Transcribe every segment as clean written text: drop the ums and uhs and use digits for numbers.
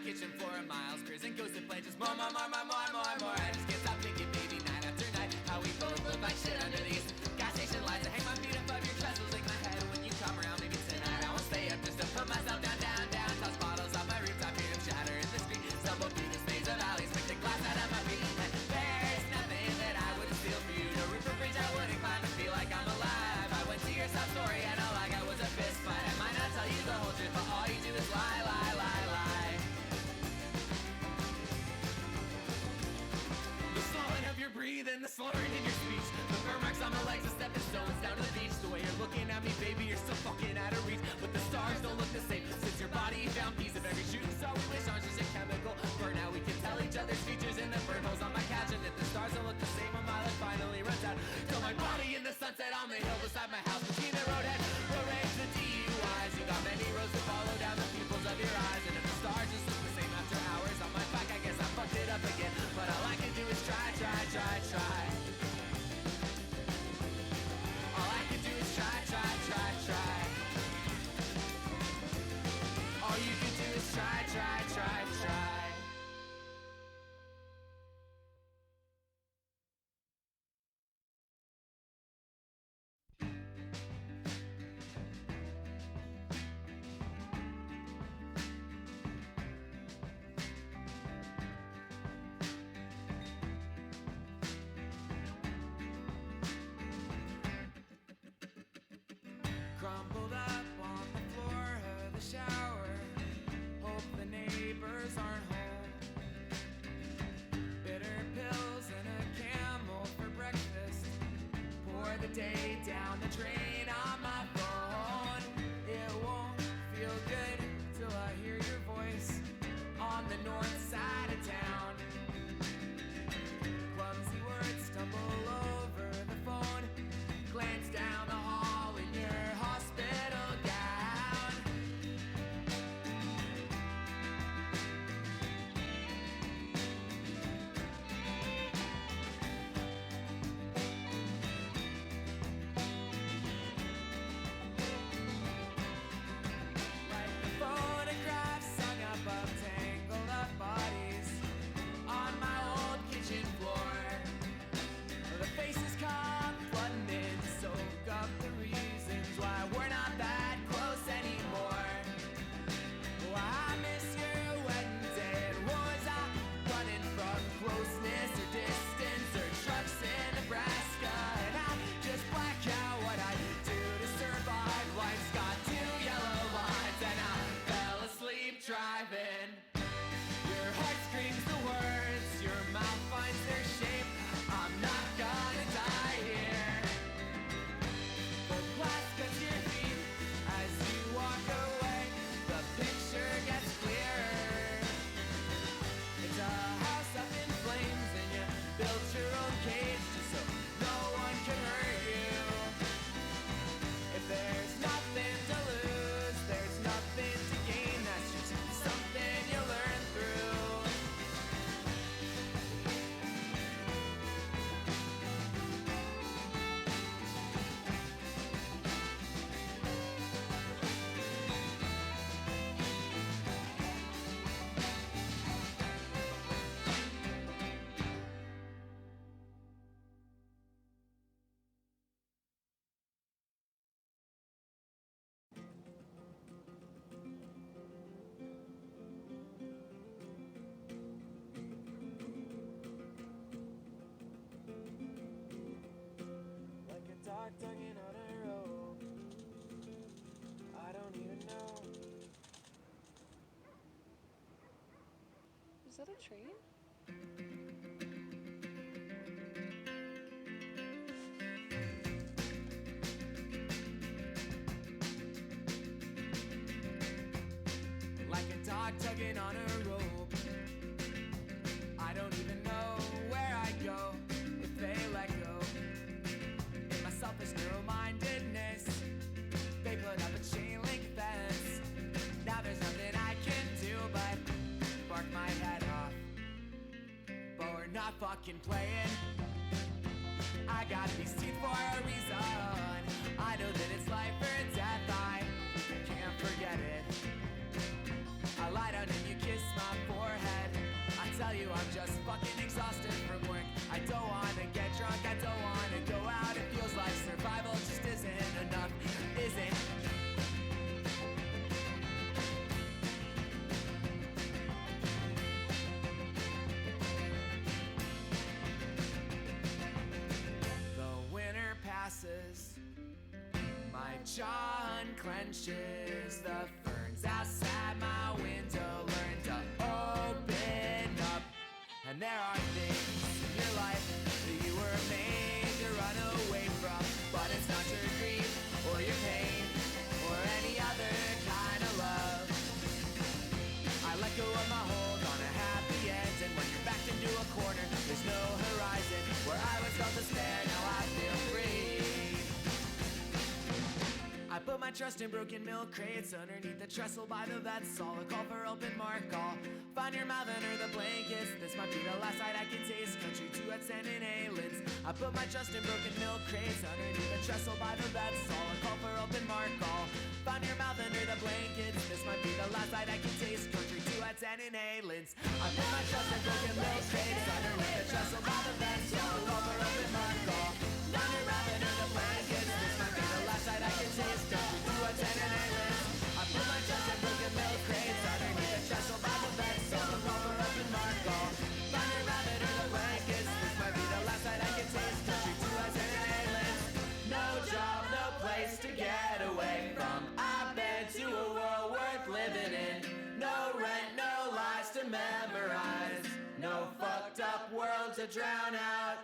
kitchen floor of miles, beers and ghosted play, just more. I just can't stop thinking, baby, night after night, how we both look like shit under these gas station lights. I hang my feet above your trestles, like my head when you come around. Maybe tonight I won't stay up just to put myself down. Toss bottles off my rooftop, hear them shatter in the street. Stumble through this maze of alleys, pick the glass out of my feet. And there's nothing that I wouldn't steal for you. No roof or bridge I wouldn't climb to feel like I'm alive. I went to your sob story and all I got was a fist fight. I might not tell you the whole truth, but all you do is lie. The slowing of your breathing, the slurring in your speech, the burn marks on my legs, the stepping stones down to the beach. The way you're looking at me, baby, you're so fucking out of reach. But the stars don't look the same since your body found peace of every shooting star. We wish ours was a chemical burnout. We can tell each other's features in the burn holes on my couch. And if the stars don't look the same when my life finally runs out, throw my body in the sunset on the hill beside my house. Between the roadhead, road rage, the DUIs. You got many roads to follow down the pupils of your eyes. And if the stars just look the same after hours on my back, I guess I fucked it up again. But all I can do is try. All I can do is try. All you can do is try. Crumpled up on the floor of the shower, hope the neighbors aren't home. Bitter pills and a Camel for breakfast, pour the day down the drain on my phone. It won't feel good till I hear your voice on the north side of town. Clumsy words stumble over the phone, glance down the hall in your hospital gown. Like the photographs hung up of tangled up bodies on my old kitchen floor. The faces come flooding in to soak up the reasons why we're not that close anymore. Oh, I miss your wedding day. And was I running from closeness or distance or trucks in Nebraska? And I just black out what I do to survive. Life's got 2 yellow lines and I fell asleep driving. Your heart screams the words, your mouth finds their shape. I'm not gonna die here. The glass cuts your feet as you walk away. The picture gets clearer. It's a house up in flames and you built your own cage just so no one can hurt you. If there's nothing to lose, there's nothing to gain. That's just something you learn through. Like a dog tugging on a rope, I don't even know. Is that a train? Like a dog tugging on a rope, I don't even know where I'd go if they let go. In my selfish narrow-mindedness, they put up a chain link fence. Now there's nothing I can do but bark my head off. But we're not fucking playing. I got these teeth for a reason. I know that it's life or death, I can't forget it. I lie down and you kiss my you I'm just fucking exhausted from work. I don't wanna get drunk, I don't wanna go out. It feels like survival just isn't enough, isn't. The winter passes, my jaw unclenches. The ferns outside my window learn to open up. And there are things in your life that you were made to run away from, but it's not your grief or your pain or any other kind of love. I let go of my hold on a happy end, and when you're backed into a corner, there's no horizon. Where I was felt despair, now I feel free. I put my trust in broken milk crates underneath the trestle by the vet stall. A call for open mark, call. Find your mouth under the blankets. This might be the last night I can taste country 2 at San Inhalants. I put my trust in broken milk crates underneath the trestle by the vet stall. A call for open mark, call. Find your mouth under the blankets. This might be the last night I can taste country 2 at San Inhalants. I put my trust in broken milk crates underneath the trestle by the vet stall. A call for open mark, call. Find your mouth under the blankets. This might be the last night I can taste country 2 at San Inhalants. I put my trust in broken milk crates underneath the trestle by the vet stall. A call for open mark, call. Find your mouth under the blankets. This might be the last night I can taste country 2 at San Inhalants. No job, no place to get away from. I've been to a world worth living in. No rent, no lies to memorize. No fucked up world to drown out.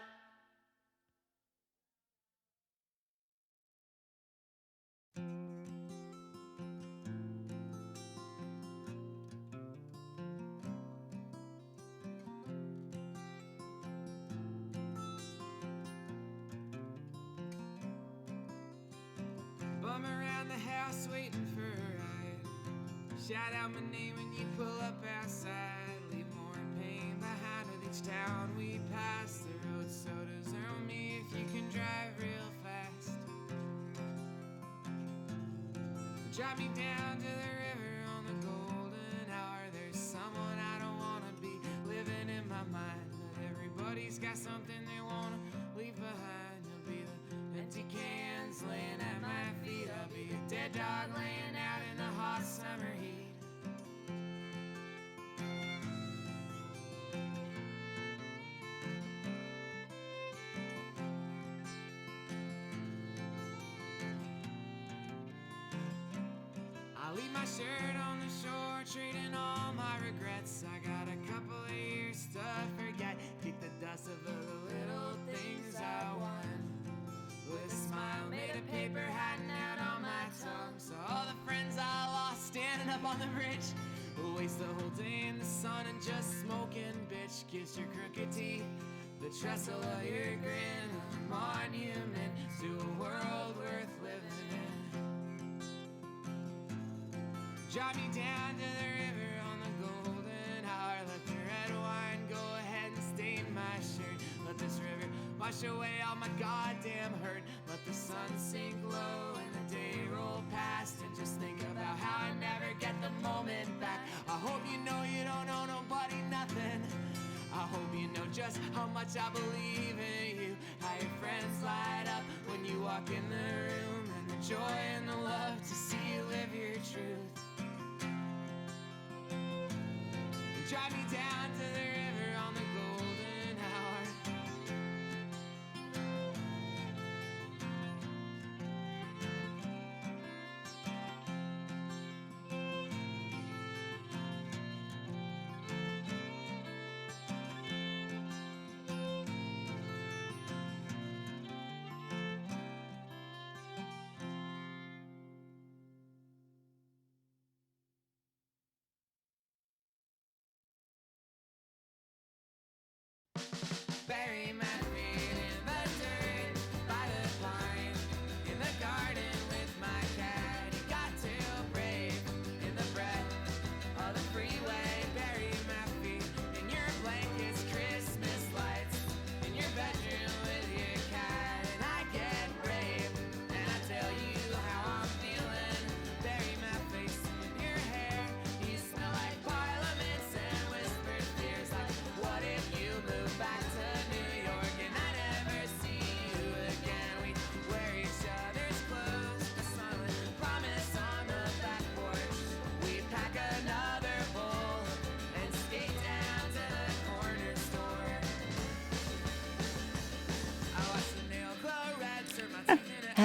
Bum around the house waiting for a ride. Shout out my name when you pull up outside. Leave more pain behind with each town we pass. The road so desert me if you can drive real fast. Drive me down to the river on the golden hour. There's someone I don't wanna be living in my mind, but everybody's got something they wanna leave behind. You'll be the empty cans laying at my feet. I'll be a dead dog laying out in the hot summer heat. I leave my shirt on the shore, trading all my regrets. I got a couple of years to forget. Kick the dust of the little things I won. With a smile made of paper hiding out on my tongue. So all the friends I lost standing up on the bridge will waste the whole day in the sun and just smoking, bitch. Kiss your crooked teeth, the trestle of your grin, a monument to a world worth living in. Drive me down to the river on the golden hour. Let the red wine go ahead and stain my shirt. Let this river wash away all my goddamn hurt. Let the sun sink low and the day roll past. And just think about how I never get the moment back. I hope you know you don't owe nobody nothing. I hope you know just how much I believe in you. How your friends light up when you walk in the room. And the joy and the love to see you live your truth. Drive me down to the river on the golden hour.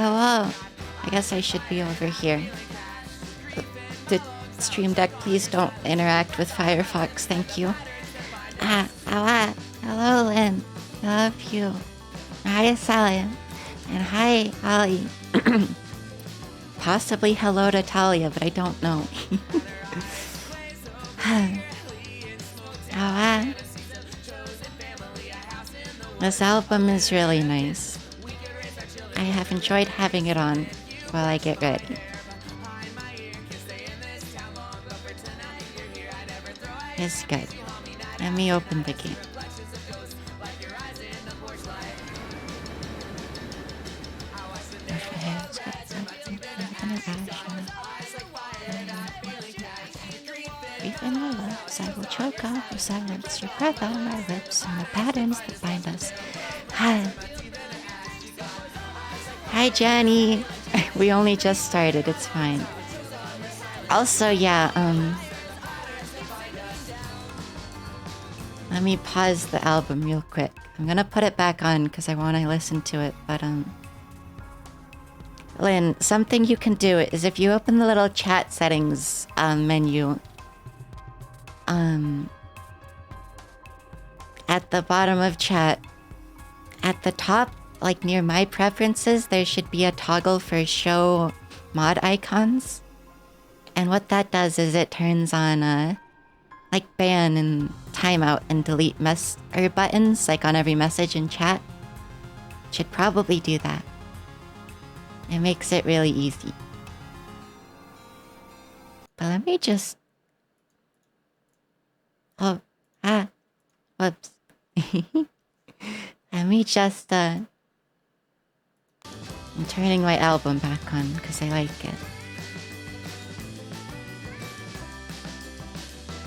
Hello. I guess I should be over here. The Stream Deck, please don't interact with Firefox. Thank you. Hello, Lynn. I love you. Hi, Sally. And hi, Ollie. Possibly hello to Talia, but I don't know. This album is really nice. I have enjoyed having it on while I get ready. It's good. Let me open the game. Breathe in my lips, I will choke off your silence, your breath on my lips, and the patterns that bind us. Hi, Jenny. We only just started, it's fine. Also, yeah, let me pause the album real quick. I'm gonna put it back on because I want to listen to it, but, Lynn, something you can do is if you open the little chat settings menu, at the bottom of chat, at the top, like near my preferences, there should be a toggle for show mod icons. And what that does is it turns on, like ban and timeout and delete buttons, like on every message in chat. Should probably do that. It makes it really easy. But let me just... Whoops. Let me just, I'm turning my album back on because I like it.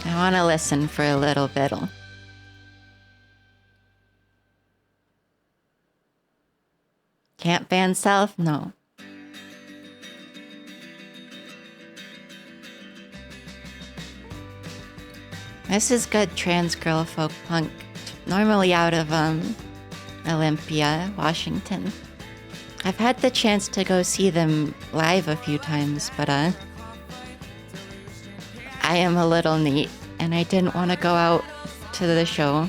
I want to listen for a little bit. Can't ban self? No. This is good trans girl folk punk. Normally out of Olympia, Washington. I've had the chance to go see them live a few times, but I am a little neat and I didn't want to go out to the show.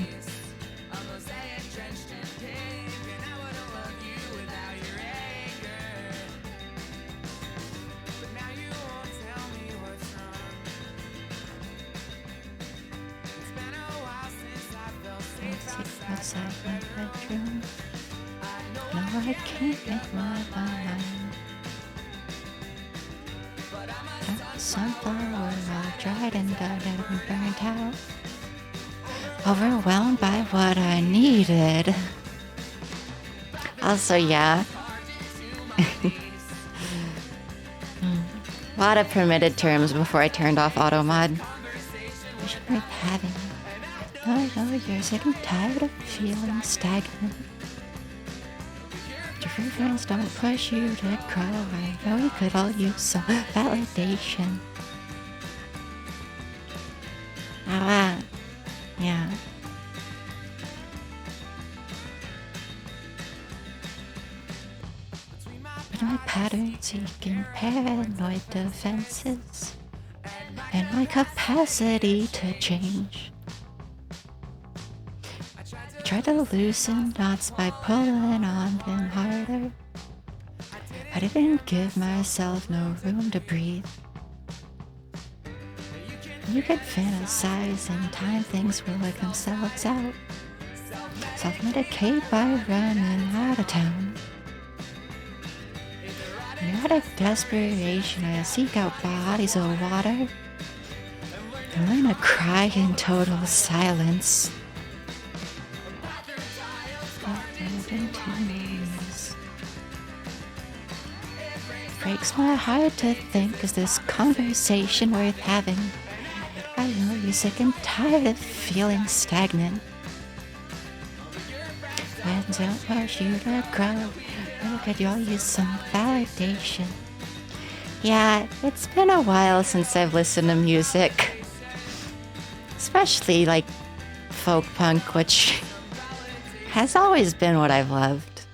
Outside my bedroom. No, I can't make my mind. Sunflower all dried and died and burnt out. Overwhelmed by what I needed. Also, yeah. A lot of permitted terms before I turned off auto mod. Wish I were having. I know you're sick and tired of feeling stagnant. Your free friends don't push you to grow. I know we could all use some validation. Yeah. But my pattern seeking paranoid defenses and my capacity to change. Try to loosen knots by pulling on them harder. I didn't give myself no room to breathe. You can fantasize and time things will work themselves out. Self-medicate by running out of town. Out of desperation, I seek out bodies of water. I learn to cry in total silence. Breaks my heart to think, is this conversation worth having? I know you're sick and tired of feeling stagnant. Friends don't push you to grow. Look at y'all use some validation. Yeah, it's been a while since I've listened to music. Especially like folk punk, which has always been what I've loved.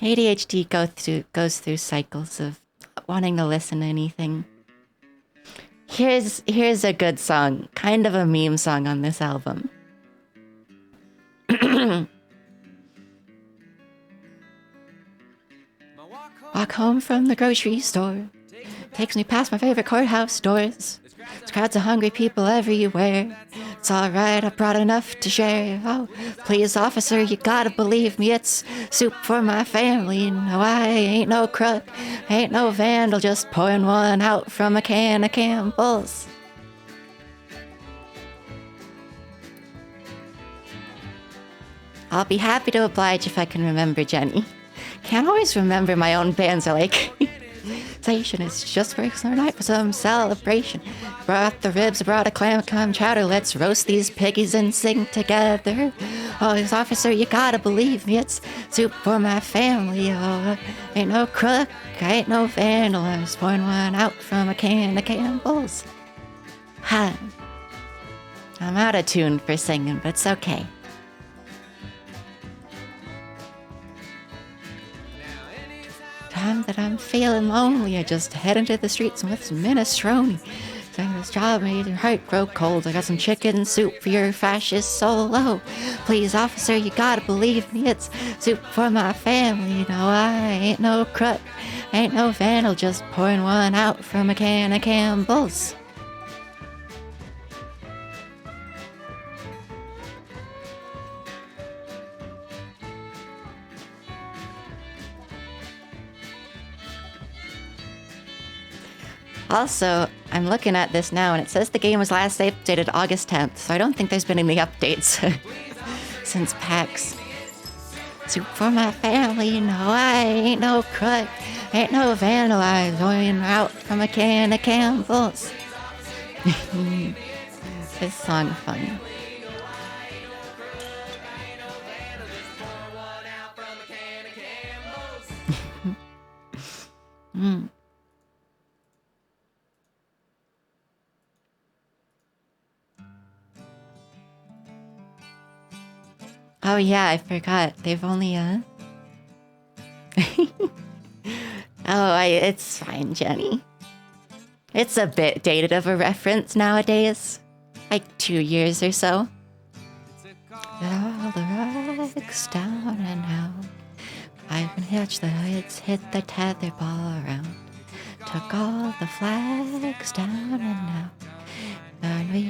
ADHD goes through cycles of wanting to listen to anything. Here's a good song, kind of a meme song on this album. Walk home from the grocery store. Takes me past my favorite courthouse doors. There's crowds of hungry people everywhere. It's alright, I brought enough to share. Oh, please, officer, you gotta believe me. It's soup for my family. No, I ain't no crook, ain't no vandal, just pouring one out from a can of Campbell's. I'll be happy to oblige if I can remember, Jenny. Can't always remember my own bands. I like. It's just for a night for some celebration. Brought the ribs, brought a clam chowder. Let's roast these piggies and sing together. Oh, this officer, you gotta believe me. It's soup for my family. Oh, ain't no crook, ain't no vandal. I'm just pouring one out from a can of Campbell's. Ha. I'm out of tune for singing, but it's okay. Time that I'm feeling lonely, I just head into the streets with some minestrone. Saying this job made your heart grow cold. I got some chicken soup for your fascist soul. Oh, please, officer, you gotta believe me. It's soup for my family. You know, I ain't no crook, ain't no vandal, just pouring one out from a can of Campbell's. Also, I'm looking at this now, and it says the game was last updated August 10th, so I don't think there's been any updates since PAX. Soup for my family, no, I ain't no crook, ain't no vandal, I'm going out from a can of Campbell's. This song fun. Oh yeah, I forgot. They've only it's fine, Jenny. It's a bit dated of a reference nowadays. Like 2 years or so. All the rocks down and out. I've been hitched, the hoods hit the tetherball around. Took all the flags down and out. And we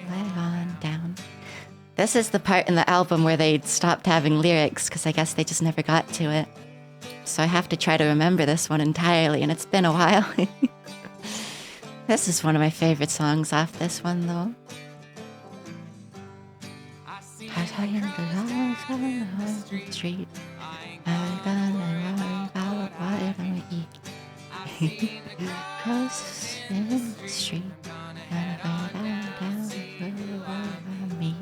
lay on down. This is the part in the album where they stopped having lyrics because I guess they just never got to it. So I have to try to remember this one entirely, and it's been a while. This is one of my favorite songs off this one, though. I tell you on the street, I'm gonna worry about what I'm gonna eat. Cross in the street, and I down where I meet.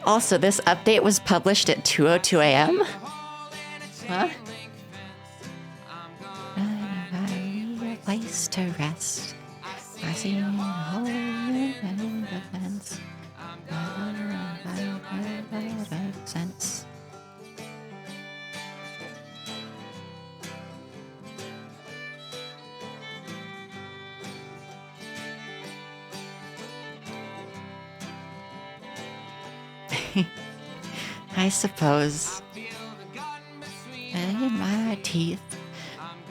Also, this update was published at 2:02 a.m. Huh? A place to rest. I see a hole in the fence. Sense. I suppose. In my teeth,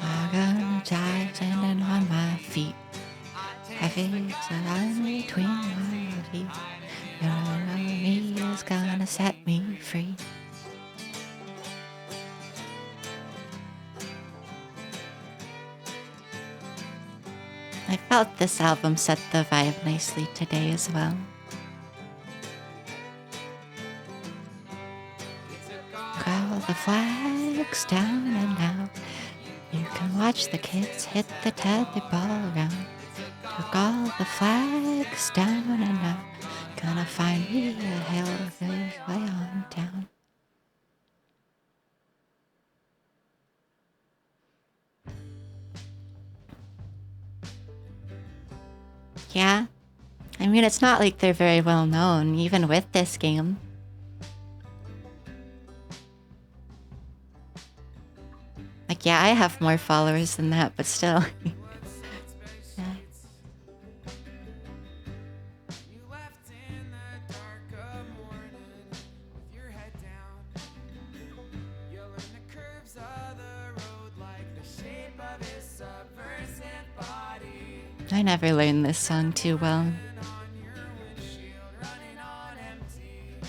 I'm gonna die standing on my feet. Heavy line between my teeth. Your me is gonna set me free. I felt this album set the vibe nicely today as well. All the flags down and out. You can watch the kids hit the tetherball around. Took all the flags down and out. Gonna find me a hell of a way on down. Yeah. I mean, it's not like they're very well known, even with this game. Like, yeah, I have more followers than that, but still. Yeah. You left in the dark of morning with your head down. You learn the curves of the road like the shape of his subversive body. I never learned this song too well. On your windshield, running on empty.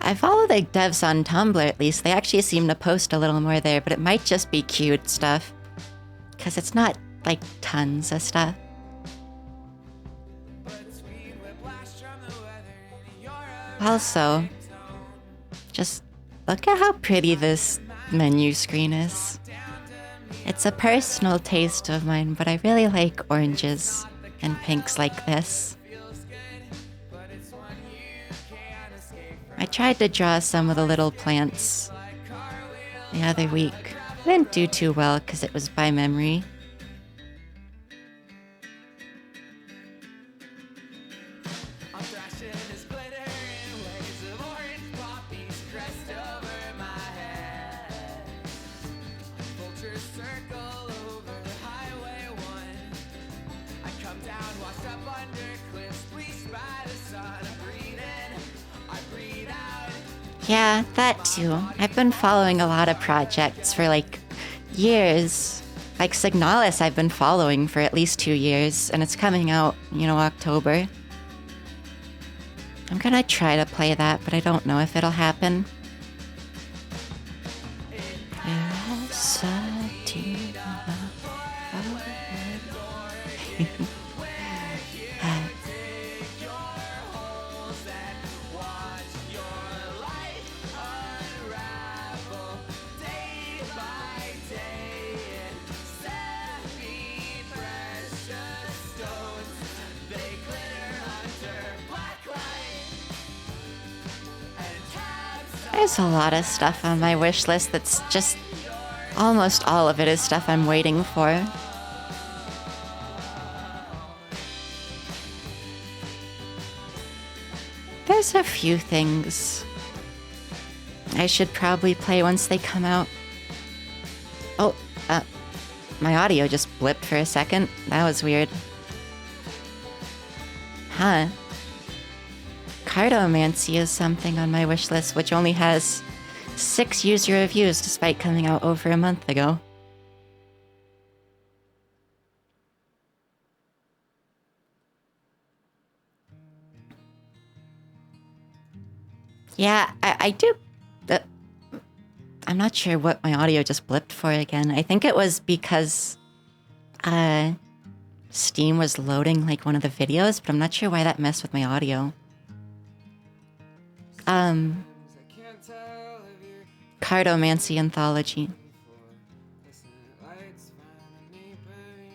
I follow the devs on Tumblr at least. They actually seem to post a little more there, but it might just be cute stuff. Because it's not, like, tons of stuff. Between whiplash from the weather and your Also, just look at how pretty this menu screen is. It's a personal taste of mine, but I really like oranges and pinks like this. feels good, but it's one you can't escape from. I tried to draw some of the little plants the other week. I didn't do too well because it was by memory. I'm thrashing this glitter in waves of orange poppies crest over my head. Vultures circle over Highway 1. I come down, washed up under cliffs, bleached by the sun. I breathe in, I breathe out. Yeah, that too. I've been following a lot of projects for like years. Like Signalis I've been following for at least 2 years, and it's coming out, October. I'm gonna try to play that, but I don't know if it'll happen. Yes, I do. There's a lot of stuff on my wish list that's just almost all of it is stuff I'm waiting for. There's a few things I should probably play once they come out. Oh, my audio just blipped for a second. That was weird. Huh. Cartomancy is something on my wish list, which only has 6 user reviews despite coming out over a month ago. Yeah, I do. I'm not sure what my audio just blipped for again. I think it was because Steam was loading like one of the videos, but I'm not sure why that messed with my audio. Cartomancy Anthology.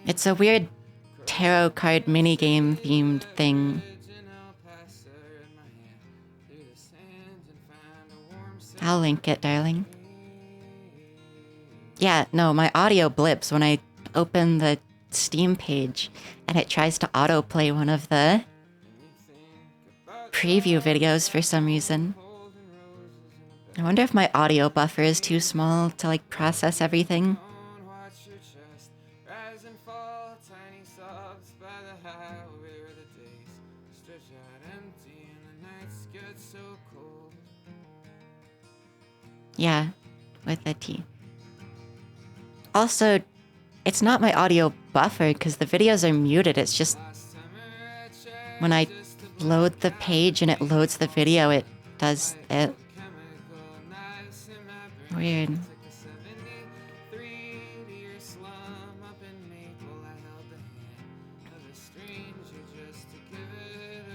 It's a weird tarot card minigame themed thing. I'll link it, darling. Yeah, no, my audio blips when I open the Steam page and it tries to autoplay one of the preview videos for some reason. I wonder if my audio buffer is too small to like process everything. Yeah, with a T. Also, it's not my audio buffer because the videos are muted. It's just when I load the page and it loads the video, it does it. Weird.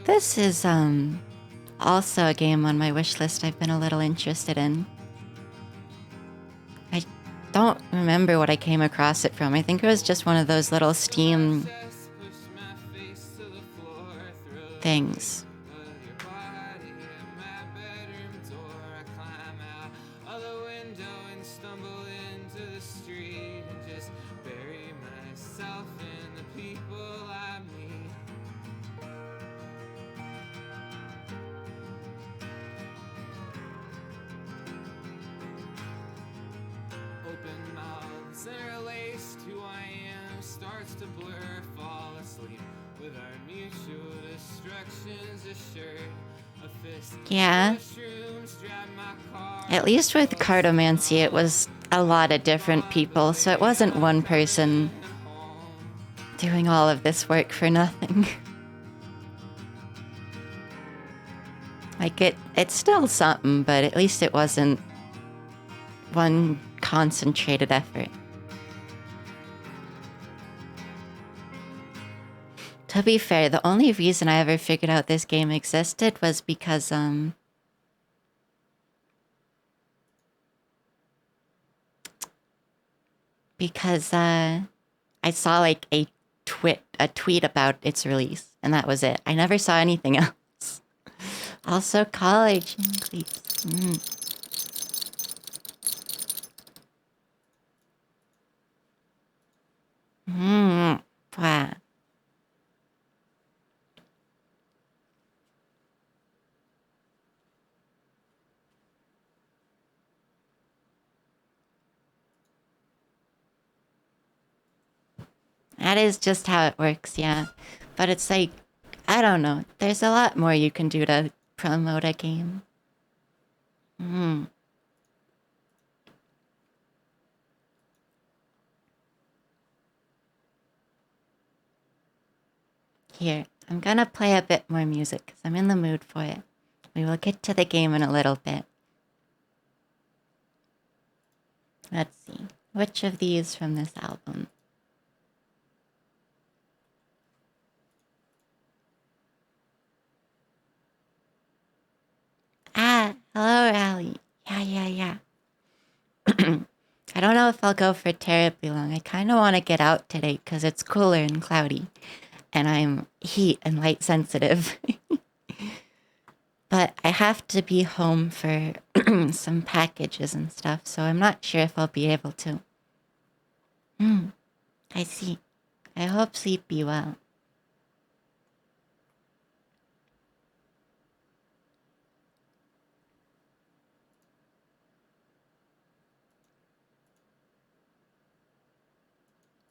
This is also a game on my wish list I've been a little interested in. I don't remember what I came across it from. I think it was just one of those little Steam things. interlaced. Who I am starts to blur. Fall asleep with our mutual destructions assured. A fist. Yeah. At least with cartomancy, it was a lot of different people, so it wasn't one person doing all of this work for nothing. Like, it's still something, but at least it wasn't one concentrated effort. To be fair, the only reason I ever figured out this game existed was because, I saw like a tweet about its release, and that was it. I never saw anything else. Also, college English. Wow. That is just how it works, yeah. But it's like, I don't know. There's a lot more you can do to promote a game. Here, I'm gonna play a bit more music because I'm in the mood for it. We will get to the game in a little bit. Let's see. Which of these from this album? Ah, hello, Allie. Yeah. I don't know if I'll go for terribly long. I kind of want to get out today because it's cooler and cloudy. And I'm heat and light sensitive. But I have to be home for some packages and stuff, so I'm not sure if I'll be able to. I see. I hope sleep be well.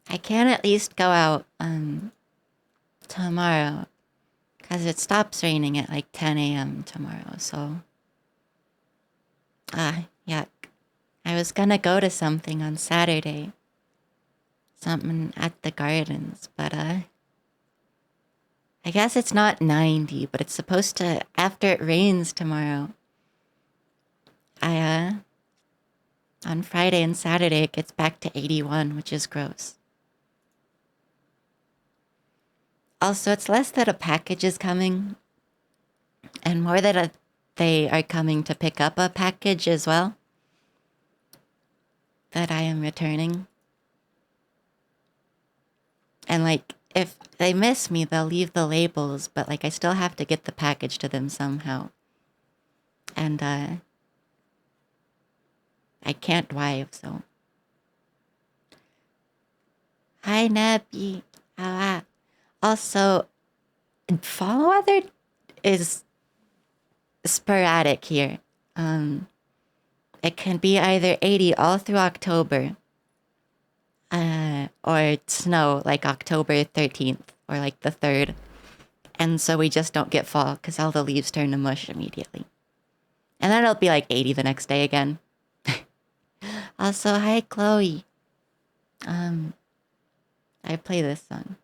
I can at least go out tomorrow, because it stops raining at like 10 a.m. tomorrow, so... yuck. I was gonna go to something on Saturday. Something at the gardens, but I guess it's not 90, but it's supposed to, after it rains tomorrow. On Friday and Saturday it gets back to 81, which is gross. Also, it's less that a package is coming, and more that they are coming to pick up a package as well that I am returning. And like, if they miss me, they'll leave the labels, but like I still have to get the package to them somehow. And I can't drive, so. Hi, Nappy. Also, fall weather is sporadic here. It can be either 80 all through October, or snow like October 13th or like the 3rd. And so we just don't get fall because all the leaves turn to mush immediately. And then it'll be like 80 the next day again. Also, hi, Chloe. I play this song.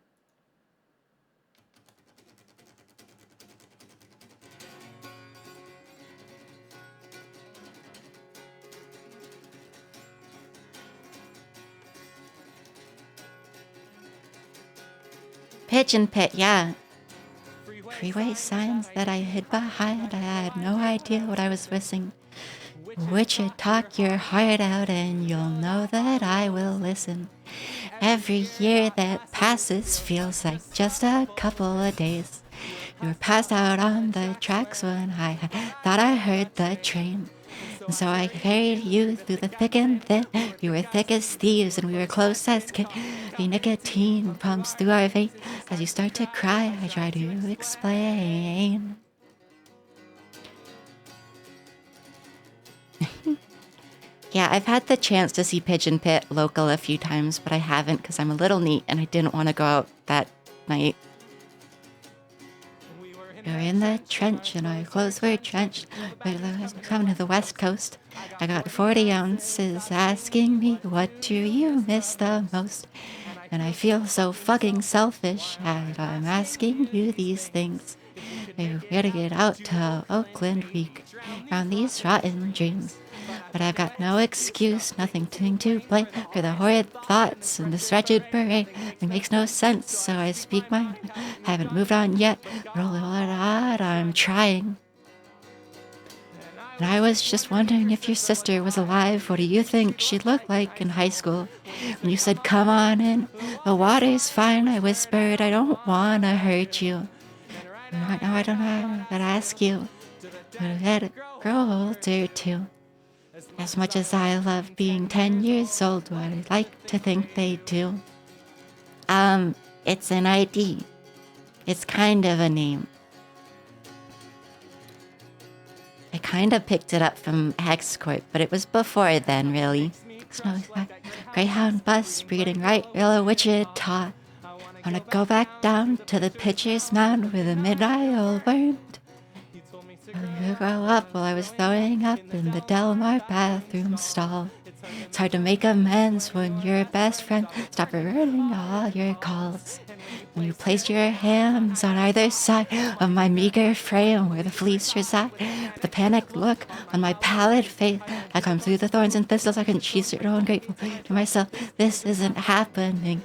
Pigeon Pit, yeah. Freeway signs that I hid behind. I had no idea what I was missing. Would you talk your heart out and you'll know that I will listen. Every year that passes feels like just a couple of days. You were passed out on the tracks when I thought I heard the train. And so I carried you through the thick and thin. We were thick as thieves and we were close as kin. The nicotine pumps through our veins. As you start to cry, I try to explain. Yeah, I've had the chance to see Pigeon Pit local a few times, but I haven't because I'm a little neat and I didn't want to go out that night. You're in the trench and our clothes were drenched. We're coming to the west coast. I got 40 ounces asking me what do you miss the most. And I feel so fucking selfish and I'm asking you these things. We gotta get out to Oakland week around these rotten dreams. But I've got no excuse, nothing to blame for the horrid thoughts and this wretched parade. It makes no sense, so I speak my mind. Haven't moved on yet, roll it out, I'm trying. And I was just wondering if your sister was alive, what do you think she'd look like in high school? When you said, come on in, the water's fine, I whispered, I don't wanna hurt you. And right now I don't know how to ask you, but I had to grow older too. As much as I love being 10 years old, what I'd like to think they do. It's an ID. It's kind of a name. I kind of picked it up from HexCorp, but it was before then, really. Snow Greyhound bus breeding right real Wichita. Wanna go back down to the pitcher's mound where the midnight oil burned. You grow up while I was throwing up in the Delmar bathroom stall. It's hard to make amends when your best friend stopped reverting all your calls. When you placed your hands on either side of my meager frame where the fleece reside, with a panicked look on my pallid face, I come through the thorns and thistles. I couldn't choose it, ungrateful to myself. This isn't happening.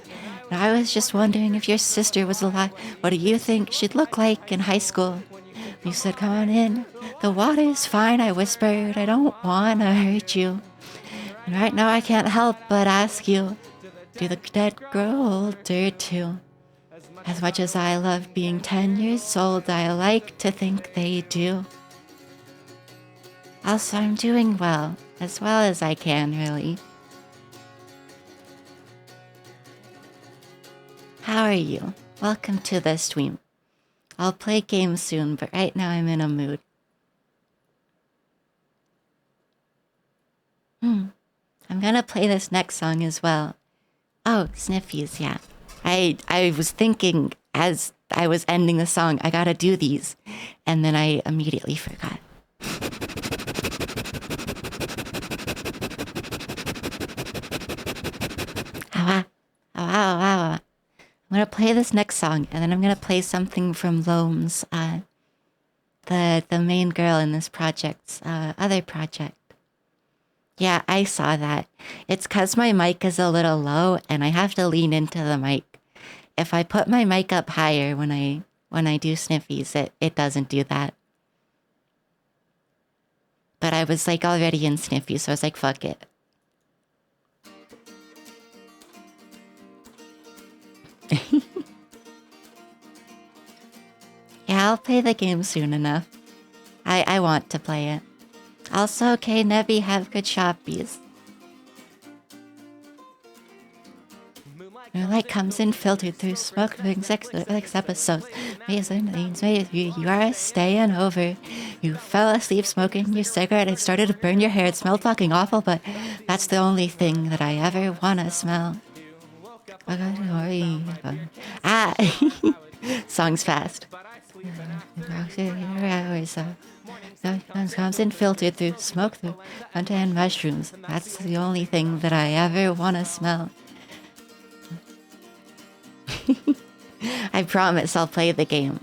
And I was just wondering if your sister was alive. What do you think she'd look like in high school? You said, come on in. The water's fine, I whispered. I don't want to hurt you. And right now I can't help but ask you, do the dead grow older too? As much as I love being 10 years old, I like to think they do. Also, I'm doing well as I can, really. How are you? Welcome to the stream. I'll play games soon, but right now I'm in a mood. I'm gonna play this next song as well. Oh, Sniffies, yeah. I was thinking as I was ending the song, I gotta do these. And then I immediately forgot. I'm gonna play this next song, and then I'm gonna play something from Loam's, the main girl in this project's other project. Yeah, I saw that. It's 'cause my mic is a little low, and I have to lean into the mic. If I put my mic up higher when I do Sniffies, it doesn't do that. But I was like already in Sniffies, so I was like, fuck it. Yeah, I'll play the game soon enough. I want to play it. Also, okay, Nebby, have good shoppies. Moonlight comes in filtered through smoke during six episodes. You are staying over. You fell asleep smoking your cigarette. It started to burn your hair. It smelled fucking awful, but that's the only thing that I ever want to smell. Ah! Song's fast. Comes in filtered through smoke through hunter and mushrooms. That's the only thing that I ever want to smell. I promise I'll play the game.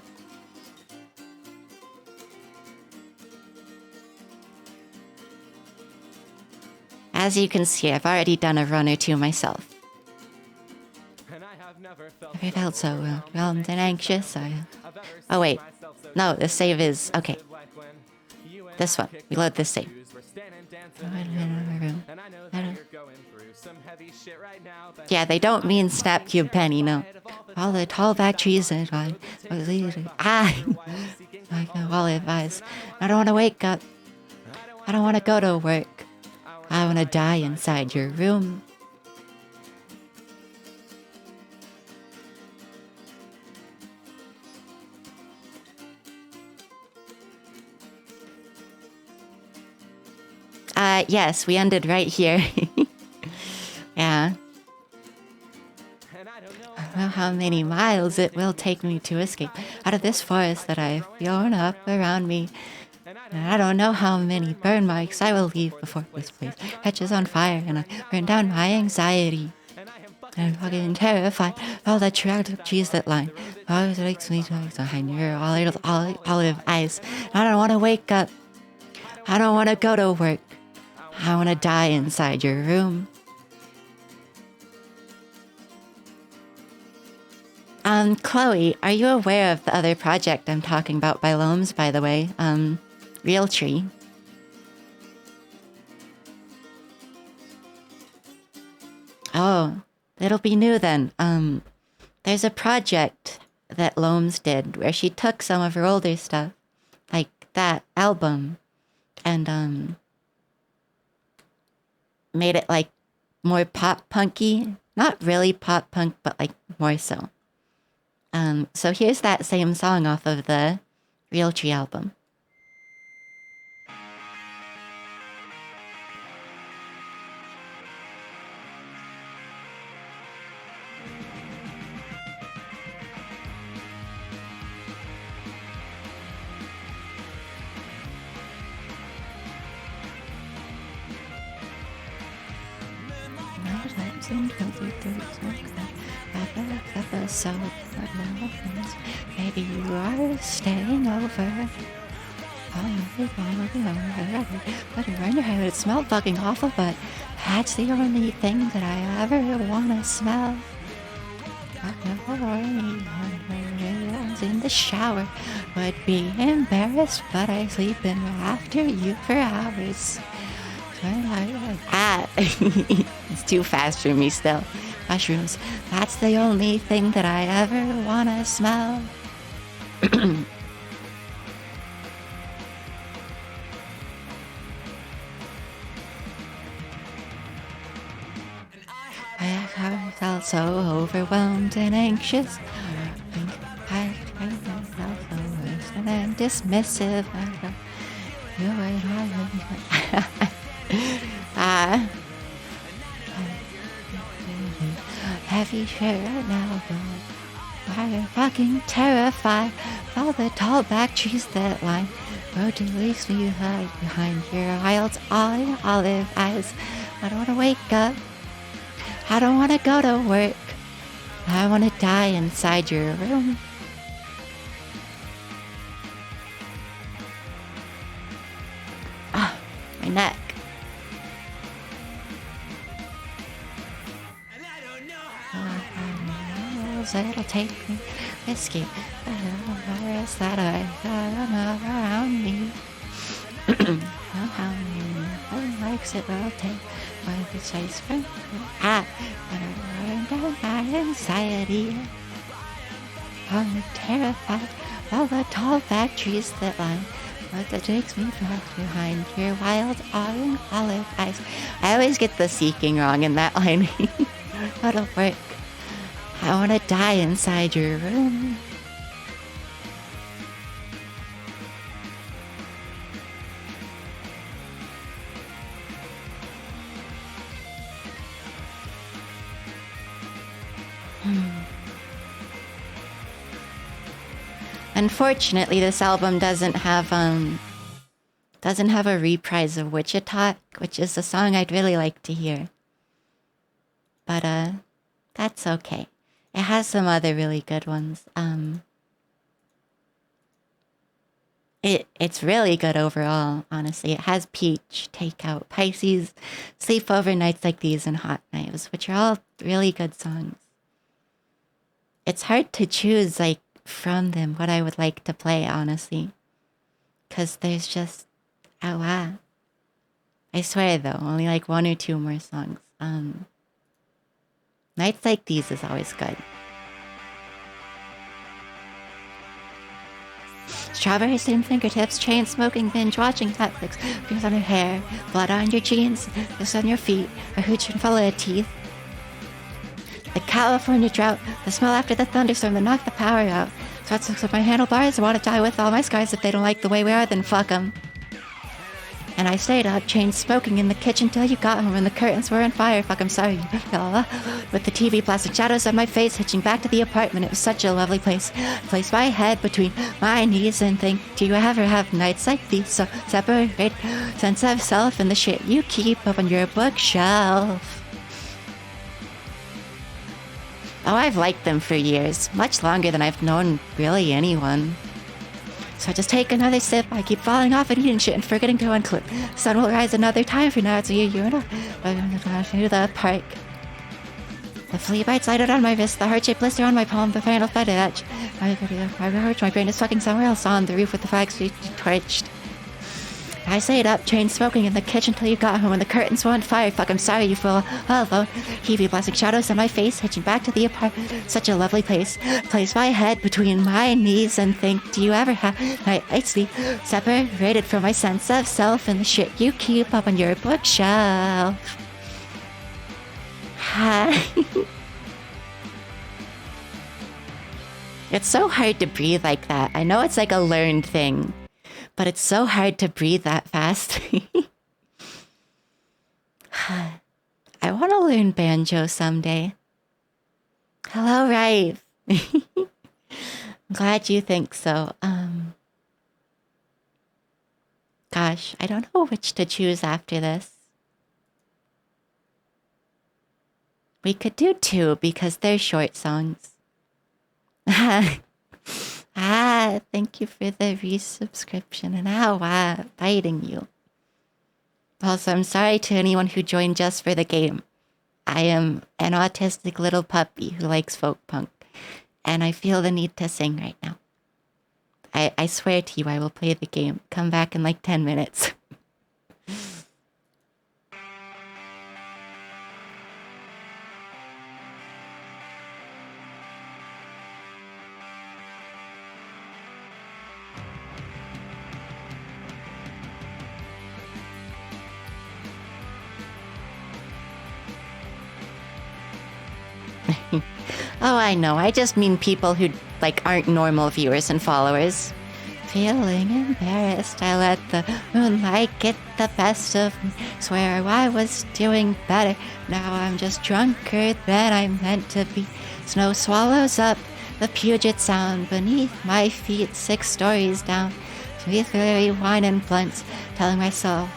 As you can see, I've already done a run or two myself. I felt so overwhelmed and anxious. Oh wait, no, the save is okay. This one, reload this save. Yeah, they don't mean Snapcube Penny, no. All the tall back trees and all advice. I don't want to wake up. I don't want to go to work. I want to die inside your room. Yes, we ended right here. Yeah. I don't know how many miles it will take me to escape out of this forest that I've blown up around me. And I don't know how many burn marks I will leave before this place catches on fire and I burn down my anxiety. I'm fucking terrified of all the tragedies that line. Always makes me behind your olive eyes. I don't want to wake up. I don't want to go to work. I want to die inside your room. Chloe, are you aware of the other project I'm talking about by Loams, by the way? Real Tree. Oh, it'll be new then. There's a project that Loams did where she took some of her older stuff, like that album, and made it like more pop punky. Not really pop punk, but like more so. So here's that same song off of the Real Tree album. So maybe you are staying over. But around your hair, it smelled fucking awful, but that's the only thing that I ever want to smell. In the shower, would be embarrassed, but I sleep in after you for hours. It's too fast for me still. Mushrooms, that's the only thing that I ever want to smell. I felt so overwhelmed and anxious. I felt so worse and dismissive. You were heavy shirt now, but I'm fucking terrified of all the tall back trees that line road to leaves me behind your wild olive eyes. I don't want to wake up. I don't want to go to work. I want to die inside your room. Ah, my neck. It'll take me escape the virus that I got around me. How many likes it will take for the chase from when I learn down my anxiety. I'm terrified of all the tall back trees that line what that takes me back behind your wild olive eyes. I always get the seeking wrong in that line. That'll work. I want to die inside your room. Unfortunately, this album doesn't have a reprise of Wichita, which is a song I'd really like to hear. But that's okay. It has some other really good ones. It's really good overall, honestly. It has Peach, Takeout, Pisces, Sleepover Nights Like These, and Hot Knives, which are all really good songs. It's hard to choose, like, from them what I would like to play, honestly. Because there's just a lot. I swear, though, only like 1 or 2 more songs. Nights Like These is always good. Strawberry steamed fingertips, chain smoking, binge watching Netflix, fingers on your hair, blood on your jeans, this on your feet, a hooch full of teeth. The California drought, the smell after the thunderstorm that knocked the power out. Sweat looks at my handlebars, I want to die with all my scars. If they don't like the way we are, then fuck them. And I stayed up, chain smoking in the kitchen till you got home and the curtains were on fire. Fuck, I'm sorry. With the TV blasting shadows on my face, hitching back to the apartment. It was such a lovely place. Place my head between my knees and think, do you ever have nights like these? So separate sense of self and the shit you keep up on your bookshelf. Oh, I've liked them for years. Much longer than I've known really anyone. So I just take another sip. I keep falling off and eating shit and forgetting to unclip. The sun will rise another time for now. It's a urinal. To the park. The flea bites lighted on my wrist. The heart-shaped blister on my palm. The final fed edge. My brain is fucking somewhere else on the roof with the flags torched. I stayed up, chain smoking in the kitchen till you got home and the curtains were on fire. Fuck, I'm sorry you feel alone. Heavy blasting shadows on my face, hitching back to the apartment. Such a lovely place. Place my head between my knees and think, do you ever have nights be separated from my sense of self and the shit you keep up on your bookshelf? Hi. It's so hard to breathe like that. I know it's like a learned thing. But it's so hard to breathe that fast. I want to learn banjo someday. Hello, Rife. I'm glad you think so. Gosh, I don't know which to choose after this. We could do 2 because they're short songs. Thank you for the resubscription, and biting you. Also, I'm sorry to anyone who joined just for the game. I am an autistic little puppy who likes folk punk, and I feel the need to sing right now. I swear to you I will play the game. Come back in like 10 minutes. Oh, I know. I just mean people who, aren't normal viewers and followers. Feeling embarrassed, I let the moonlight get the best of me. Swear I was doing better. Now I'm just drunker than I'm meant to be. Snow swallows up the Puget Sound beneath my feet 6 stories down. Sweet fairy wine and blunts, telling myself,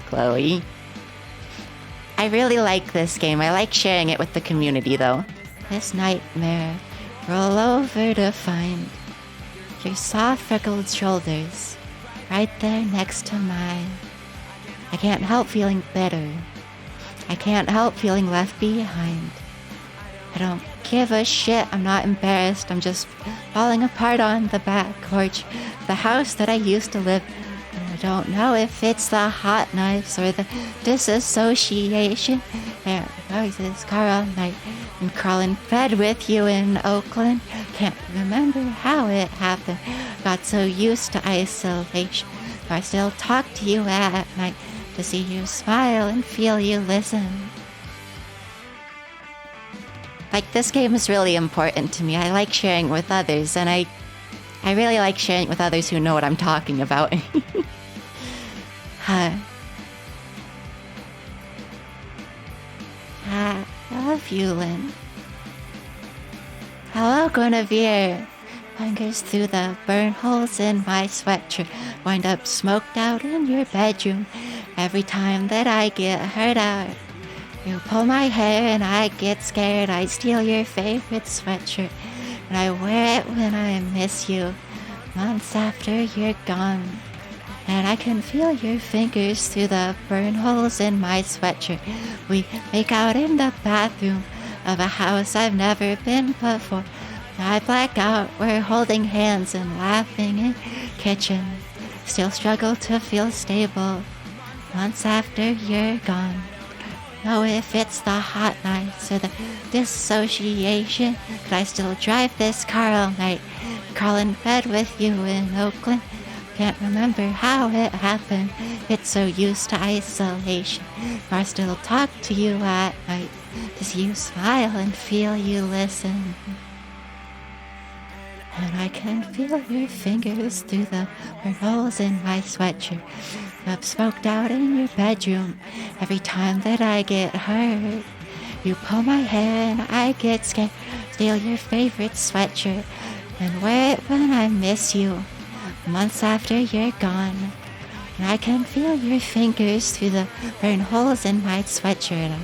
Chloe. I really like this game. I like sharing it with the community, though. This nightmare, roll over to find your soft freckled shoulders right there next to mine. I can't help feeling bitter. I can't help feeling left behind. I don't give a shit. I'm not embarrassed. I'm just falling apart on the back porch of the house that I used to live. I don't know if it's the hot knives or the disassociation. There goes this car all night and crawling bed with you in Oakland. Can't remember how it happened. Got so used to isolation. But I still talk to you at night to see you smile and feel you listen. This game is really important to me. I like sharing with others, and I really like sharing with others who know what I'm talking about. I love you, Lynn. Hello, Guinevere. Fingers through the burn holes in my sweatshirt. Wind up smoked out in your bedroom. Every time that I get hurt out, you pull my hair and I get scared. I steal your favorite sweatshirt and I wear it when I miss you. Months after you're gone, and I can feel your fingers through the burn holes in my sweatshirt. We make out in the bathroom of a house I've never been before. I black out, we're holding hands and laughing in kitchen. Still struggle to feel stable months after you're gone. Know if it's the hot nights or the dissociation. Could I still drive this car all night? Crawl in bed with you in Oakland. Can't remember how it happened. It's so used to isolation. But I still talk to you at night to see you smile and feel you listen. And I can feel your fingers through the holes in my sweatshirt. I've smoked out in your bedroom every time that I get hurt. You pull my hair and I get scared. Steal your favorite sweatshirt and wear it when I miss you. Months after you're gone. And I can feel your fingers through the burn holes in my sweatshirt.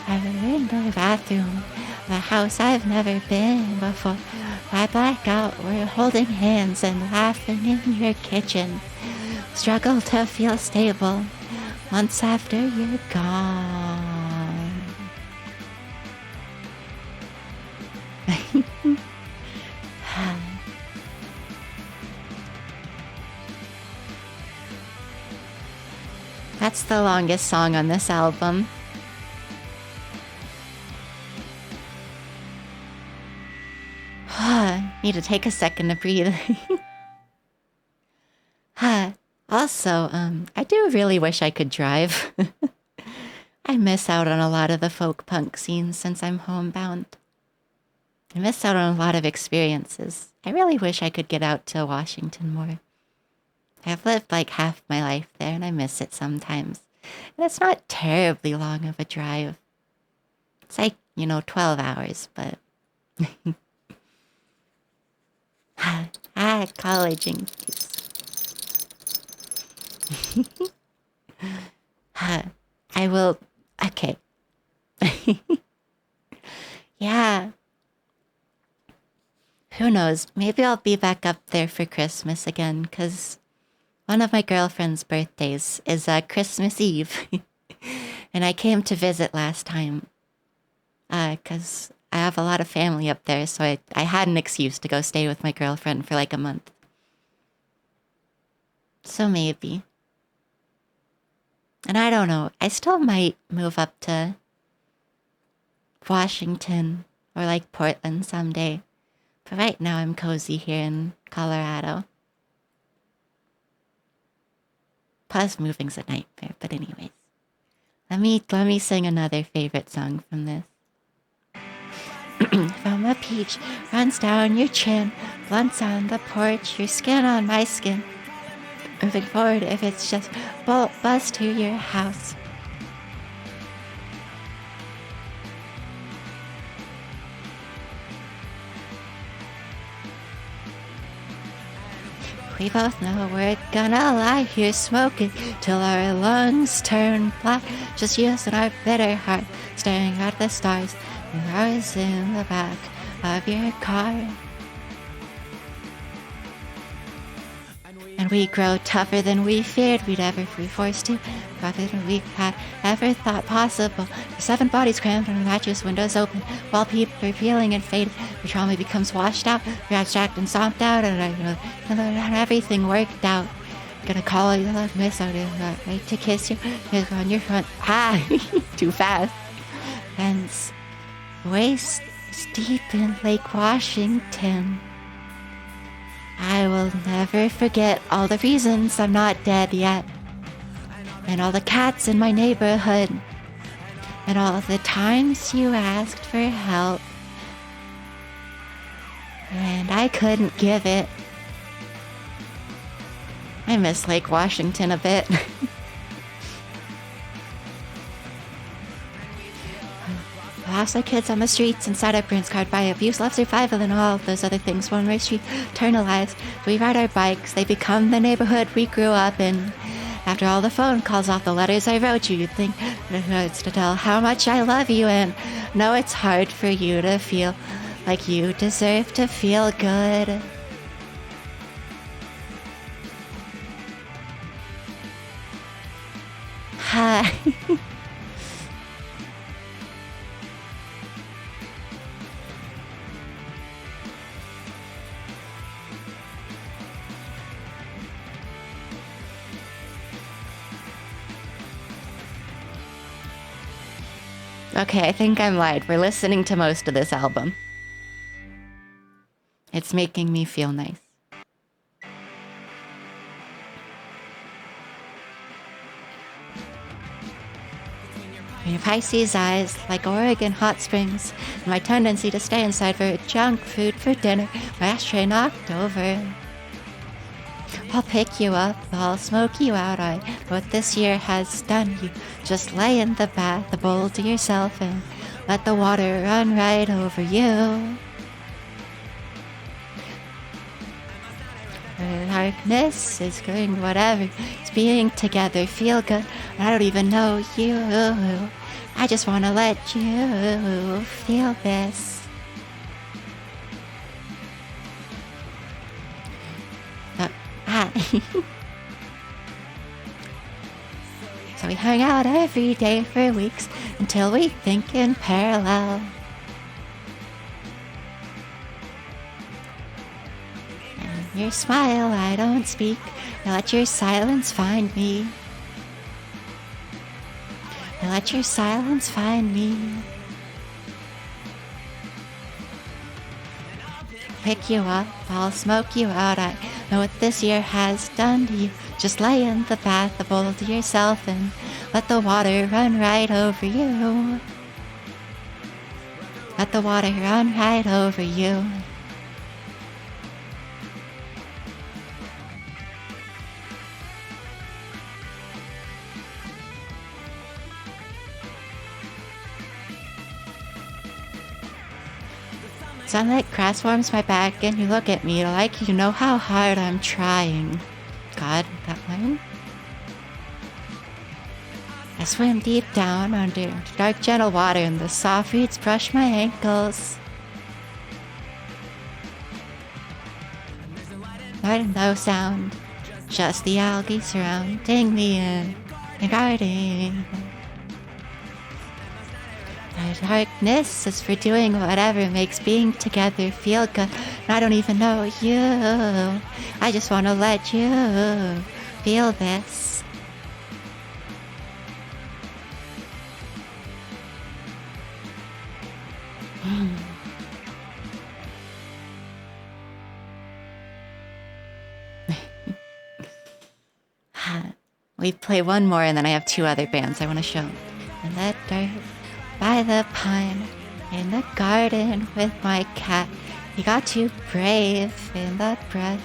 I'm in the bathroom, the house I've never been before. I black out, we're holding hands and laughing in your kitchen. Struggle to feel stable months after you're gone. That's the longest song on this album. Need to take a second to breathe. Also, I do really wish I could drive. I miss out on a lot of the folk punk scene since I'm homebound. I miss out on a lot of experiences. I really wish I could get out to Washington more. I've lived like half my life there and I miss it sometimes. And it's not terribly long of a drive. It's like, 12 hours, but... college inkies. I will... Okay. Yeah. Who knows? Maybe I'll be back up there for Christmas again, because one of my girlfriend's birthdays is Christmas Eve. And I came to visit last time, because I have a lot of family up there, so I had an excuse to go stay with my girlfriend for like a month. So maybe. And I don't know, I still might move up to Washington or like Portland someday. But right now I'm cozy here in Colorado. Plus moving's a nightmare, but anyways. Let me sing another favorite song from this. From a peach runs down your chin, blunts on the porch, your skin on my skin. Moving forward if it's just bolt bus to your house. We both know we're gonna lie here smoking till our lungs turn black. Just us and our bitter heart staring at the stars and ours in the back of your car. And we grow tougher than we feared we'd ever be forced to, farther than we had ever thought possible. 7 bodies crammed on a mattress, windows open, wallpaper peeling and faded. The trauma becomes washed out, we're abstract and stomped out, and everything worked out. Gonna call you, love, miss out, right to kiss you, here's on your front. Too fast. And waist deep in Lake Washington. I will never forget all the reasons I'm not dead yet. And all the cats in my neighborhood. And all the times you asked for help. And I couldn't give it. I miss Lake Washington a bit. Lost our kids on the streets, inside our parents' card by abuse, love, survival, and all those other things. One way street, turn our lives. We ride our bikes, they become the neighborhood we grew up in. After all the phone calls, off the letters I wrote you, you'd think it's to tell how much I love you, and no, it's hard for you to feel like you deserve to feel good. Hi. Okay, I think I'm lied. We're listening to most of this album. It's making me feel nice. Your Pisces eyes, like Oregon hot springs, and my tendency to stay inside for junk food for dinner, my ashtray knocked over. I'll pick you up, I'll smoke you out, I know what this year has done. You just lay in the bath, the bowl to yourself, and let the water run right over you. The darkness is good, whatever. It's being together, feel good. I don't even know you. I just wanna let you feel this. So we hung out every day for weeks until we think in parallel. And your smile, I don't speak. I let your silence find me. I let your silence find me. Pick you up, I'll smoke you out. I know what this year has done to you. Just lay in the bath, the bowl to yourself, and let the water run right over you. Let the water run right over you. Sunlit grass warms my back, and you look at me like you know how hard I'm trying. God, that line? I swim deep down under dark, gentle water, and the soft reeds brush my ankles. No sound, just the algae surrounding me and guarding. The darkness is for doing whatever makes being together feel good. And I don't even know you. I just want to let you feel this. We play one more and then I have two other bands I want to show. In the dirt, by the pine, in the garden with my cat. You got too brave in the breath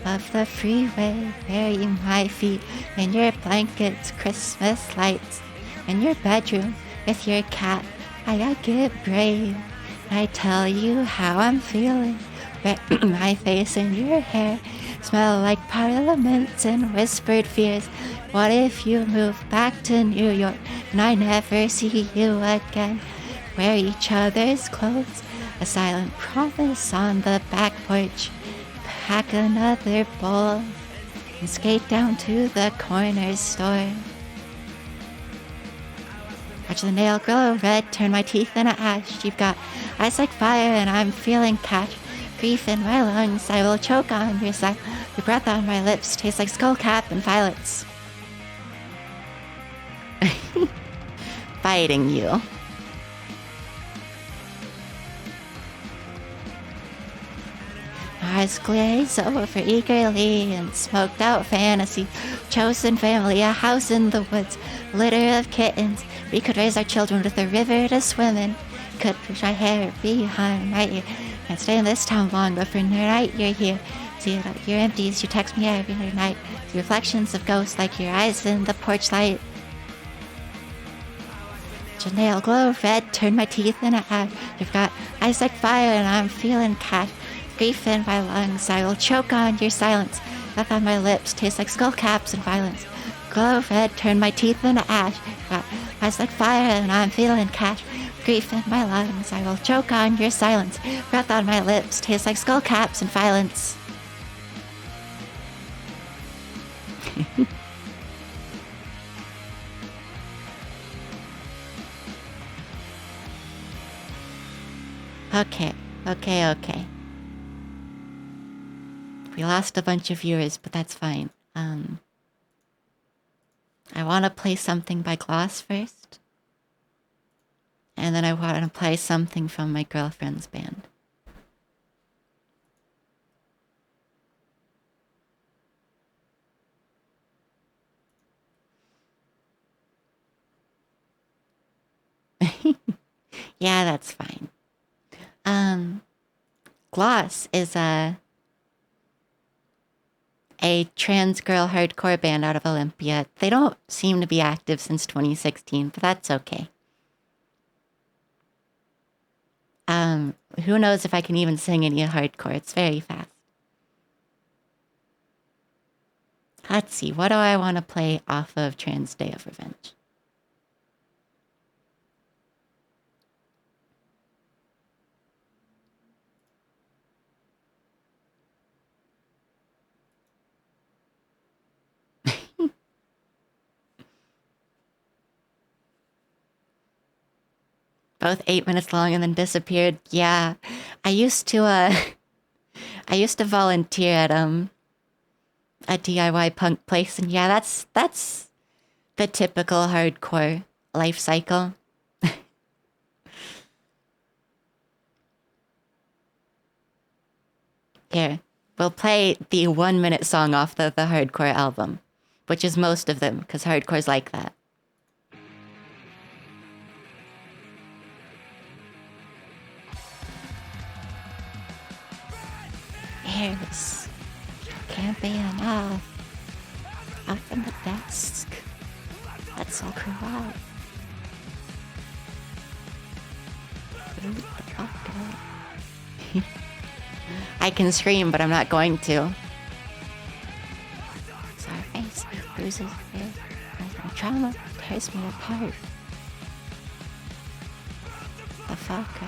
of the freeway, burying my feet in your blankets, Christmas lights. In your bedroom with your cat, I get brave. I tell you how I'm feeling. Wet my face in your hair, smell like parliaments and whispered fears. What if you move back to New York and I never see you again? Wear each other's clothes, a silent promise on the back porch. Pack another bowl and skate down to the corner store. Watch the nail glow red, turn my teeth into ash. You've got eyes like fire and I'm feeling cash. Grief in my lungs, I will choke on your side. Your breath on my lips tastes like skullcap and violets. Fighting you. Eyes glaze over eagerly in smoked out fantasy. Chosen family, a house in the woods, litter of kittens. We could raise our children with a river to swim in. Could push my hair behind my ear. Can't stay in this town long, but for tonight you're here. See it out your empties, you text me every night. See reflections of ghosts like your eyes in the porch light. Your nail glow red, turn my teeth into ash. You've got eyes like fire and I'm feeling cash. Grief in my lungs, I will choke on your silence. Breath on my lips tastes like skullcaps and violence. Glow red, turn my teeth into ash. You've got eyes like fire and I'm feeling cash. Grief in my lungs, I will choke on your silence. Breath on my lips tastes like skullcaps and violence. Okay. We lost a bunch of viewers, but that's fine. I want to play something by Gloss first. And then I want to play something from my girlfriend's band. Yeah, that's fine. Gloss is a trans girl hardcore band out of Olympia. They don't seem to be active since 2016, but that's okay. Who knows if I can even sing any hardcore? It's very fast. Let's see, what do I want to play off of Trans Day of Revenge? Both 8 minutes long and then disappeared. Yeah, I used to I used to volunteer at a DIY punk place, and yeah, that's the typical hardcore life cycle. Here, we'll play the 1 minute song off the hardcore album, which is most of them, because hardcore's like that. Here's Can't Be Enough. Up in the desk. Let's all crew out. Boot the fuck out. I can scream, but I'm not going to. Sore face, bruises, fear, and trauma tears me apart. The fuck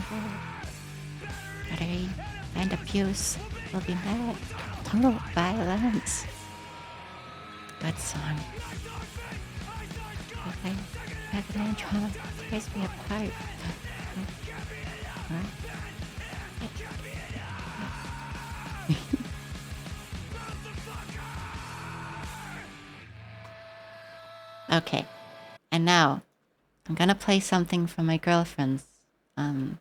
battery and abuse will be met. Total violence. Good song. Okay, agony and trauma tears me apart. Okay, and now I'm gonna play something from my girlfriend's band.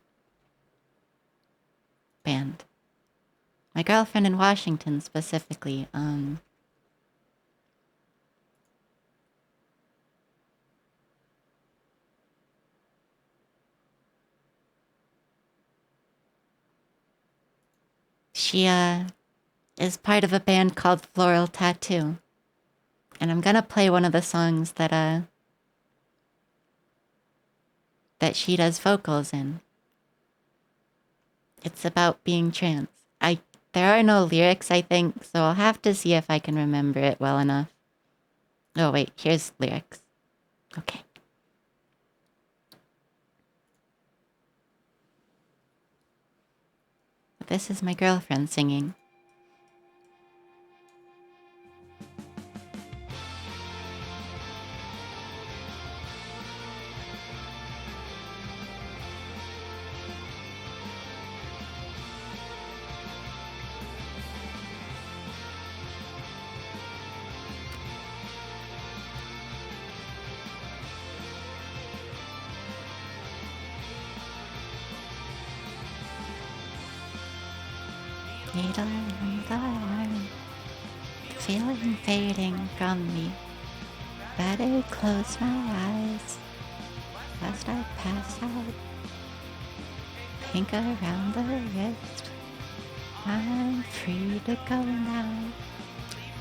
My girlfriend in Washington specifically. She is part of a band called Floral Tattoo. And I'm gonna play one of the songs that she does vocals in. It's about being trans. There are no lyrics, I think, so I'll have to see if I can remember it well enough. Oh wait, here's lyrics. Okay. This is my girlfriend singing. Needle in the arm, feeling fading from me. Better close my eyes, lest I pass out. Pink around the wrist, I'm free to go now.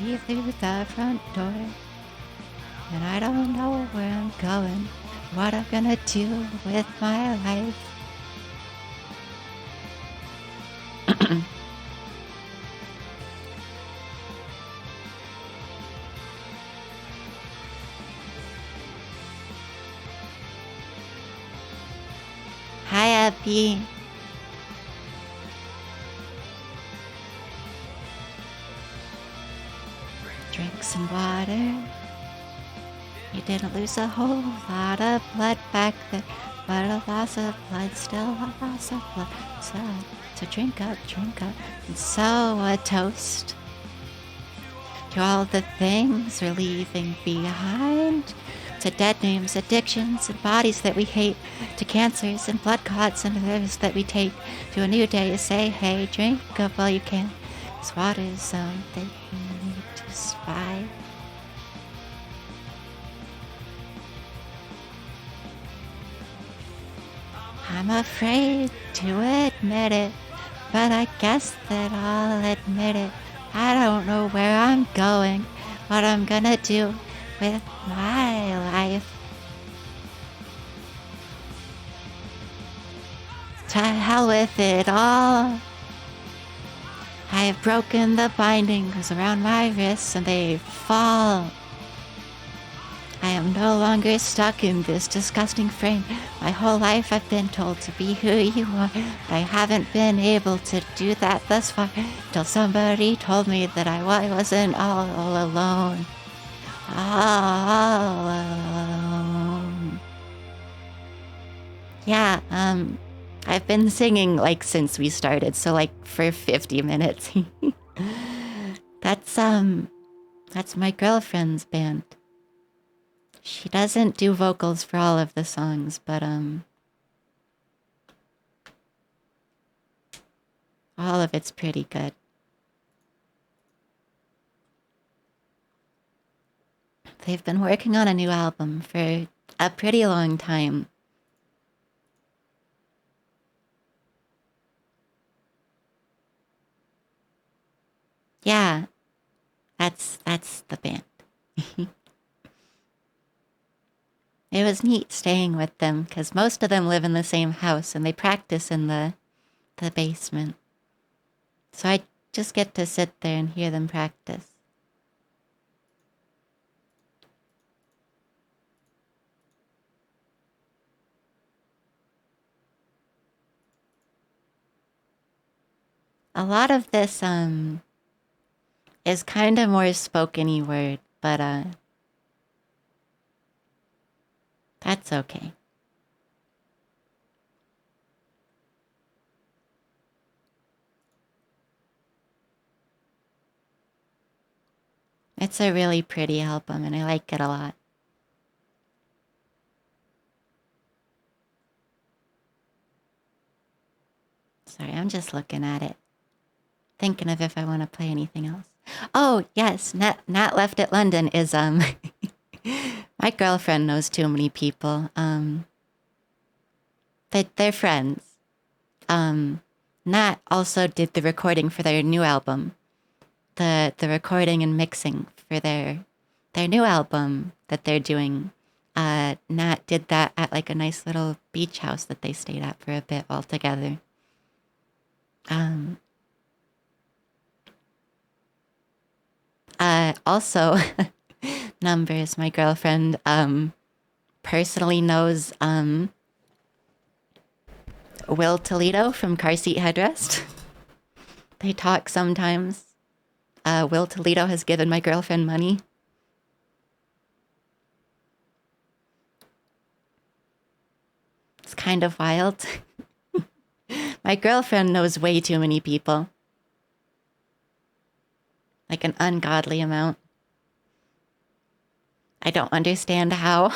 Leave through the front door, and I don't know where I'm going, what I'm gonna do with my life. Hi, Abby. Drink some water. You didn't lose a whole lot of blood back there, but a loss of blood, still a loss of blood. So drink up, and so a toast to all the things we're leaving behind. To dead names, addictions, and bodies that we hate. To cancers and blood clots and others that we take. To a new day, say, hey, drink up while you can. 'Cause water's something you need to survive. I'm afraid to admit it, but I guess that I'll admit it. I don't know where I'm going, what I'm gonna do with my life. To hell with it all. I have broken the bindings around my wrists and they fall. I am no longer stuck in this disgusting frame. My whole life I've been told to be who you are, but I haven't been able to do that thus far till somebody told me that I wasn't all alone. All alone. Yeah, I've been singing like since we started, so like for 50 minutes. That's my girlfriend's band. She doesn't do vocals for all of the songs, but all of it's pretty good. They've been working on a new album for a pretty long time. Yeah, that's the band. It was neat staying with them because most of them live in the same house and they practice in the basement. So I just get to sit there and hear them practice. A lot of this is kind of more spoken-y word, but that's okay. It's a really pretty album and I like it a lot. Sorry, I'm just looking at it. Thinking of if I want to play anything else. Oh, yes, Nat Left at London is, my girlfriend knows too many people. They're friends. Nat also did the recording for their new album. The recording and mixing for their new album that they're doing. Nat did that at like a nice little beach house that they stayed at for a bit all together. Also, Numbers, my girlfriend, personally knows Will Toledo from Car Seat Headrest. They talk sometimes. Will Toledo has given my girlfriend money. It's kind of wild. My girlfriend knows way too many people. Like an ungodly amount. I don't understand how.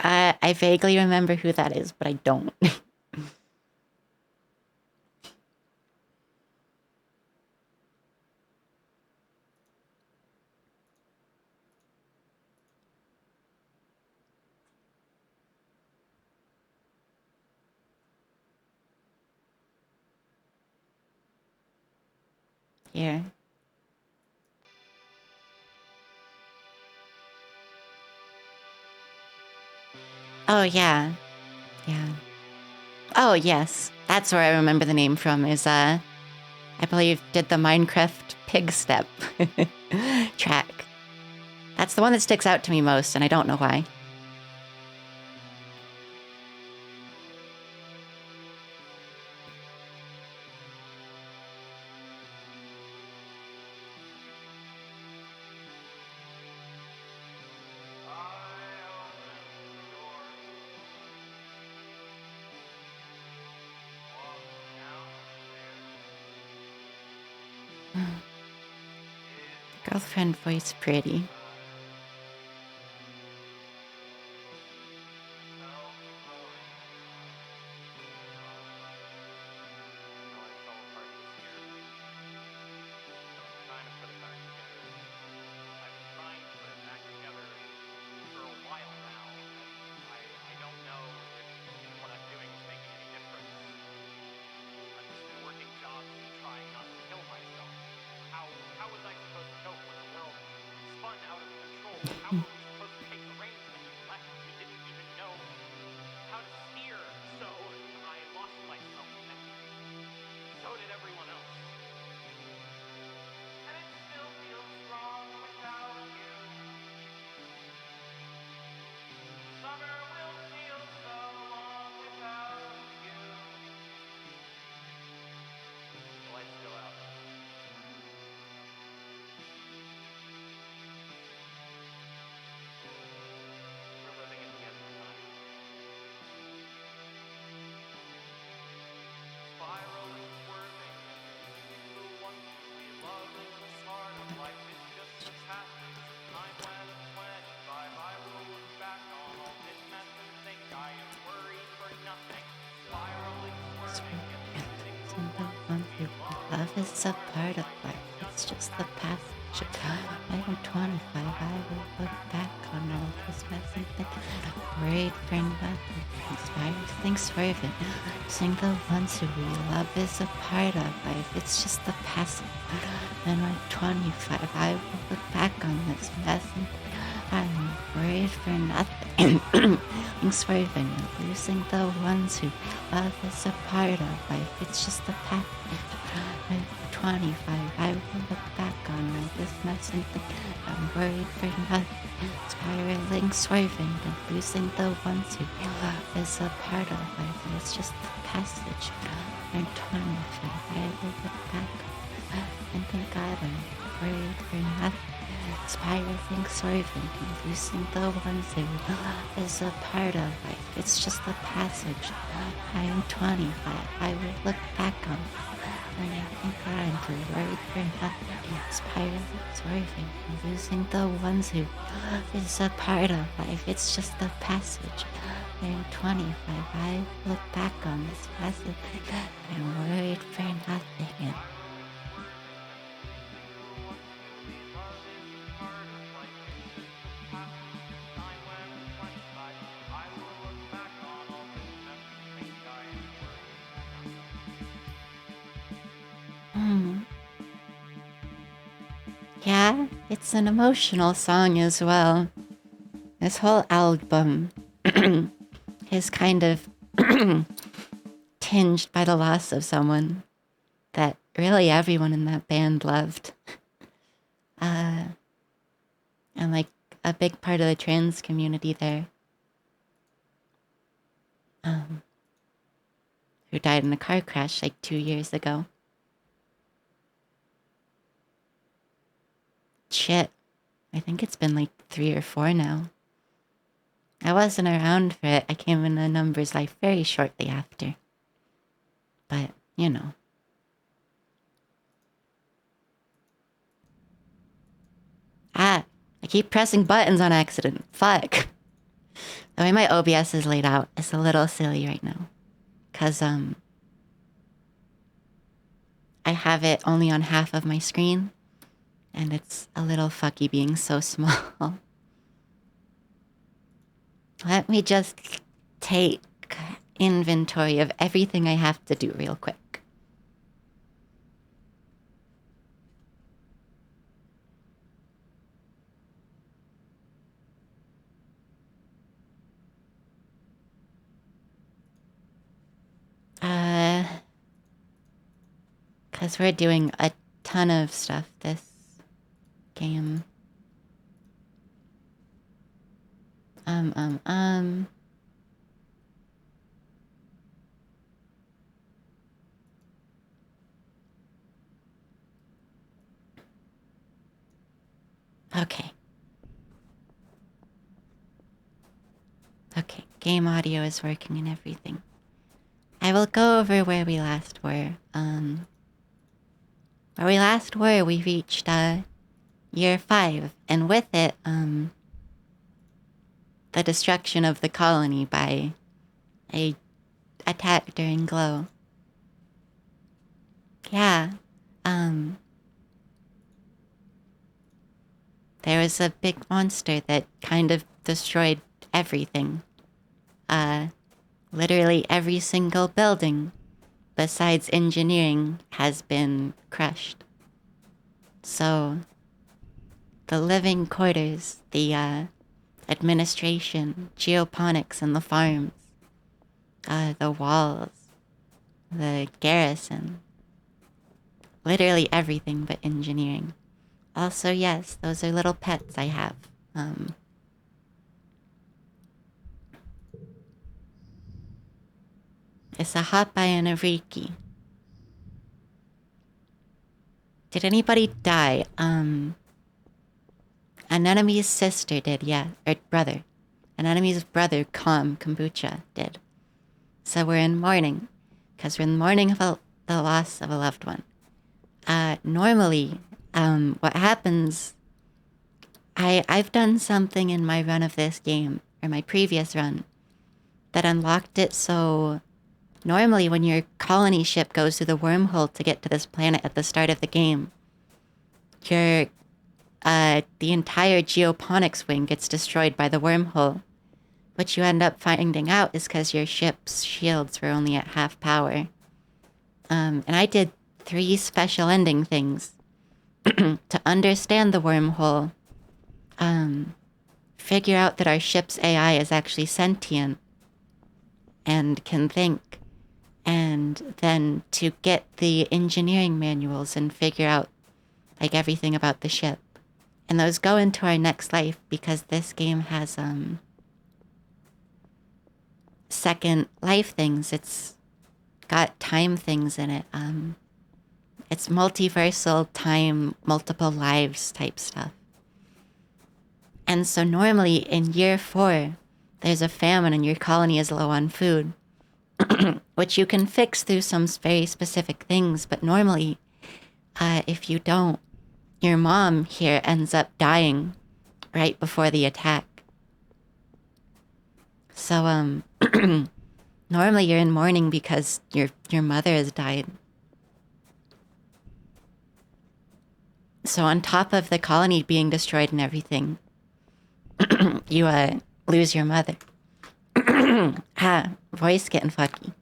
I vaguely remember who that is, but I don't. Here. Oh, yeah. Yeah. Oh, yes. That's where I remember the name from, is, I believe, did the Minecraft pig step track. That's the one that sticks out to me most, and I don't know why. Girlfriend voice pretty. love is a part of life. It's just the passage. I am 25. I will look back on all this mess and think, worried for nothing. Inspires things fervent. Sing the ones who we love is a part of life. It's just the passage. And I'm 25. I will look back on this mess and think, I'm worried for nothing. Things fervent. Losing the ones who love is a part of life. It's just the passage. I'm 25. I will look back on all this mess and think I'm worried for nothing. Spiraling, swerving, and losing the ones who love is a part of life. It's just the passage. I'm 25. I will look back and think I'm worried for nothing. Spiraling, swerving, and losing the ones who love is a part of life. It's just the passage. I am 25. I will look back on it. And I think I'm worried for nothing. Spiraling, swerving, and losing the ones who love is a part of life. It's just the passage. I am 25. I look back on this passage. I'm worried for nothing. Yeah, it's an emotional song as well. This whole album is kind of tinged by the loss of someone that really everyone in that band loved. And like a big part of the trans community there. Who died in a car crash like 2 years ago. Shit, I think it's been like 3 or 4 now. I wasn't around for it. I came in a numbers life very shortly after. But, you know. I keep pressing buttons on accident. Fuck. The way my OBS is laid out is a little silly right now. Because, I have it only on half of my screen. And it's a little fucky being so small. Let me just take inventory of everything I have to do real quick. Because we're doing a ton of stuff this game. Okay. Okay, game audio is working and everything. I will go over where we last were. Where we last were, we reached, year 5, and with it, the destruction of the colony by a attack during Glow. Yeah, there was a big monster that kind of destroyed everything. Literally every single building, besides engineering, has been crushed. So, the living quarters, the administration, geoponics and the farms, the walls, the garrison, literally everything but engineering. Also, yes, those are little pets I have. It's a Hapai and a Riki. Did anybody die? Anemome's sister did, yeah. Or brother. Anemome's brother, Kombucha, did. So we're in mourning. Because we're in mourning of the loss of a loved one. Normally, what happens... I've done something in my run of this game, or my previous run, that unlocked it so Normally, when your colony ship goes through the wormhole to get to this planet at the start of the game, your the entire geoponics wing gets destroyed by the wormhole. What you end up finding out is because your ship's shields were only at half power. And I did 3 special ending things to understand the wormhole, figure out that our ship's AI is actually sentient and can think, and then to get the engineering manuals and figure out like everything about the ship. And those go into our next life because this game has second life things. It's got time things in it. It's multiversal time, multiple lives type stuff. And so normally in year 4, there's a famine and your colony is low on food, which you can fix through some very specific things. But normally, if you don't, your mom here ends up dying right before the attack. So, normally you're in mourning because your mother has died. So on top of the colony being destroyed and everything, you lose your mother. Voice getting fucky.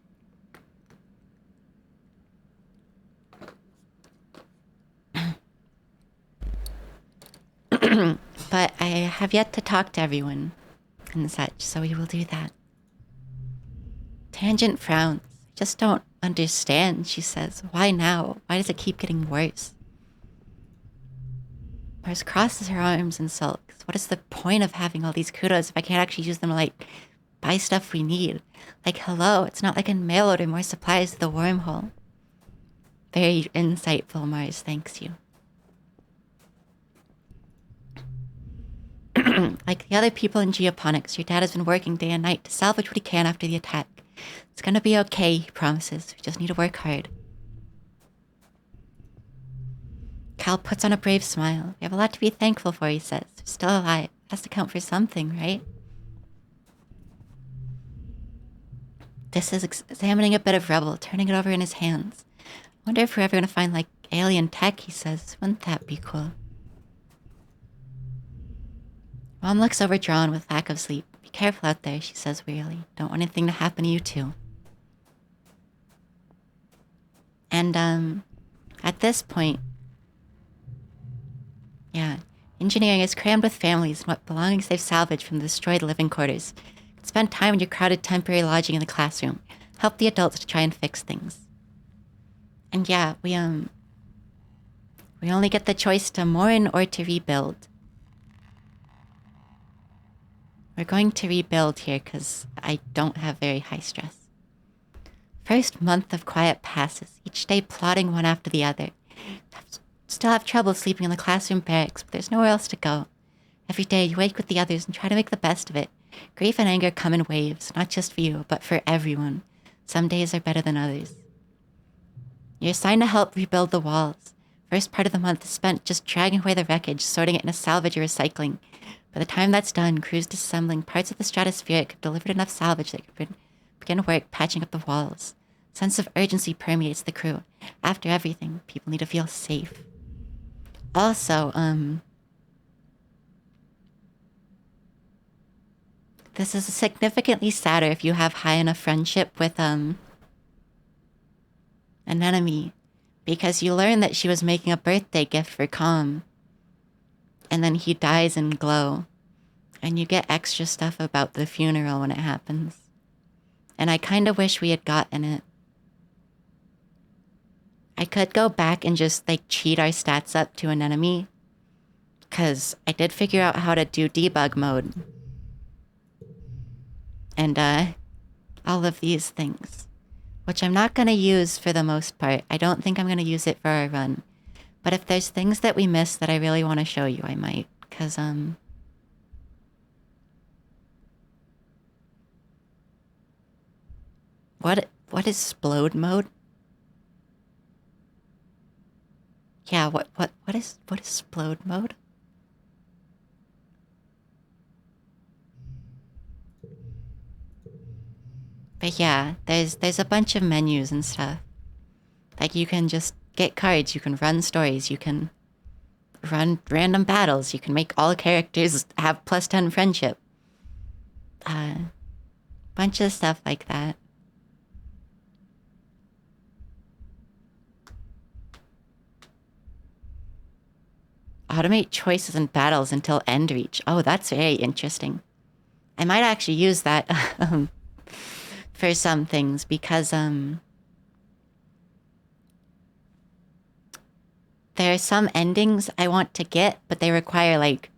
But I have yet to talk to everyone and such, so we will do that. Tangent frowns. Just don't understand, she says. Why now? Why does it keep getting worse? Mars crosses her arms and sulks. What is the point of having all these kudos if I can't actually use them to, like, buy stuff we need? Like, hello, it's not like I can mail order more supplies to the wormhole. Very insightful, Mars, thanks you. Like the other people in geoponics, your dad has been working day and night to salvage what he can after the attack. It's gonna be okay, he promises. We just need to work hard. Cal puts on a brave smile. We have a lot to be thankful for, he says. We're still alive. Has to count for something, right? This is examining a bit of rubble, turning it over in his hands. Wonder if we're ever gonna find, like, alien tech, he says. Wouldn't that be cool? Mom looks overdrawn with lack of sleep. Be careful out there, she says wearily. Don't want anything to happen to you too. And, at this point, yeah, engineering is crammed with families and what belongings they've salvaged from the destroyed living quarters. Spend time in your crowded temporary lodging in the classroom. Help the adults to try and fix things. And yeah, we only get the choice to mourn or to rebuild. We're going to rebuild here because I don't have very high stress. First month of quiet passes, each day plodding one after the other. Still have trouble sleeping in the classroom barracks, but there's nowhere else to go. Every day you wake with the others and try to make the best of it. Grief and anger come in waves, not just for you, but for everyone. Some days are better than others. You're assigned to help rebuild the walls. First part of the month is spent just dragging away the wreckage, sorting it into salvage or recycling. By the time that's done, crews disassembling parts of the stratospheric have delivered enough salvage that could begin work patching up the walls. Sense of urgency permeates the crew. After everything, people need to feel safe. Also, this is significantly sadder if you have high enough friendship with, an enemy, because you learn that she was making a birthday gift for Calm, and then he dies in Glow, and you get extra stuff about the funeral when it happens. And I kind of wish we had gotten it. I could go back and just, like, cheat our stats up to an enemy, because I did figure out how to do debug mode. And, all of these things, which I'm not going to use for the most part. I don't think I'm going to use it for our run. But if there's things that we missed that I really want to show you, I might. Because, what is explode mode? Yeah, what is explode mode? But yeah, there's a bunch of menus and stuff. Like you can just get cards, you can run stories, you can run random battles, you can make all characters have +10 friendship. Bunch of stuff like that. Automate choices and battles until end reach. Oh, that's very interesting. I might actually use that for some things because there are some endings I want to get, but they require like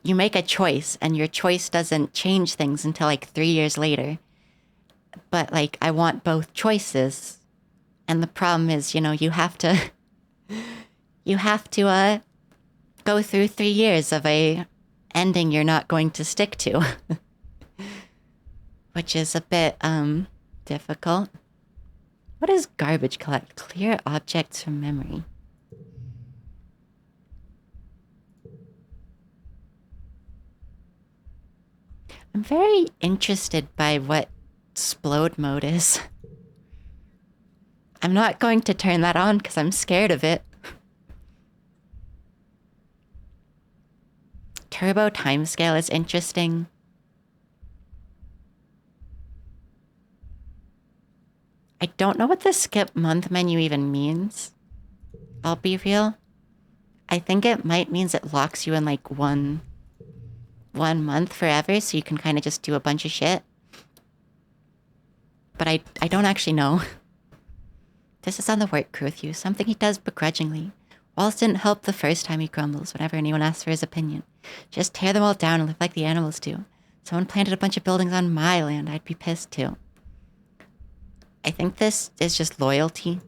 you make a choice and your choice doesn't change things until like 3 years later. But like I want both choices. And the problem is, you have to go through 3 years of a ending you're not going to stick to. Which is a bit difficult. What is garbage collect? Clear objects from memory. I'm very interested by what explode mode is. I'm not going to turn that on because I'm scared of it. Turbo timescale is interesting. I don't know what the skip month menu even means. I'll be real. I think it might means it locks you in like one month forever, so you can kind of just do a bunch of shit. But I don't actually know. This is on the work crew with you, something he does begrudgingly. Walls didn't help the first time, he grumbles whenever anyone asks for his opinion. Just tear them all down and live like the animals do. Someone planted a bunch of buildings on my land, I'd be pissed too. I think this is just loyalty.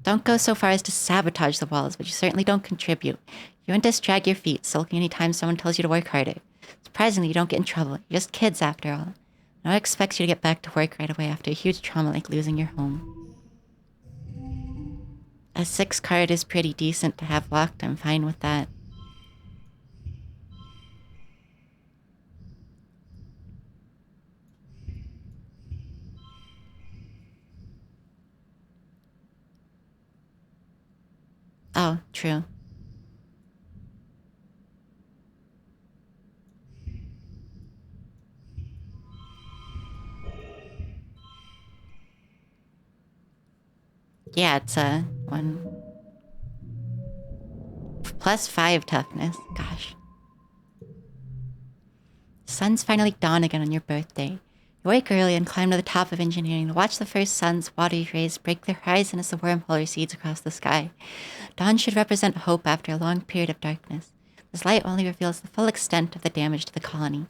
Don't go so far as to sabotage the walls, but you certainly don't contribute. You wouldn't just drag your feet, sulking any time someone tells you to work harder. Surprisingly, you don't get in trouble. You're just kids after all. No one expects you to get back to work right away after a huge trauma like losing your home. A 6 card is pretty decent to have locked. I'm fine with that. Oh, true. Yeah, it's a 1 +5 toughness. Gosh. Sun's finally dawn again on your birthday. You wake early and climb to the top of engineering to watch the first sun's watery rays break the horizon as the wormhole recedes across the sky. Dawn should represent hope after a long period of darkness. This light only reveals the full extent of the damage to the colony.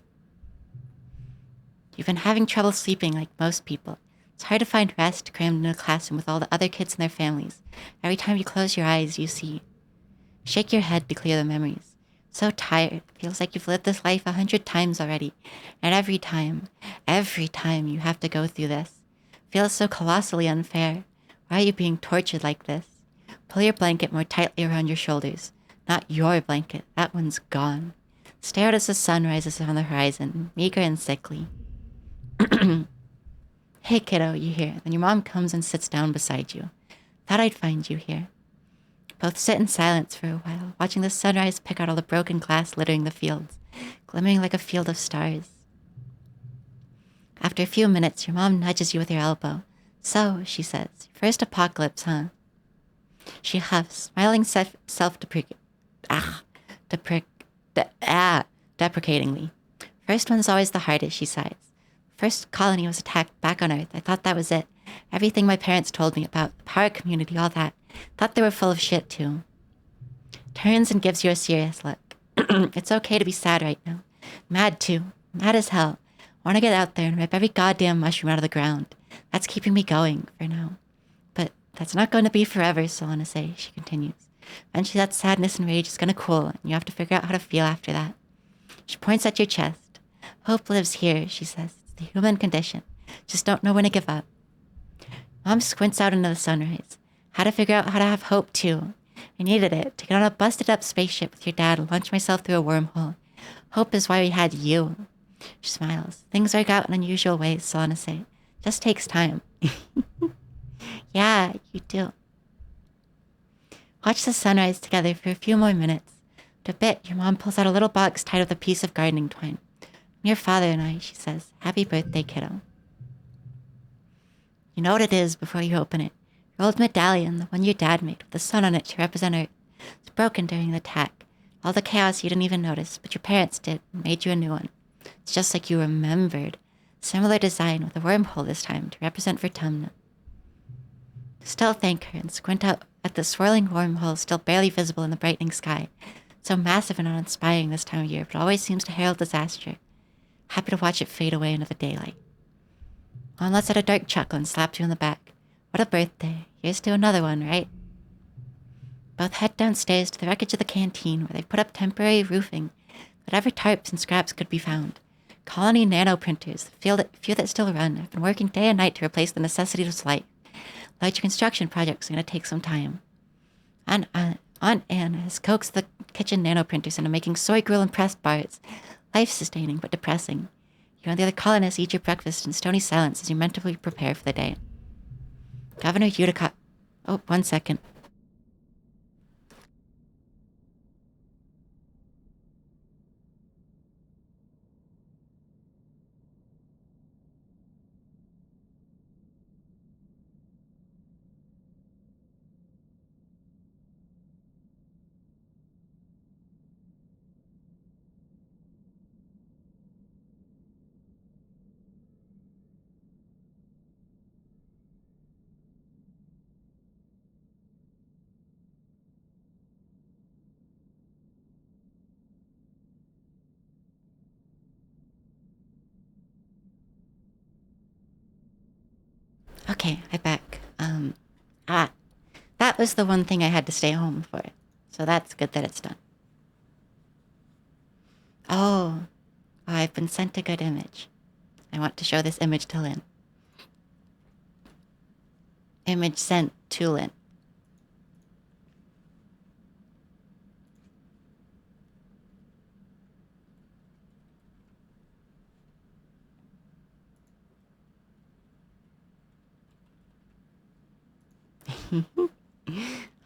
You've been having trouble sleeping like most people. It's hard to find rest crammed in a classroom with all the other kids and their families. Every time you close your eyes, you see. Shake your head to clear the memories. So tired. Feels like you've lived this life 100 times already. And every time you have to go through this. Feels so colossally unfair. Why are you being tortured like this? Pull your blanket more tightly around your shoulders. Not your blanket. That one's gone. Stare out as the sun rises on the horizon, meager and sickly. Hey kiddo, you hear. Then your mom comes and sits down beside you. Thought I'd find you here. Both sit in silence for a while, watching the sunrise pick out all the broken glass littering the fields, glimmering like a field of stars. After a few minutes, your mom nudges you with your elbow. So, she says, first apocalypse, huh? She huffs, smiling deprecatingly. First one's always the hardest, she sighs. First colony was attacked back on Earth. I thought that was it. Everything my parents told me about the power community, all that. Thought they were full of shit, too. Turns and gives you a serious look. It's okay to be sad right now. Mad, too. Mad as hell. Want to get out there and rip every goddamn mushroom out of the ground. That's keeping me going, for now. But that's not going to be forever, Solana say, she continues. Eventually that sadness and rage is going to cool, and you have to figure out how to feel after that. She points at your chest. Hope lives here, she says. It's the human condition. Just don't know when to give up. Mom squints out into the sunrise. How to figure out how to have hope, too. I needed it, to get on a busted-up spaceship with your dad and launch myself through a wormhole. Hope is why we had you. She smiles. Things work out in unusual ways, Solana say. Just takes time. Yeah, you do. Watch the sunrise together for a few more minutes. In a bit, your mom pulls out a little box tied with a piece of gardening twine. Your father and I, she says. Happy birthday, kiddo. You know what it is before you open it. Your old medallion, the one your dad made, with the sun on it to represent Earth. It's broken during the attack. All the chaos you didn't even notice, but your parents did and made you a new one. It's just like you remembered. Similar design with a wormhole this time to represent Vertumna. Still thank her and squint out at the swirling wormhole still barely visible in the brightening sky. So massive and uninspiring this time of year, but always seems to herald disaster. Happy to watch it fade away into the daylight. Mom lets out a dark chuckle and slaps you on the back. What a birthday. Here's to another one, right? Both head downstairs to the wreckage of the canteen where they've put up temporary roofing, whatever tarps and scraps could be found. Colony nanoprinters, the few that still run, have been working day and night to replace the necessities of life. Larger construction projects are going to take some time. Aunt Anne has coaxed the kitchen nanoprinters into making soy grill and pressed bars. Life-sustaining, but depressing. You and the other colonists eat your breakfast in stony silence as you mentally prepare for the day. Governor Utica... Oh, 1 second. Okay, I'm back. That was the one thing I had to stay home for. So that's good that it's done. Oh, I've been sent a good image. I want to show this image to Lynn. Image sent to Lynn.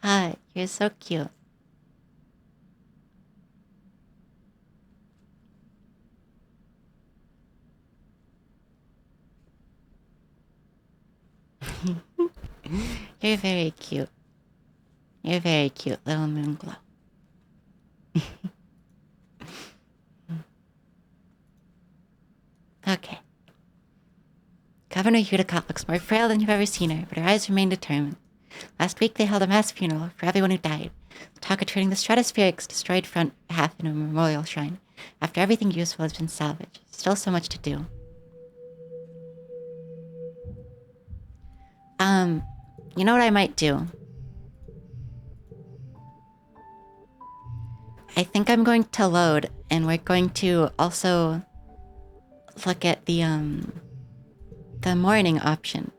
Hi, you're so cute. You're very cute. You're very cute, little moon glow. Okay. Governor Udicott looks more frail than you've ever seen her, but her eyes remain determined. Last week they held a mass funeral for everyone who died. Talk of turning the stratospherics destroyed front half into a memorial shrine. After everything useful has been salvaged, still so much to do. You know what I might do? I think I'm going to load, and we're going to also look at the morning option.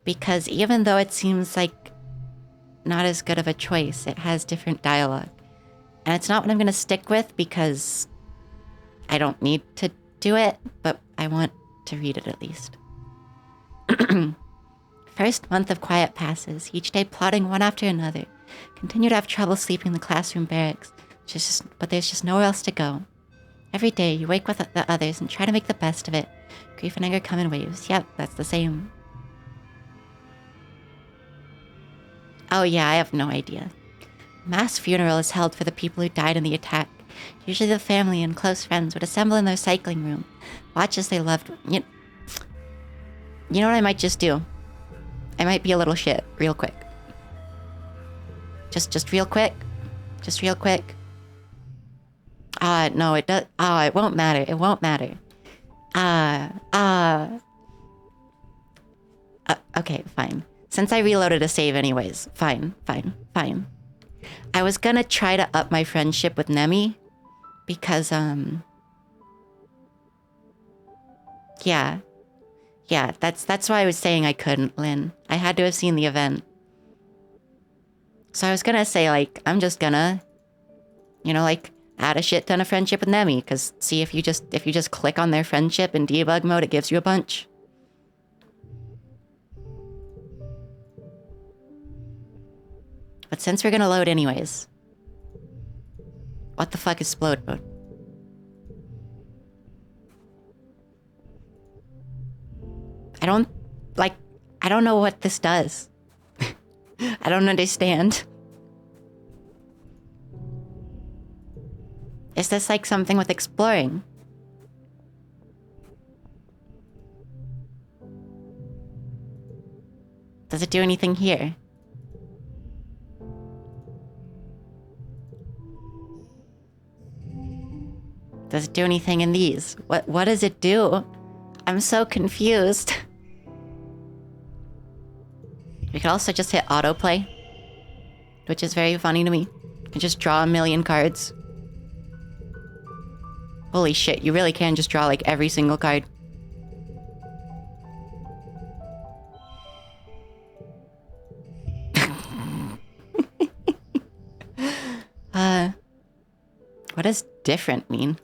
Because even though it seems like not as good of a choice, it has different dialogue. And it's not what I'm going to stick with because I don't need to do it, but I want to read it at least. First month of quiet passes, each day plodding one after another. Continue to have trouble sleeping in the classroom barracks, but there's just nowhere else to go. Every day, you wake with the others and try to make the best of it. Grief and anger come in waves. Yep, that's the same. Oh yeah, I have no idea. Mass funeral is held for the people who died in the attack. Usually the family and close friends would assemble in their cycling room, watch as they loved... You know what I might just do? I might be a little shit, real quick. Just real quick. Just real quick. No, it does... it won't matter. It won't matter. Okay, fine. Since I reloaded a save anyways. Fine. I was gonna try to up my friendship with Nemi. Because, yeah. Yeah, that's why I was saying I couldn't, Lynn. I had to have seen the event. So I was gonna say, like, I'm just gonna... add a shit ton of friendship with Nemi, because see, if you just click on their friendship in debug mode, it gives you a bunch. But since we're gonna load anyways, what the fuck is explode mode? I don't know what this does. I don't understand. Is this like something with exploring? Does it do anything here? Does it do anything in these? What does it do? I'm so confused. We could also just hit autoplay, which is very funny to me. You can just draw a million cards. Holy shit, you really can just draw like every single card. What does different mean?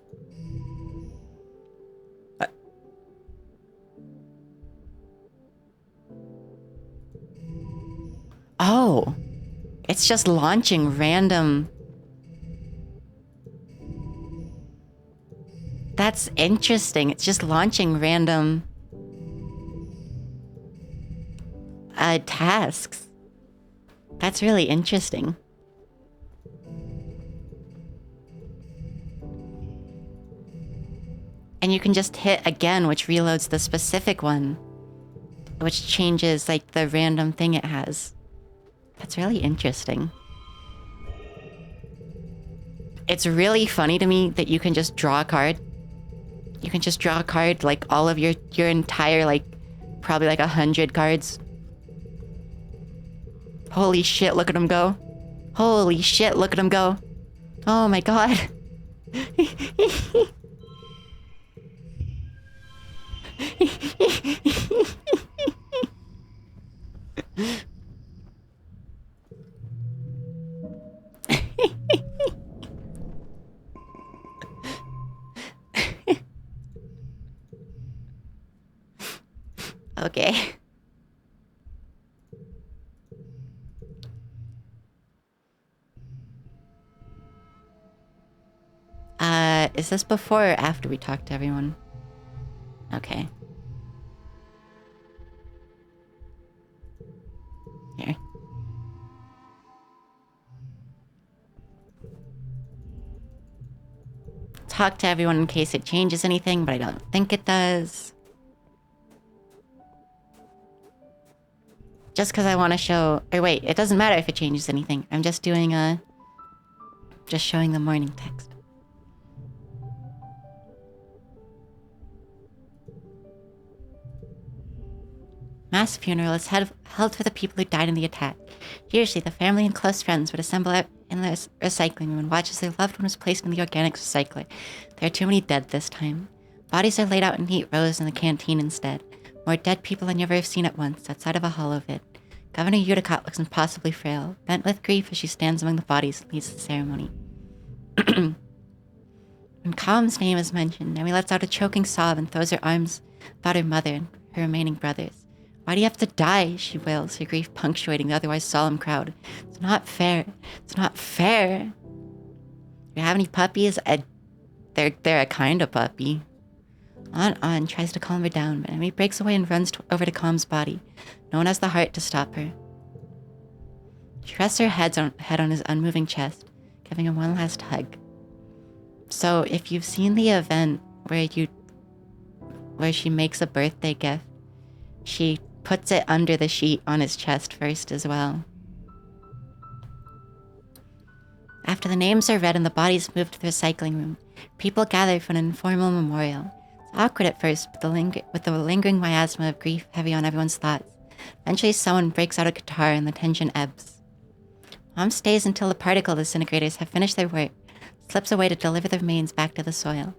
Oh, it's just launching random. That's interesting. It's just launching random tasks. That's really interesting. And you can just hit again, which reloads the specific one, which changes like the random thing it has. That's really interesting. It's really funny to me that you can just draw a card. You can just draw a card, like all of your entire, like, probably like 100 cards. Holy shit, look at him go. Holy shit, look at him go. Oh my god. Okay. Is this before or after we talk to everyone? Okay. Here. Talk to everyone in case it changes anything, but I don't think it does. Just because I want to show... Or wait, it doesn't matter if it changes anything. I'm just doing just showing the morning text. Mass funeral is held for the people who died in the attack. Usually, the family and close friends would assemble in the recycling room and watch as their loved one was placed in the organics recycler. There are too many dead this time. Bodies are laid out in neat rows in the canteen instead. More dead people than you ever have seen at once, outside of a hollow pit. Governor Udicott looks impossibly frail, bent with grief as she stands among the bodies and leads the ceremony. When Calm's name is mentioned, Nemi lets out a choking sob and throws her arms about her mother and her remaining brothers. Why do you have to die? She wails, her grief punctuating the otherwise solemn crowd. It's not fair. It's not fair. Do you have any puppies? They're a kind of puppy. On tries to calm her down, but Nemi breaks away and runs over to Calm's body. No one has the heart to stop her. She rests her head on his unmoving chest, giving him one last hug. So, if you've seen the event where she makes a birthday gift, she puts it under the sheet on his chest first as well. After the names are read and the bodies moved to the recycling room, people gather for an informal memorial. It's awkward at first, but with the lingering miasma of grief heavy on everyone's thoughts. Eventually someone breaks out a guitar and the tension ebbs. Mom stays until the particle disintegrators have finished their work, slips away to deliver the remains back to the soil.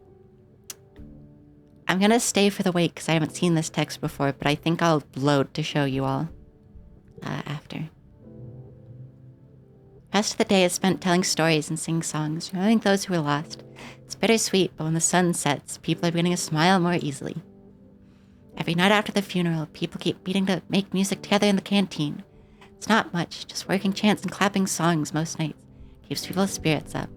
I'm gonna stay for the wait because I haven't seen this text before, but I think I'll load to show you all after. Rest of the day is spent telling stories and singing songs, remembering those who were lost. It's bittersweet, but when the sun sets, people are beginning to smile more easily. Every night after the funeral, people keep meeting to make music together in the canteen. It's not much, just working chants and clapping songs most nights. Keeps people's spirits up.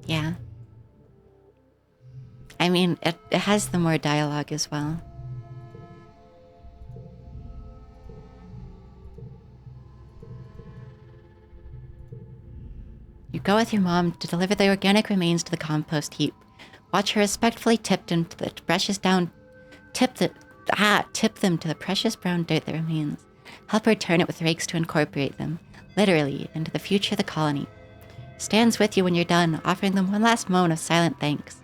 Yeah. I mean, it has the more dialogue as well. You go with your mom to deliver the organic remains to the compost heap. Watch her respectfully tip them to the precious brown dirt that remains. Help her turn it with rakes to incorporate them, literally, into the future of the colony. Stands with you when you're done, offering them one last moment of silent thanks.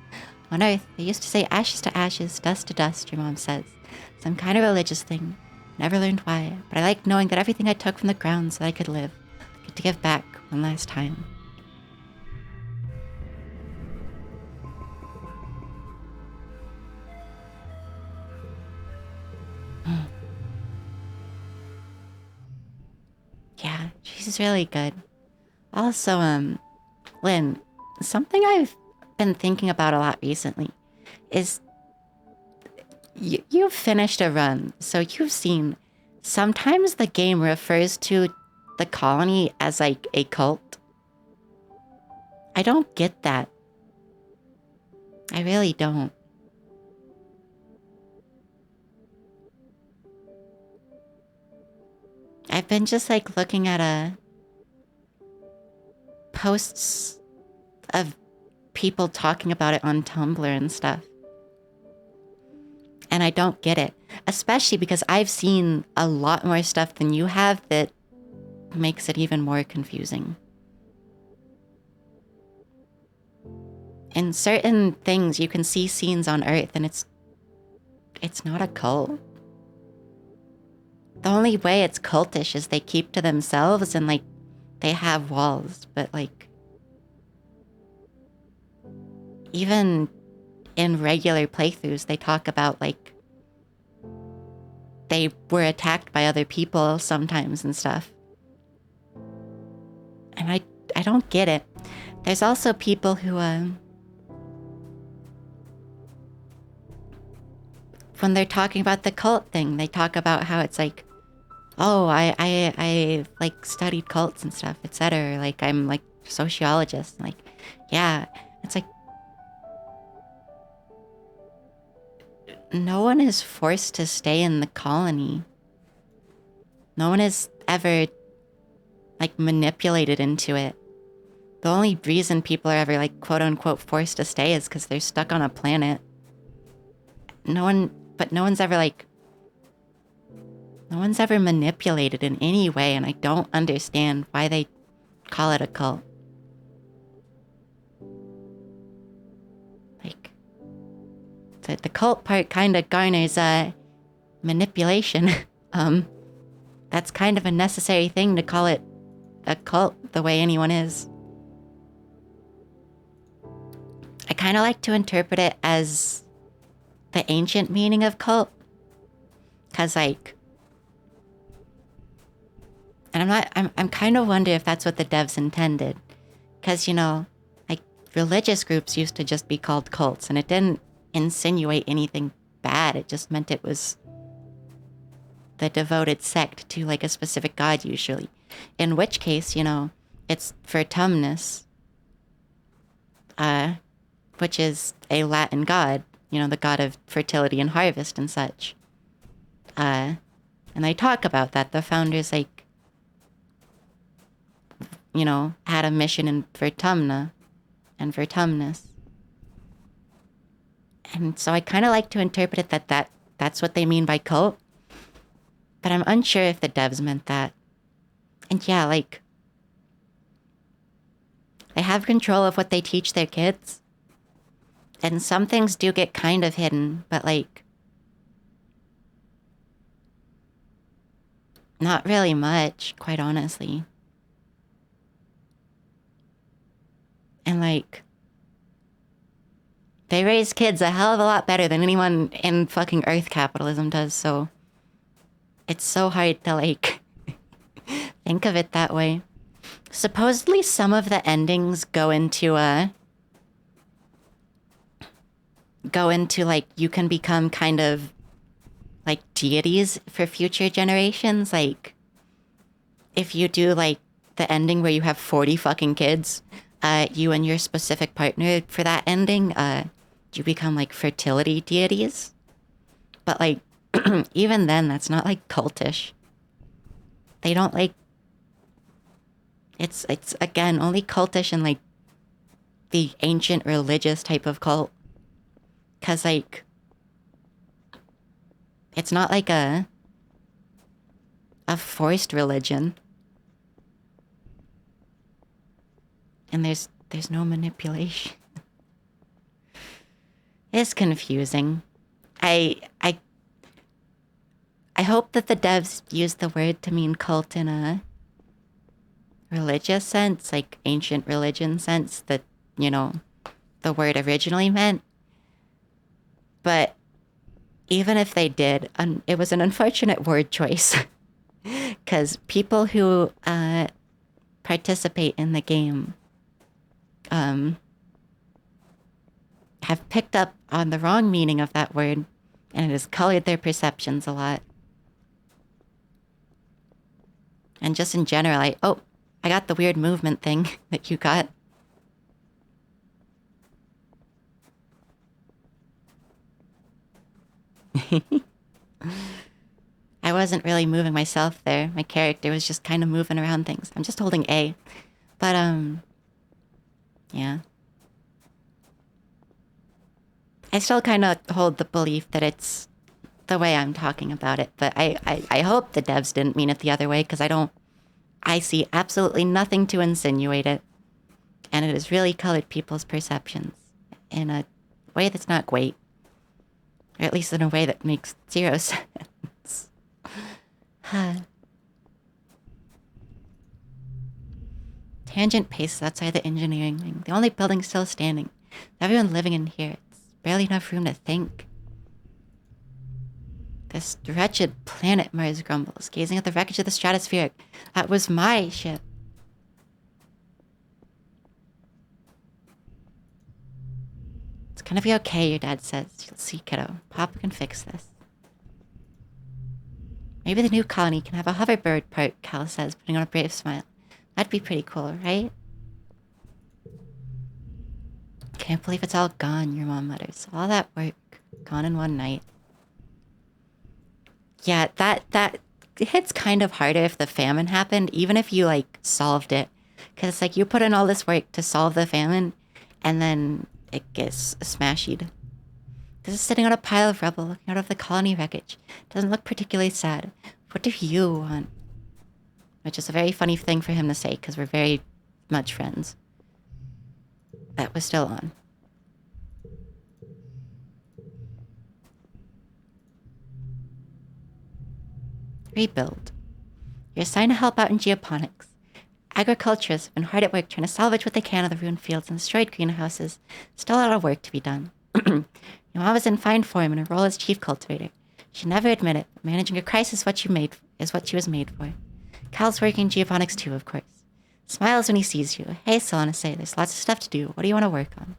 On Earth, they used to say ashes to ashes, dust to dust, your mom says. Some kind of religious thing. Never learned why, but I like knowing that everything I took from the ground so that I could live. Get to give back one last time. Yeah, she's really good. Also, Lynn, something I've been thinking about a lot recently is you've finished a run, so you've seen sometimes the game refers to the colony as like a cult. I don't get that. I really don't. I've been just like looking at posts of people talking about it on Tumblr and stuff. And I don't get it. Especially because I've seen a lot more stuff than you have that makes it even more confusing. In certain things, you can see scenes on Earth and it's not a cult. The only way it's cultish is they keep to themselves and like they have walls, but like even in regular playthroughs they talk about like they were attacked by other people sometimes and stuff. And I don't get it. There's also people who when they're talking about the cult thing, they talk about how it's like, oh, I like studied cults and stuff, etc. Like I'm like sociologist. Like, yeah, it's like no one is forced to stay in the colony. No one is ever like manipulated into it. The only reason people are ever like quote unquote forced to stay is because they're stuck on a planet. No one's ever manipulated in any way, and I don't understand why they call it a cult. Like, the cult part kind of garners manipulation. That's kind of a necessary thing to call it a cult the way anyone is. I kind of like to interpret it as the ancient meaning of cult. Cause like, and I'm kind of wonder if that's what the devs intended. Cause you know, like religious groups used to just be called cults and it didn't insinuate anything bad. It just meant it was the devoted sect to like a specific god usually. In which case, you know, it's Vertumnus, which is a Latin god, you know, the god of fertility and harvest and such. And they talk about that. The founders, like, you know, had a mission in Vertumna and Vertumnus. And so I kind of like to interpret it that's what they mean by cult. But I'm unsure if the devs meant that. And yeah, like, they have control of what they teach their kids. And some things do get kind of hidden, but like, not really much, quite honestly. And like, They raise kids a hell of a lot better than anyone in fucking Earth capitalism does, so it's so hard to, like, think of it that way. Supposedly some of the endings go into, like, you can become kind of, like, deities for future generations. Like, if you do, like, the ending where you have 40 fucking kids, you and your specific partner for that ending, you become, like, fertility deities. But, like, even then, that's not, like, cultish. They don't, like... It's again, only cultish in, like, the ancient religious type of cult. Because, like... It's not, like, a forced religion. And there's no manipulation. It's confusing. I hope that the devs use the word to mean cult in a religious sense, like ancient religion sense that, you know, the word originally meant. But even if they did, it was an unfortunate word choice. Because people who participate in the game have picked up on the wrong meaning of that word, and it has colored their perceptions a lot. And just in general, I got the weird movement thing that you got. I wasn't really moving myself there. My character was just kind of moving around things. I'm just holding A. But, yeah. I still kind of hold the belief that it's the way I'm talking about it. But I hope the devs didn't mean it the other way, because I see absolutely nothing to insinuate it. And it has really colored people's perceptions in a way that's not great. Or at least in a way that makes zero sense. Tangent paces outside the engineering wing. The only building still standing. With everyone living in here. It's barely enough room to think. This wretched planet, Mars grumbles, gazing at the wreckage of the stratospheric. That was my ship. It's gonna be okay, your dad says. You'll see, kiddo. Papa can fix this. Maybe the new colony can have a hoverbird park, Cal says, putting on a brave smile. That'd be pretty cool, right? Can't believe it's all gone, your mom mutters. All that work, gone in one night. Yeah, that hits kind of harder if the famine happened, even if you, like, solved it. Because it's like you put in all this work to solve the famine, and then it gets smashed. This is sitting on a pile of rubble, looking out of the colony wreckage. Doesn't look particularly sad. What do you want? Which is a very funny thing for him to say, because we're very much friends. That was still on. Rebuild. You're assigned to help out in geoponics. Agriculturists have been hard at work trying to salvage what they can of the ruined fields and destroyed greenhouses. Still a lot of work to be done. Your mom was in fine form in her role as chief cultivator. She never admit it, but managing a crisis is what she was made for. Cal's working geoponics too, of course. Smiles when he sees you. Hey, Solana, say, there's lots of stuff to do. What do you want to work on?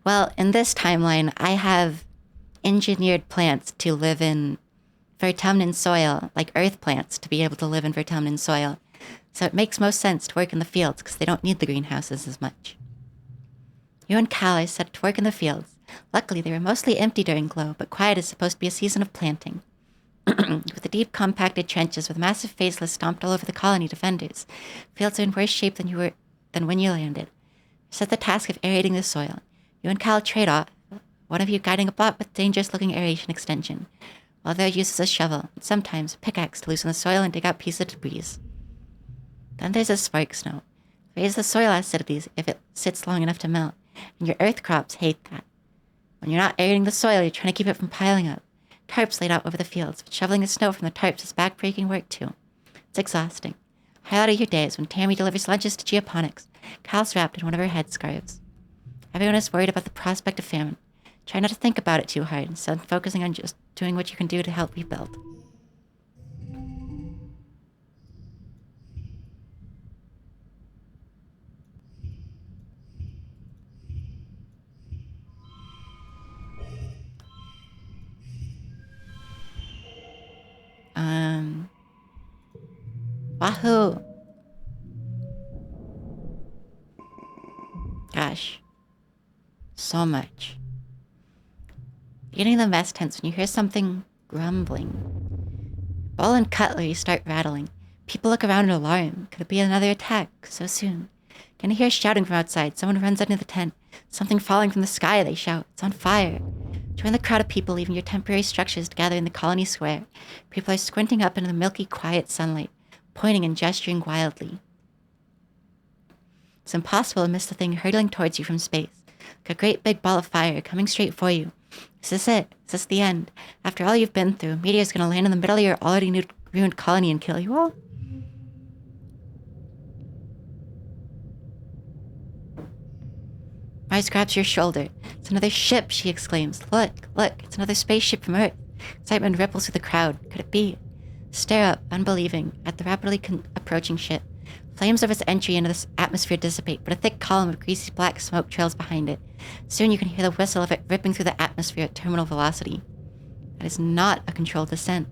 Well, in this timeline, I have engineered plants to live in Vertumnan soil, like earth plants, to be able to live in Vertumnan soil. So it makes most sense to work in the fields, because they don't need the greenhouses as much. You and Cal are set to work in the fields. Luckily, they were mostly empty during Glow, but quiet is supposed to be a season of planting. With the deep, compacted trenches with massive faceless stomped all over the colony defenders, fields are in worse shape than when you landed. Set the task of aerating the soil. You and Cal trade off, one of you guiding a bot with dangerous-looking aeration extension, while the other uses a shovel, and sometimes a pickaxe to loosen the soil and dig out pieces of debris. Then there's a spark snow. Raise the soil acidity if it sits long enough to melt, and your earth crops hate that. When you're not aerating the soil, you're trying to keep it from piling up. Tarps laid out over the fields, but shoveling the snow from the tarps is back-breaking work too. It's exhausting. Highlight of your day is when Tammy delivers lunches to geoponics. Cal's wrapped in one of her headscarves. Everyone is worried about the prospect of famine. Try not to think about it too hard, instead of focusing on just doing what you can do to help rebuild. Wahoo! Gosh. So much. Getting in the mess tents when you hear something grumbling. Ball and cutlery start rattling. People look around in alarm. Could it be another attack so soon? Can you hear shouting from outside? Someone runs into the tent. Something falling from the sky, they shout. It's on fire. Join the crowd of people leaving your temporary structures to gather in the colony square. People are squinting up into the milky, quiet sunlight, pointing and gesturing wildly. It's impossible to miss the thing hurtling towards you from space, like a great big ball of fire coming straight for you. Is this it? Is this the end? After all you've been through, a meteor's gonna land in the middle of your already ruined colony and kill you all? Mars grabs your shoulder. It's another ship, she exclaims. Look, it's another spaceship from Earth. Excitement ripples through the crowd. Could it be? Stare up, unbelieving, at the rapidly approaching ship. Flames of its entry into the atmosphere dissipate, but a thick column of greasy black smoke trails behind it. Soon you can hear the whistle of it ripping through the atmosphere at terminal velocity. That is not a controlled descent.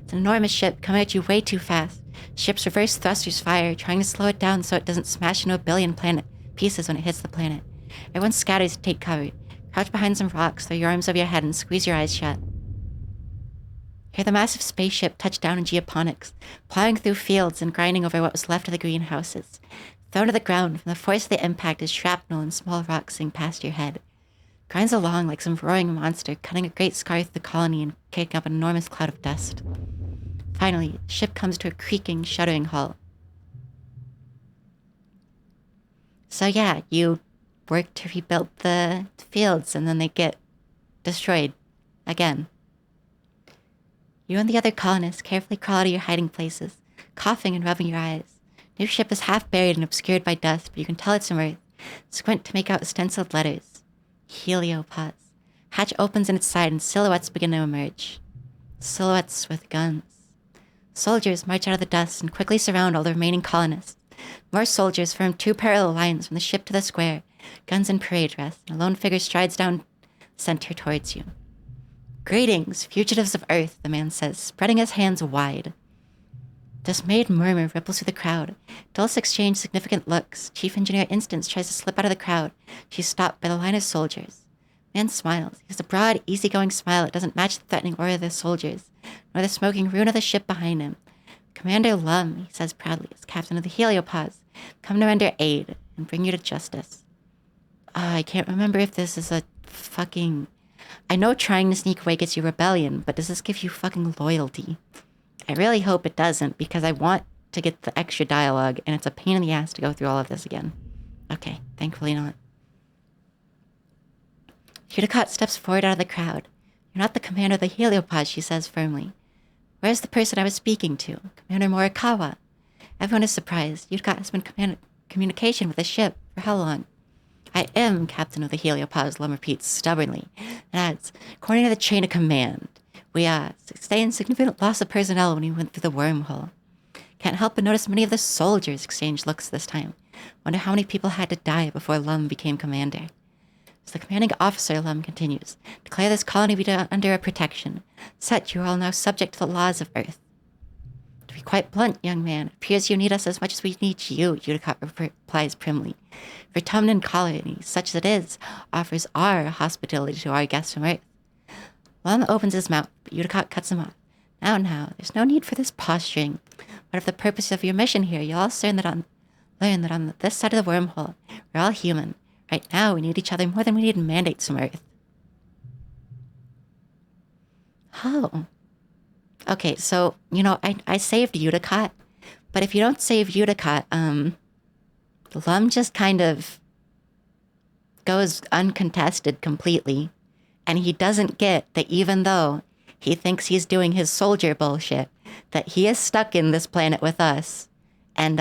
It's an enormous ship coming at you way too fast. Ship's reverse thrusters fire, trying to slow it down so it doesn't smash into a billion planet pieces when it hits the planet. Everyone scatters to take cover. Crouch behind some rocks, throw your arms over your head, and squeeze your eyes shut. Hear the massive spaceship touch down in geoponics, plowing through fields and grinding over what was left of the greenhouses. Thrown to the ground from the force of the impact as shrapnel and small rocks sing past your head. Grinds along like some roaring monster, cutting a great scar through the colony and kicking up an enormous cloud of dust. Finally, the ship comes to a creaking, shuddering halt. So yeah, you work to rebuild the fields and then they get destroyed again. You and the other colonists carefully crawl out of your hiding places, coughing and rubbing your eyes. New ship is half buried and obscured by dust, but you can tell it's from Earth. Squint to make out stenciled letters. Heliopause. Hatch opens in its side and silhouettes begin to emerge. Silhouettes with guns. Soldiers march out of the dust and quickly surround all the remaining colonists. More soldiers form two parallel lines from the ship to the square, guns in parade dress, and a lone figure strides down center towards you. Greetings, fugitives of Earth, the man says, spreading his hands wide. Dismayed murmur ripples through the crowd. Adults exchange significant looks. Chief Engineer Instance tries to slip out of the crowd. She's stopped by the line of soldiers. Man smiles. He has a broad, easygoing smile that doesn't match the threatening aura of the soldiers, nor the smoking ruin of the ship behind him. Commander Lum, he says proudly, as captain of the Heliopause, come to render aid and bring you to justice. I can't remember if this is a fucking... I know trying to sneak away gets you rebellion, but does this give you fucking loyalty? I really hope it doesn't, because I want to get the extra dialogue, and it's a pain in the ass to go through all of this again. Okay, thankfully not. Hudicott steps forward out of the crowd. You're not the commander of the Heliopause, she says firmly. Where's the person I was speaking to? Commander Morikawa. Everyone is surprised. Hudicott has been communication with the ship. For how long? I am captain of the Heliopause, Lum repeats stubbornly, and adds, according to the chain of command, we sustained significant loss of personnel when we went through the wormhole. Can't help but notice many of the soldiers exchanged looks this time. Wonder how many people had to die before Lum became commander. As the commanding officer, Lum continues, declare this colony be under a protection. Set, you are all now subject to the laws of Earth. To be quite blunt, young man, it appears you need us as much as we need you, Hudicott replies primly. Vertumnan colony, such as it is, offers our hospitality to our guests from Earth. Lum opens his mouth, but Hudicott cuts him off. Now, there's no need for this posturing. What if the purpose of your mission here? You'll all learn that on this side of the wormhole, we're all human. Right now, we need each other more than we need mandates from Earth. Oh. Okay, so, I saved Hudicott, but if you don't save Hudicott, Lum just kind of goes uncontested completely, and he doesn't get that even though he thinks he's doing his soldier bullshit, that he is stuck in this planet with us, and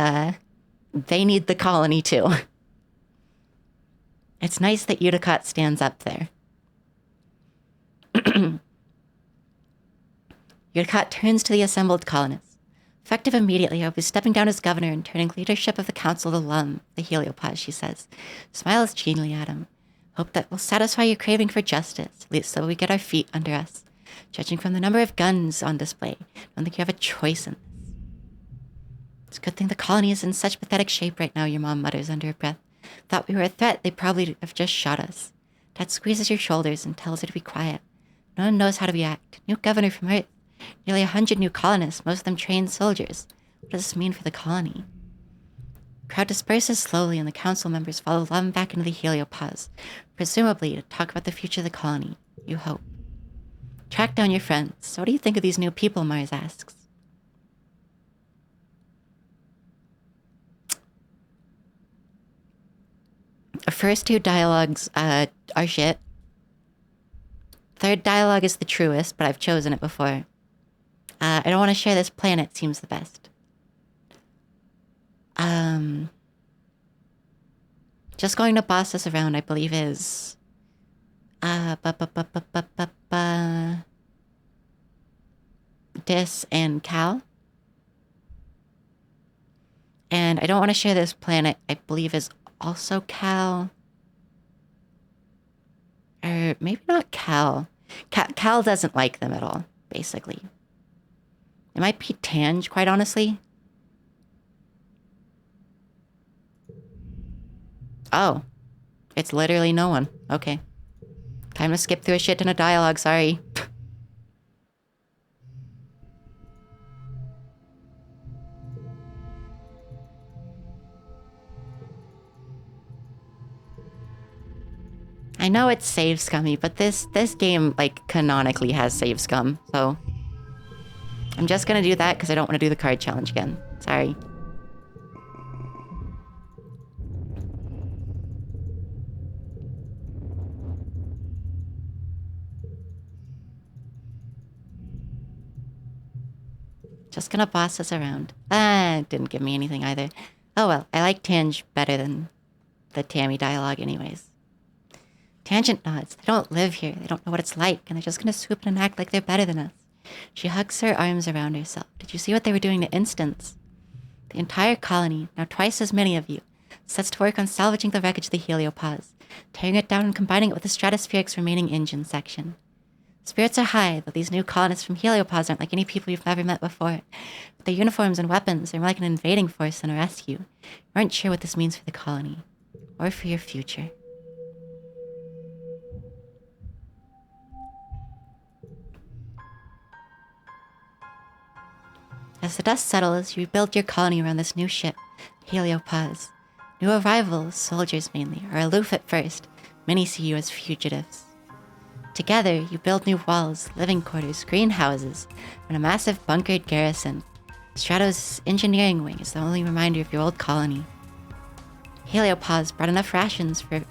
they need the colony too. It's nice that Uticott stands up there. Uticott turns to the assembled colonists. Effective immediately, I'll be stepping down as governor and turning leadership of the Council of Lum, the Heliopause, she says. Smiles genially at him. Hope that will satisfy your craving for justice, at least so we get our feet under us. Judging from the number of guns on display, I don't think you have a choice in this. It's a good thing the colony is in such pathetic shape right now, your mom mutters under her breath. Thought we were a threat, they probably have just shot us. Dad squeezes your shoulders and tells her to be quiet. No one knows how to react. New governor from Earth. Nearly 100 new colonists, most of them trained soldiers. What does this mean for the colony? The crowd disperses slowly and the council members follow Lum back into the Heliopause, presumably to talk about the future of the colony. You hope. Track down your friends. So what do you think of these new people, Mars asks. Our first two dialogues are shit. Third dialogue is the truest, but I've chosen it before. I don't want to share this planet seems the best. Just going to boss us around, I believe, is... Dis and Cal. And I don't want to share this planet, I believe, is also Cal. Or maybe not Cal. Cal doesn't like them at all, basically. It might be Tange, quite honestly. Oh. It's literally no one. Okay. Time to skip through a shit ton of dialogue, sorry. I know it's save scummy, but this game, like, canonically has save scum, so... I'm just gonna do that because I don't want to do the card challenge again. Sorry. Just gonna boss us around. Ah, didn't give me anything either. Oh well, I like Tange better than the Tammy dialogue anyways. Tangent nods. They don't live here. They don't know what it's like, and they're just gonna swoop in and act like they're better than us. She hugs her arms around herself. Did you see what they were doing to Instance? The entire colony, now twice as many of you, sets to work on salvaging the wreckage of the Heliopause, tearing it down and combining it with the Stratospheric's remaining engine section. Spirits are high, though these new colonists from Heliopause aren't like any people you've ever met before. With their uniforms and weapons, they're more like an invading force than a rescue. You aren't sure what this means for the colony, or for your future. As the dust settles, you rebuild your colony around this new ship, Heliopause. New arrivals, soldiers mainly, are aloof at first. Many see you as fugitives. Together, you build new walls, living quarters, greenhouses, and a massive bunkered garrison. Strato's engineering wing is the only reminder of your old colony. Heliopause brought enough rations for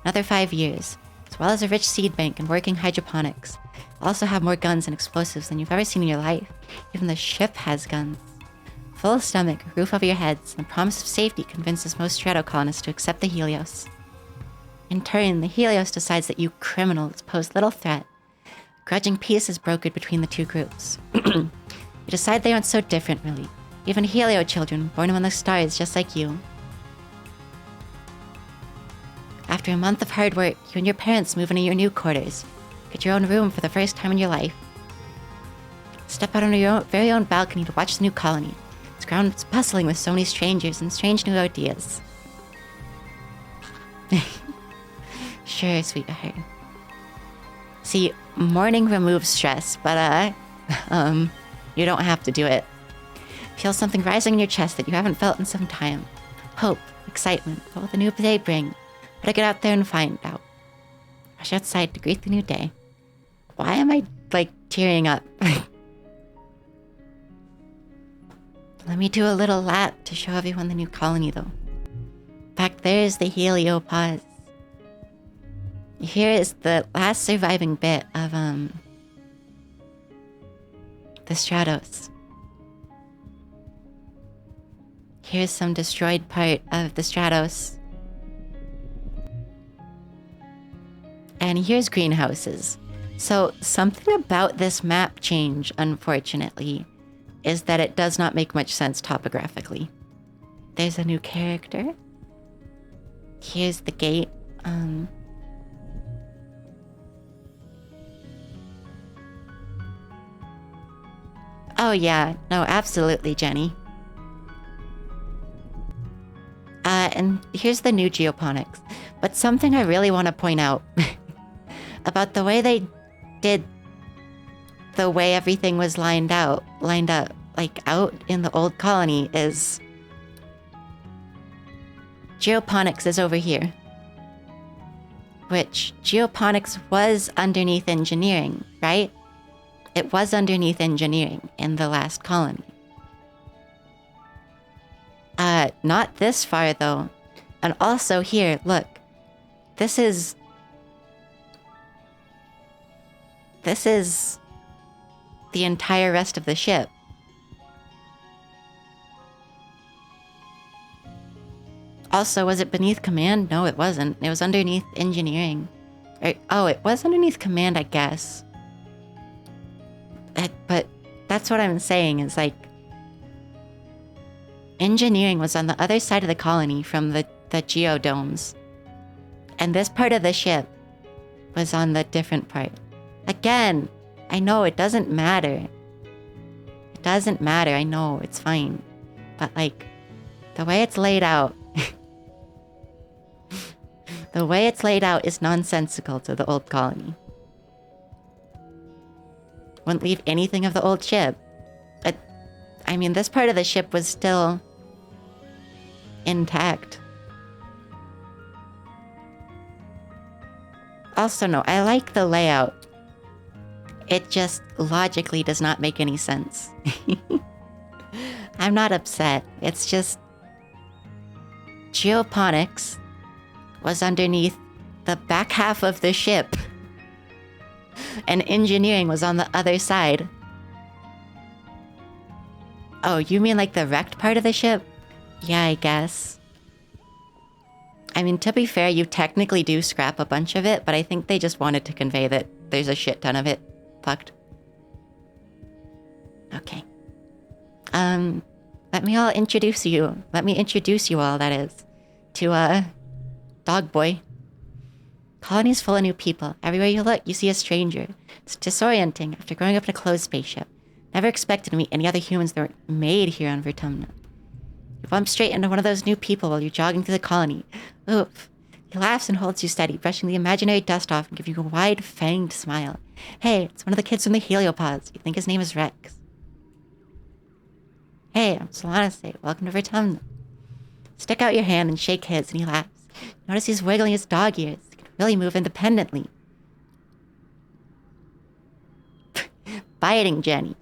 another 5 years, as well as a rich seed bank and working hydroponics. You'll also have more guns and explosives than you've ever seen in your life. Even the ship has guns. Full stomach, roof over your heads, and the promise of safety convinces most Strato colonists to accept the Helios. In turn, the Helios decides that you criminals pose little threat. A grudging peace is brokered between the two groups. You decide they aren't so different, really. Even Helio children, born among the stars just like you. After a month of hard work, you and your parents move into your new quarters. Get your own room for the first time in your life. Step out on your very own balcony to watch the new colony. Its ground is bustling with so many strangers and strange new ideas. Sure, sweetheart. See, mourning removes stress, but, you don't have to do it. Feel something rising in your chest that you haven't felt in some time. Hope, excitement, what will the new day bring? Better get out there and find out. Rush outside to greet the new day. Why am I, like, tearing up? Let me do a little lap to show everyone the new colony, though. Back there's the Heliopause. Here is the last surviving bit of, the Stratos. Here's some destroyed part of the Stratos. And here's greenhouses. So something about this map change, unfortunately, is that it does not make much sense topographically. There's a new character. Here's the gate. Oh yeah, no, absolutely, Jenny. And here's the new geoponics. But something I really want to point out about the way they did the way everything was lined up, like out in the old colony is geoponics is over here. Which geoponics was underneath engineering, right? It was underneath engineering in the last colony. Not this far though. And also here, look. This is the entire rest of the ship. Also, was it beneath command? No, it wasn't. It was underneath engineering. Oh, it was underneath command, I guess. But that's what I'm saying is like engineering was on the other side of the colony from the geodomes. And this part of the ship was on the different part. Again, I know it doesn't matter. It doesn't matter. I know it's fine. But like the way it's laid out, the way it's laid out is nonsensical to the old colony. Wouldn't leave anything of the old ship. But, I mean, this part of the ship was still intact. Also, no, I like the layout. It just logically does not make any sense. I'm not upset. It's just geoponics was underneath the back half of the ship. And engineering was on the other side. Oh, you mean like the wrecked part of the ship? Yeah, I guess. I mean, to be fair, you technically do scrap a bunch of it, but I think they just wanted to convey that there's a shit ton of it fucked. Okay. Let me introduce you all, that is, to, Dog Boy. Colony's full of new people. Everywhere you look, you see a stranger. It's disorienting after growing up in a closed spaceship. Never expected to meet any other humans that were made here on Vertumna. You bump straight into one of those new people while you're jogging through the colony. Oof. He laughs and holds you steady, brushing the imaginary dust off and giving you a wide, fanged smile. Hey, it's one of the kids from the heliopods. You think his name is Rex. Hey, I'm Exodollonist. Welcome to Vertumna. Stick out your hand and shake his, and he laughs. Notice he's wiggling his dog ears. He can really move independently. Biting Jenny.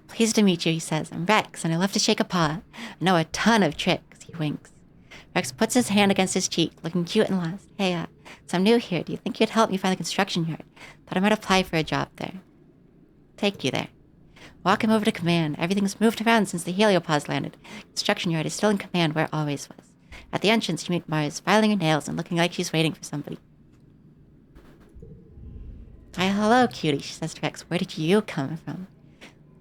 Pleased to meet you, he says. I'm Rex, and I love to shake a paw. I know a ton of tricks, he winks. Rex puts his hand against his cheek, looking cute and lost. Hey, so I'm new here. Do you think you'd help me find the construction yard? Thought I might apply for a job there. Take you there. Walk him over to command. Everything's moved around since the heliopods landed. Construction yard is still in command where it always was. At the entrance, you meet Mars, filing her nails and looking like she's waiting for somebody. Why, hello, cutie, she says to Rex. Where did you come from?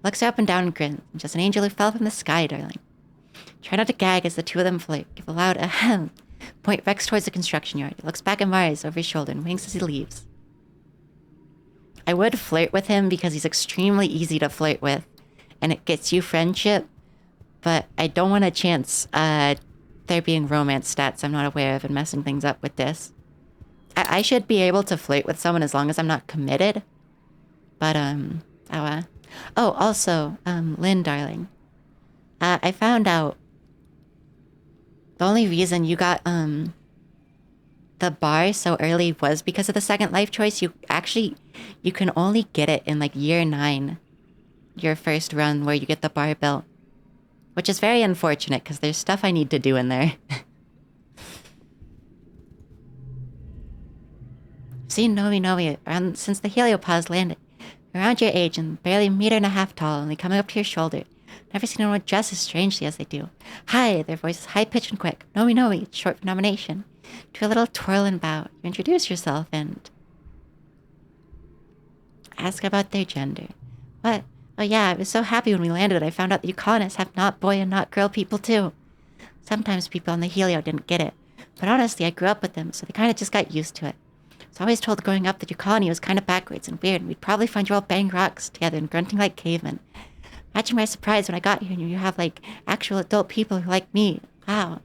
Looks her up and down and grins. I'm just an angel who fell from the sky, darling. Try not to gag as the two of them flirt. Give a loud ahem. Point Rex towards the construction yard. He looks back at Mars over his shoulder and winks as he leaves. I would flirt with him because he's extremely easy to flirt with, and it gets you friendship, but I don't want to chance there being romance stats I'm not aware of and messing things up with this. I should be able to flirt with someone as long as I'm not committed, but also, Lynn, darling, I found out the only reason you got the bar so early was because of the second life choice. You can only get it in like year 9, your first run where you get the bar built, which is very unfortunate because there's stuff I need to do in there. Seen Nomi since the heliopods landed. Around your age and barely a meter and a half tall, only coming up to your shoulder. Never seen anyone dress as strangely as they do. Hi, their voice is high-pitched and quick. Nomi, short for nomination. Do a little twirl and bow. You introduce yourself and ask about their gender. What? Oh yeah, I was so happy when we landed that I found out that you colonists have not boy and not girl people too. Sometimes people on the Helio didn't get it. But honestly, I grew up with them, so they kind of just got used to it. I was always told growing up that your colony was kind of backwards and weird, and we'd probably find you all banging rocks together and grunting like cavemen. Imagine my surprise when I got here and you have, like, actual adult people who like me. Wow.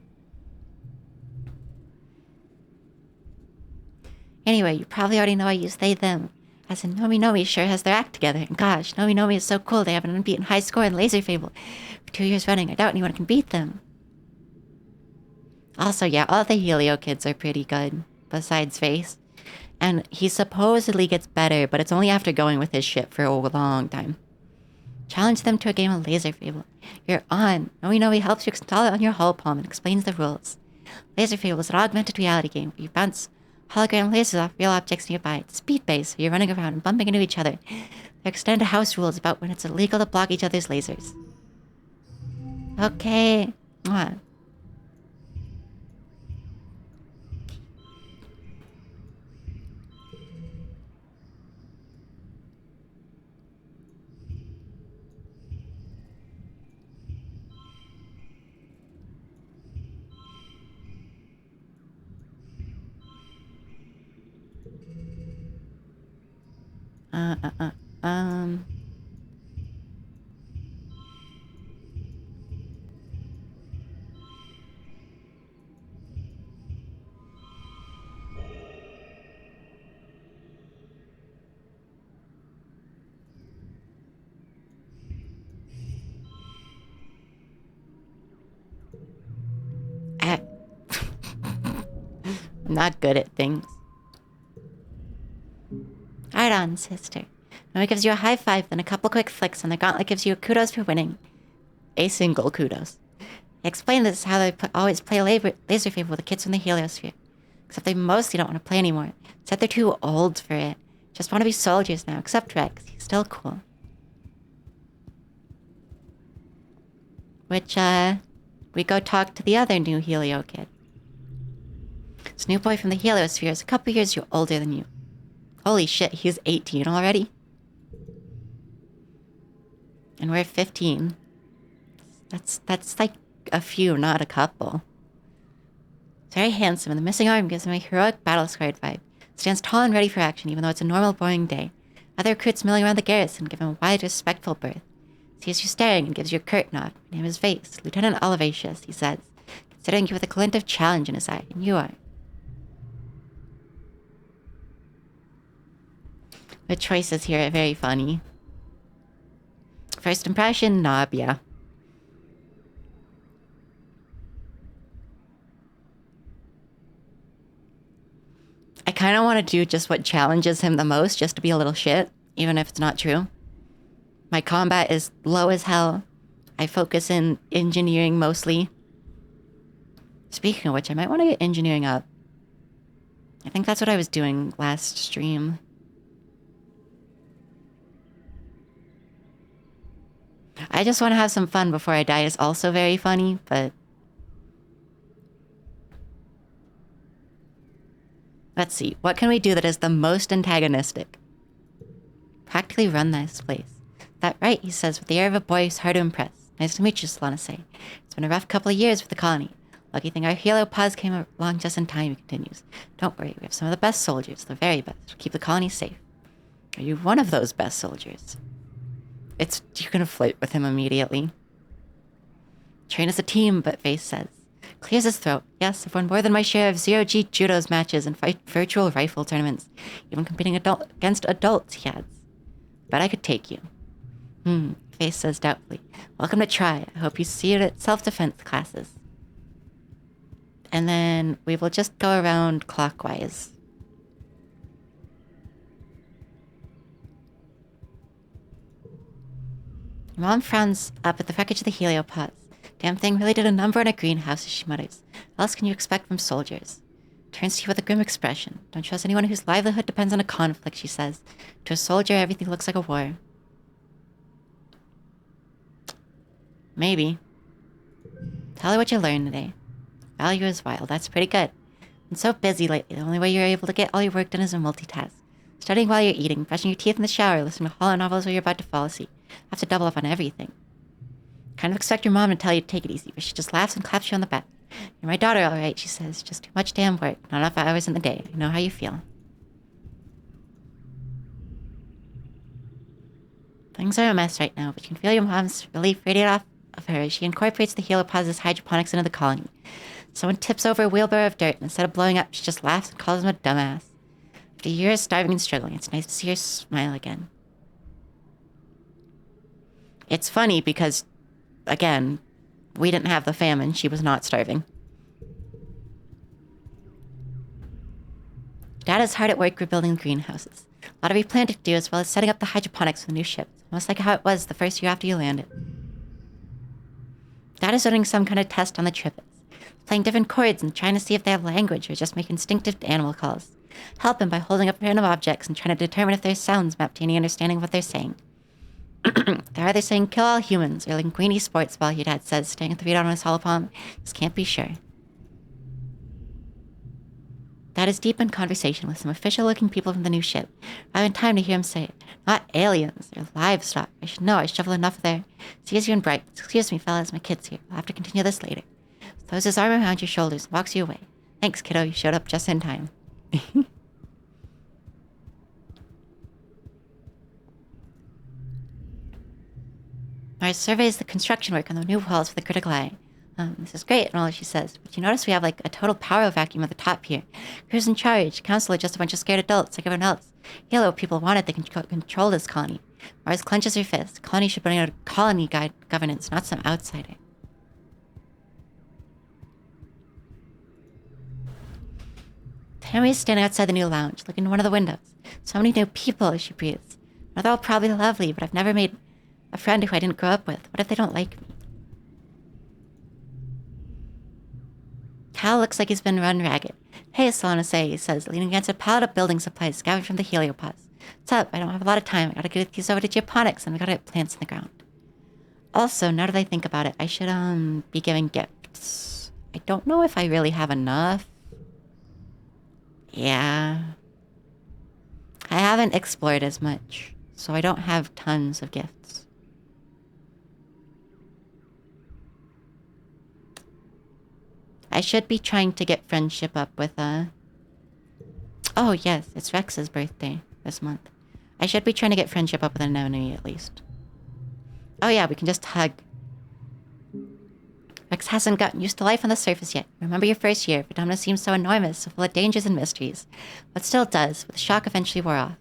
Anyway, you probably already know I use they, them. As in, Nomi sure has their act together. And gosh, Nomi is so cool. They have an unbeaten high score in Laser Fable. For 2 years running, I doubt anyone can beat them. Also, yeah, all the Helio kids are pretty good, besides Face. And he supposedly gets better, but it's only after going with his shit for a long time. Challenge them to a game of Laser Fable. You're on. Nomi helps you install it on your hull palm and explains the rules. Laser Fable is an augmented reality game where you bounce hologram lasers off real objects nearby. It's speed-based, so you're running around and bumping into each other. There are extended house rules about when it's illegal to block each other's lasers. Okay. Mwah. I'm not good at things. Right on, sister. Nomi gives you a high five, then a couple quick flicks, and the gauntlet gives you a kudos for winning. A single kudos. They explain this is how they always play Laser Fable with the kids from the Heliosphere. Except they mostly don't want to play anymore. Said they're too old for it. Just want to be soldiers now, except Rex. He's still cool. Which, we go talk to the other new Helio kid. This new boy from the Heliosphere is a couple years older than you. Holy shit, he's 18 already? And we're 15. That's like a few, not a couple. He's very handsome, and the missing arm gives him a heroic battle-scarred vibe. Stands tall and ready for action, even though it's a normal, boring day. Other recruits milling around the garrison give him a wide, respectful berth. Sees you staring and gives you a curt nod. My name is Vase, Lieutenant Olivatius, he says, considering you with a glint of challenge in his eye, and you are. The choices here are very funny. First impression, Nob, yeah. I kind of want to do just what challenges him the most, just to be a little shit, even if it's not true. My combat is low as hell. I focus in engineering mostly. Speaking of which, I might want to get engineering up. I think that's what I was doing last stream. I just want to have some fun before I die is also very funny, but... Let's see, what can we do that is the most antagonistic? Practically run this place. That right, he says, with the air of a boy who's hard to impress. Nice to meet you, Solana say. It's been a rough couple of years with the colony. Lucky thing our Halo pause came along just in time, he continues. Don't worry, we have some of the best soldiers, the very best. We'll keep the colony safe. Are you one of those best soldiers? You can flirt with him immediately. Train as a team, but Face says. Clears his throat. Yes, I've won more than my share of zero-G judos matches and virtual rifle tournaments. Even competing against adults, he adds. Bet I could take you. Face says doubtfully. Welcome to Try. I hope you see it at self-defense classes. And then we will just go around clockwise. Mom frowns up at the wreckage of the heliopods. Damn thing really did a number on a greenhouse, she mutters. What else can you expect from soldiers? Turns to you with a grim expression. Don't trust anyone whose livelihood depends on a conflict, she says. To a soldier, everything looks like a war. Maybe. Tell her what you learned today. Value is wild. That's pretty good. I'm so busy lately. The only way you're able to get all your work done is to multitask. Studying while you're eating, brushing your teeth in the shower, listening to horror novels while you're about to fall asleep. Have to double up on everything. Kind of expect your mom to tell you to take it easy, but she just laughs and claps you on the back. You're my daughter, all right, she says. Just too much damn work. Not enough hours in the day. I know how you feel. Things are a mess right now, but you can feel your mom's relief radiate off of her as she incorporates the helioposi's hydroponics into the colony. Someone tips over a wheelbarrow of dirt, and instead of blowing up, she just laughs and calls him a dumbass. After years starving and struggling, it's nice to see her smile again. It's funny because, again, we didn't have the famine. She was not starving. Dad is hard at work rebuilding greenhouses. A lot of replanting to do as well as setting up the hydroponics for the new ship. Almost like how it was the first year after you landed. Dad is running some kind of test on the trippets. Playing different chords and trying to see if they have language or just make instinctive animal calls. Help him by holding up random objects and trying to determine if their sounds map to any understanding of what they're saying. They're either saying kill all humans or linguini sports ball, your dad says, staring at the readout on his hollow palm. Just can't be sure. Dad is deep in conversation with some official-looking people from the new ship. I haven't time to hear him say it. Not aliens, they're livestock. I should know, I shovel enough of their... Sees you in bright. Excuse me, fellas, my kid's here. I'll have to continue this later. Throws his arm around your shoulders and walks you away. Thanks, kiddo, you showed up just in time. Mars surveys the construction work on the new walls with a critical eye. This is great and all, she says, but you notice we have like a total power vacuum at the top here. Who's in charge? Council are just a bunch of scared adults like everyone else. Halo people wanted they can control this colony. Mars clenches her fist. Colony should bring out a colony guide governance, not some outsider. Tammy is standing outside the new lounge, looking in one of the windows. So many new people, she breathes. Now they're all probably lovely, but I've never made a friend who I didn't grow up with. What if they don't like me? Cal looks like he's been run ragged. Hey, Solana, he says, leaning against a pallet of building supplies scavenged from the heliopause. What's up? I don't have a lot of time. I gotta get these over to geoponics, and we gotta get plants in the ground. Also, now that I think about it, I should, be giving gifts. I don't know if I really have enough. Yeah. I haven't explored as much, so I don't have tons of gifts. I should be trying to get friendship up with, Oh, yes, it's Rex's birthday this month. I should be trying to get friendship up with an enemy, at least. Oh, yeah, we can just hug. Rex hasn't gotten used to life on the surface yet. Remember your first year. Phenomena seems so enormous, so full of dangers and mysteries. But still does, but the shock eventually wore off.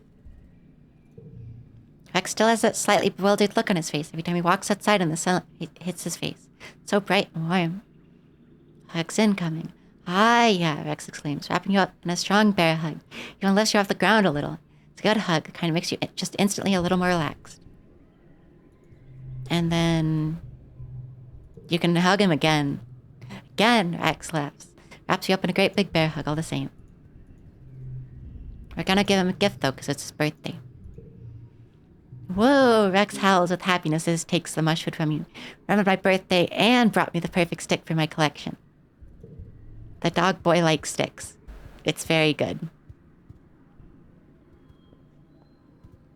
Rex still has that slightly bewildered look on his face every time he walks outside and the sun hits his face. It's so bright and warm. Hug's incoming. Ah, yeah, Rex exclaims, wrapping you up in a strong bear hug. Even lifts you off the ground a little. It's a good hug. It kind of makes you just instantly a little more relaxed. And then... you can hug him again. Again, Rex laughs. Wraps you up in a great big bear hug all the same. We're gonna give him a gift, though, because it's his birthday. Whoa, Rex howls with happiness as he takes the mushroom from you. Remembered my birthday and brought me the perfect stick for my collection. The dog boy likes sticks. It's very good.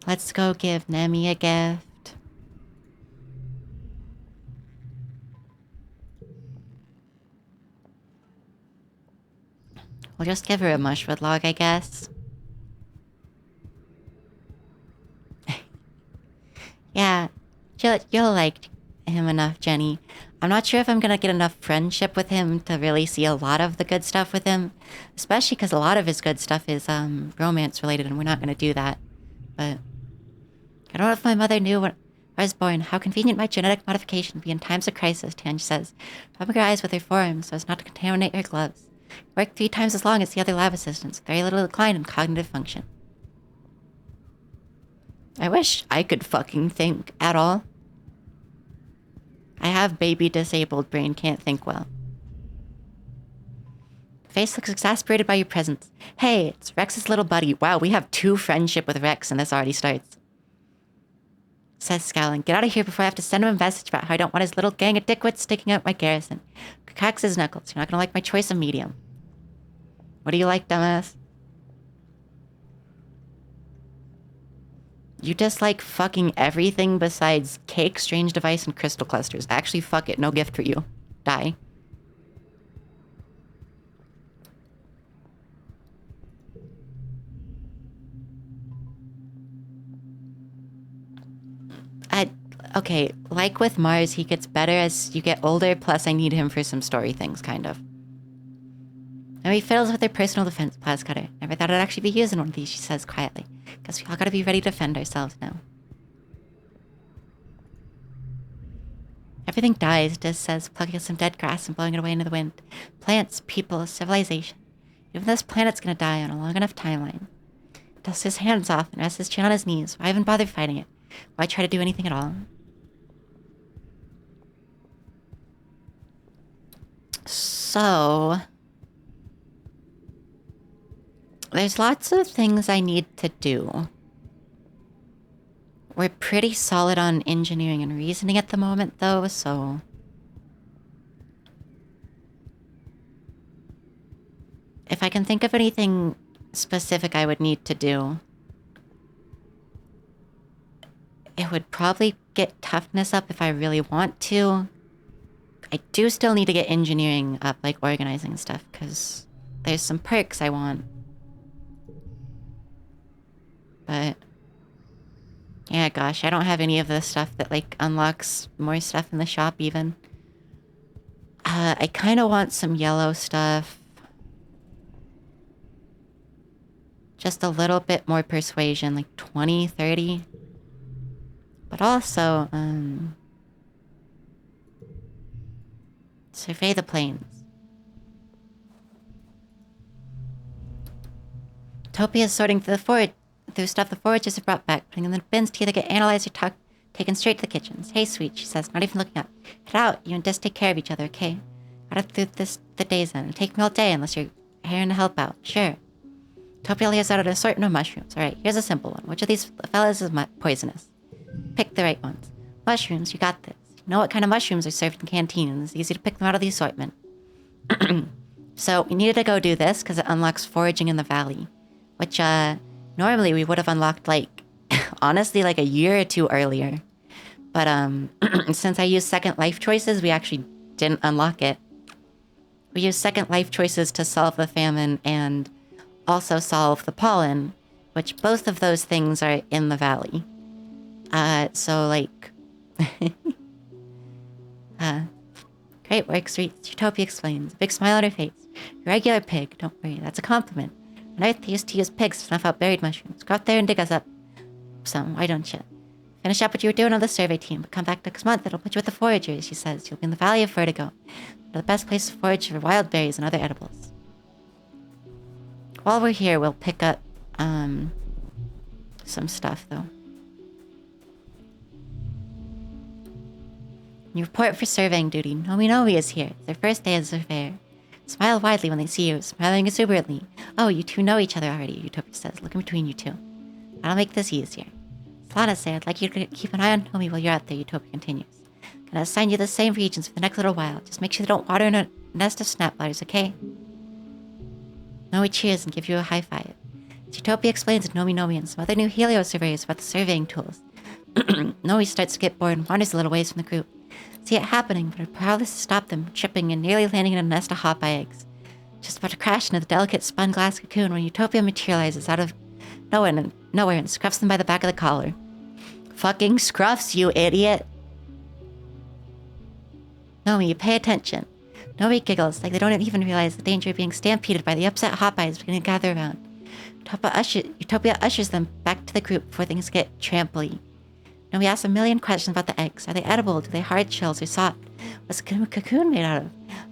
Let's go give Nemi a gift. We'll just give her a mushroom log, I guess. Yeah, you'll like him enough, Jenny. I'm not sure if I'm gonna get enough friendship with him to really see a lot of the good stuff with him. Especially because a lot of his good stuff is romance related, and we're not gonna do that. But I don't know if my mother knew when I was born how convenient my genetic modification would be in times of crisis, Tange says, rubbing her eyes with her forearm so as not to contaminate her gloves. Worked 3 times as long as the other lab assistants, with very little decline in cognitive function. I wish I could fucking think at all. I have baby disabled brain, can't think well. Face looks exasperated by your presence. Hey, it's Rex's little buddy. Wow, we have 2 friendship with Rex and this already starts. says scowling. Get out of here before I have to send him a message about how I don't want his little gang of dickwits sticking out my garrison. Cracks his knuckles. You're not gonna like my choice of medium. What do you like, dumbass? You dislike fucking everything besides cake, strange device, and crystal clusters. Actually, fuck it. No gift for you. Die. Okay, like with Mars, he gets better as you get older, plus I need him for some story things, kind of. Now he fiddles with her personal defense plas cutter. Never thought I'd actually be using one of these, she says quietly. Guess we all gotta be ready to defend ourselves now. Everything dies, Diz says, plucking at some dead grass and blowing it away into the wind. Plants, people, civilization. Even this planet's gonna die on a long enough timeline. Dusts his hands off and rests his chin on his knees. Why even bother fighting it? Why try to do anything at all? So... there's lots of things I need to do. We're pretty solid on engineering and reasoning at the moment, though, so... if I can think of anything specific I would need to do, it would probably get toughness up if I really want to. I do still need to get engineering up, like organizing and stuff, because there's some perks I want. But... yeah, gosh, I don't have any of the stuff that, like, unlocks more stuff in the shop, even. I kind of want some yellow stuff. Just a little bit more persuasion, like 20, 30. But also, survey the plains. Topia's sorting through stuff the foragers have brought back, putting them in the bins to either get analyzed or taken straight to the kitchens. Hey, sweet, she says, not even looking up. Head out, you and Dis take care of each other, okay? Gotta do the days in. It'll take me all day unless you're here to help out. Sure. Topia lays out an assortment of mushrooms. Alright, here's a simple one. Which of these fellas is poisonous? Pick the right ones. Mushrooms, you got this. You know what kind of mushrooms are served in canteens. It's easy to pick them out of the assortment. So, we needed to go do this because it unlocks foraging in the valley. Which, normally we would have unlocked, like, honestly, like a year or two earlier. But, since I used second life choices, we actually didn't unlock it. We used second life choices to solve the famine and also solve the pollen, which both of those things are in the valley. So, like... great work, sweet. Utopia explains. A big smile on her face. Regular pig. Don't worry, that's a compliment. On Earth, they used to use pigs to snuff out buried mushrooms. Go out there and dig us up some, why don't you? Finish up what you were doing on the survey team, but come back next month. It'll put you with the foragers, she says. You'll be in the Valley of Vertigo. They're the best place to forage for wild berries and other edibles. While we're here, we'll pick up, some stuff, though. You report for surveying duty. Nomi is here. It's their first day as a surveyor. Smile widely when they see you, smiling exuberantly. Oh, you two know each other already, Utopia says, looking between you two. I'll make this easier. Lana said, I'd like you to keep an eye on Nomi while you're out there, Utopia continues. Gonna assign you the same regions for the next little while. Just make sure they don't water in a nest of snap bladders, okay? Nomi cheers and gives you a high five. Utopia explains to Nomi and some other new Helio surveyors about the surveying tools. Nomi starts to get bored and wanders a little ways from the group. See it happening, but her powerless to stop them, tripping and nearly landing in a nest of hot eggs. Just about to crash into the delicate spun glass cocoon when Utopia materializes out of nowhere and scruffs them by the back of the collar. Fucking scruffs, you idiot! Nomi, you pay attention. Nomi giggles like they don't even realize the danger of being stampeded by the upset hot eyes beginning to gather around. Utopia ushers them back to the group before things get tramply. Nomi asks a million questions about the eggs. Are they edible? Do they hard shells or soft? What's the cocoon made out of?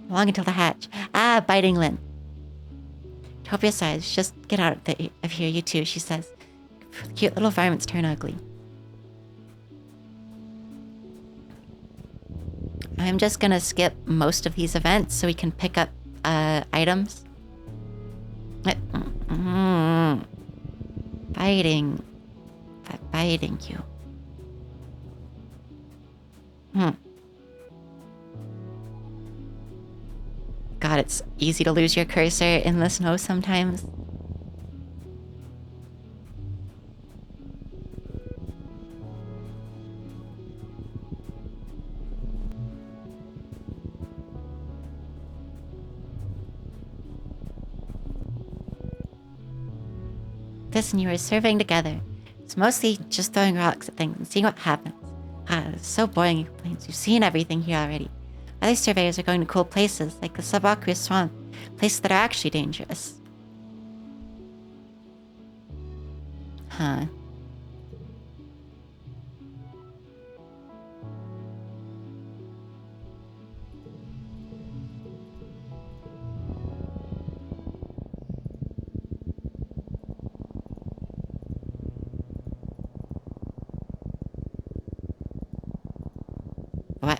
Long until the hatch. Ah, biting lint. Utopia sighs. Just get out of here, you two, she says. Cute little varmints turn ugly. I'm just gonna skip most of these events so we can pick up items. Biting you. God, it's easy to lose your cursor in the snow sometimes. This and you are surveying together. It's mostly just throwing rocks at things and seeing what happens. It's so boring, he complains. You've seen everything here already. Other surveyors are going to cool places, like the subaqueous swamp, places that are actually dangerous. Huh. What?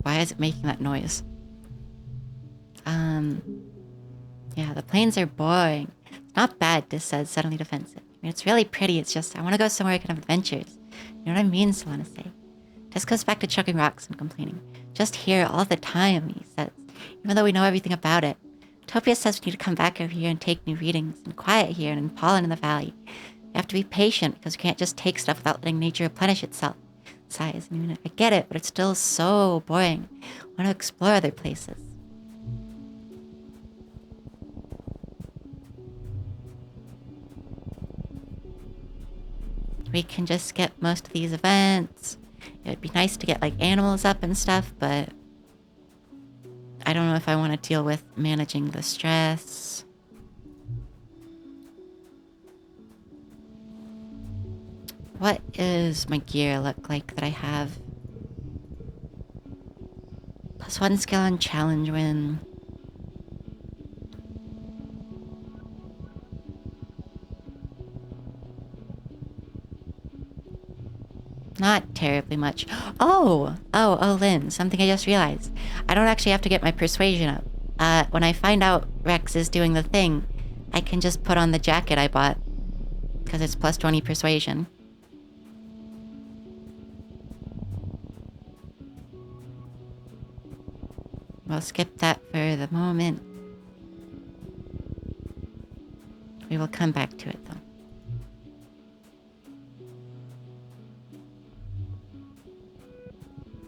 Why is it making that noise? Yeah, the plains are boring. It's not bad, Dis said, suddenly defensive. I mean, it's really pretty, it's just I want to go somewhere I can have adventures. You know what I mean, Solana say. Dis goes back to chucking rocks and complaining. Just here all the time, he says, even though we know everything about it. Topia says we need to come back over here and take new readings, and quiet here and in pollen in the valley. We have to be patient, because we can't just take stuff without letting nature replenish itself. Sighs. I mean, I get it, but it's still so boring. I want to explore other places. We can just skip most of these events. It would be nice to get like animals up and stuff, but I don't know if I want to deal with managing the stress. What is my gear look like that I have? +1 skill on challenge win. Not terribly much. Oh, Lynn, something I just realized. I don't actually have to get my persuasion up. When I find out Rex is doing the thing, I can just put on the jacket I bought. Because it's +20 persuasion. We'll skip that for the moment. We will come back to it, though.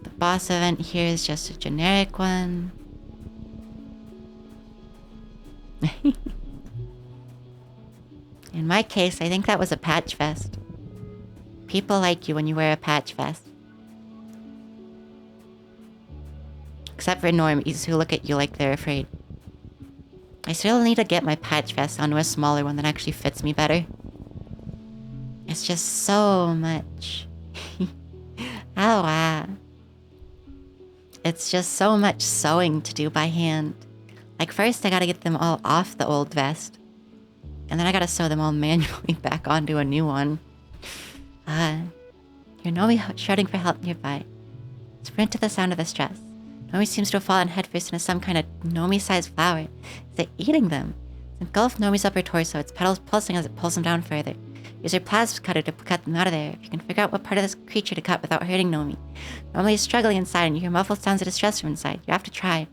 The boss event here is just a generic one. In my case, I think that was a patch vest. People like you when you wear a patch vest. Except for normies who look at you like they're afraid. I still need to get my patch vest onto a smaller one that actually fits me better. It's just so much. It's just so much sewing to do by hand. Like first I gotta get them all off the old vest. And then I gotta sew them all manually back onto a new one. Your Nomi shouting for help nearby. Sprint to the sound of the stress. Nomi seems to have fallen headfirst into some kind of Nomi-sized flower. Is it eating them? It's engulfed Nomi's upper torso, its petals pulsing as it pulls them down further. Use your plasma cutter to cut them out of there. If you can figure out what part of this creature to cut without hurting Nomi. Nomi is struggling inside and you hear muffled sounds of distress from inside. You have to try.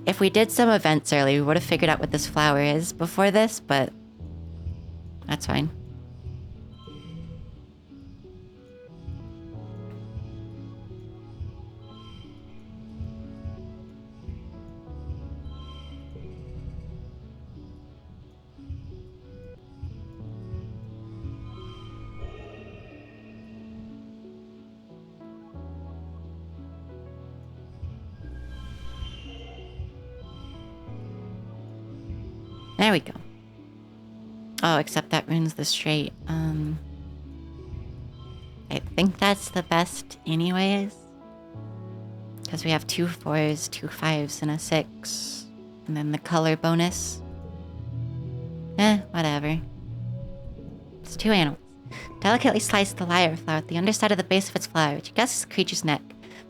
If we did some events early, we would have figured out what this flower is before this, but that's fine. There we go. Oh, except that ruins the straight. I think that's the best anyways. Because we have 2 4s, 2 5s, and a 6. And then the color bonus. Whatever. It's 2 animals. Delicately slice the lyre flower at the underside of the base of its flower, which I guess is the creature's neck.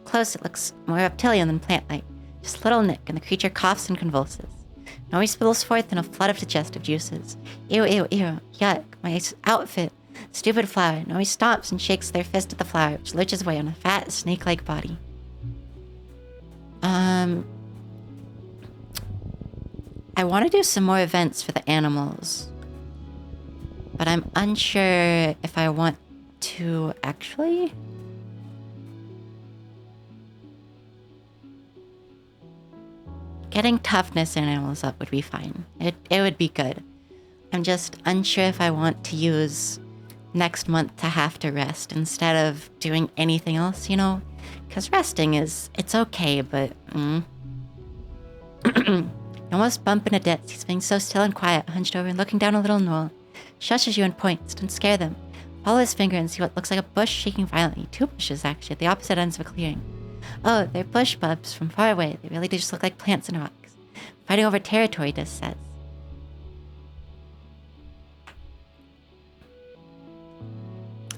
Close, it looks more reptilian than plant-like. Just a little nick, and the creature coughs and convulses. Nomi spills forth in a flood of digestive juices. Ew, ew, ew. Yuck. My outfit. Stupid flower. And always stomps and shakes their fist at the flower, which lurches away on a fat, snake-like body. I want to do some more events for the animals. But I'm unsure if I want to actually... Getting toughness in animals up would be fine. It would be good. I'm just unsure if I want to use next month to have to rest instead of doing anything else, you know? Because resting it's okay, but... You almost bump into Ditz. He's being so still and quiet, hunched over and looking down a little knoll. Shushes you and points. Don't scare them. Follow his finger and see what looks like a bush shaking violently. 2 bushes, actually, at the opposite ends of a clearing. Oh, they're bush bubs from far away. They really do just look like plants and rocks. Fighting over territory, Dis says.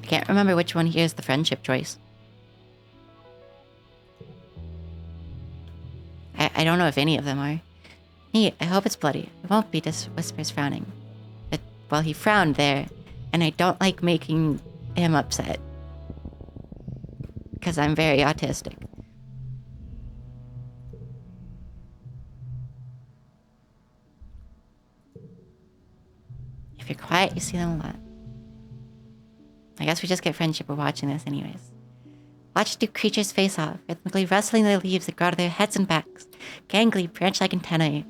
I can't remember which one here is the friendship choice. I don't know if any of them are. Neat, I hope it's bloody. It won't be, Dis whispers, frowning. But, well, he frowned there, and I don't like making him upset. Because I'm very autistic. If you're quiet, you see them a lot. I guess we just get friendship for watching this anyways. Watch two creatures face off, rhythmically rustling the leaves that grow out of their heads and backs. Gangly, branch-like antennae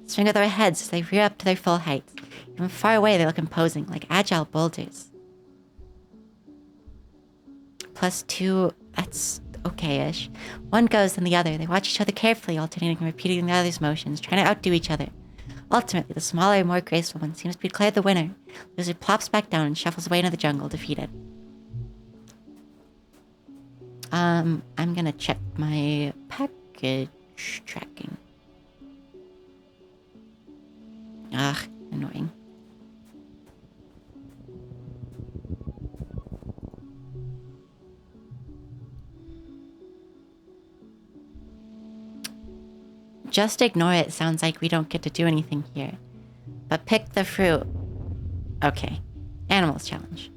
swing with their heads as they rear up to their full height. Even far away, they look imposing, like agile boulders. +2, that's okay-ish. One goes, then the other. They watch each other carefully, alternating and repeating the other's motions, trying to outdo each other. Ultimately, the smaller, more graceful one seems to be declared the winner. The lizard plops back down and shuffles away into the jungle, defeated. I'm gonna check my package tracking. Ugh, annoying. Just ignore it. Sounds like we don't get to do anything here. But pick the fruit. Okay. Animals challenge.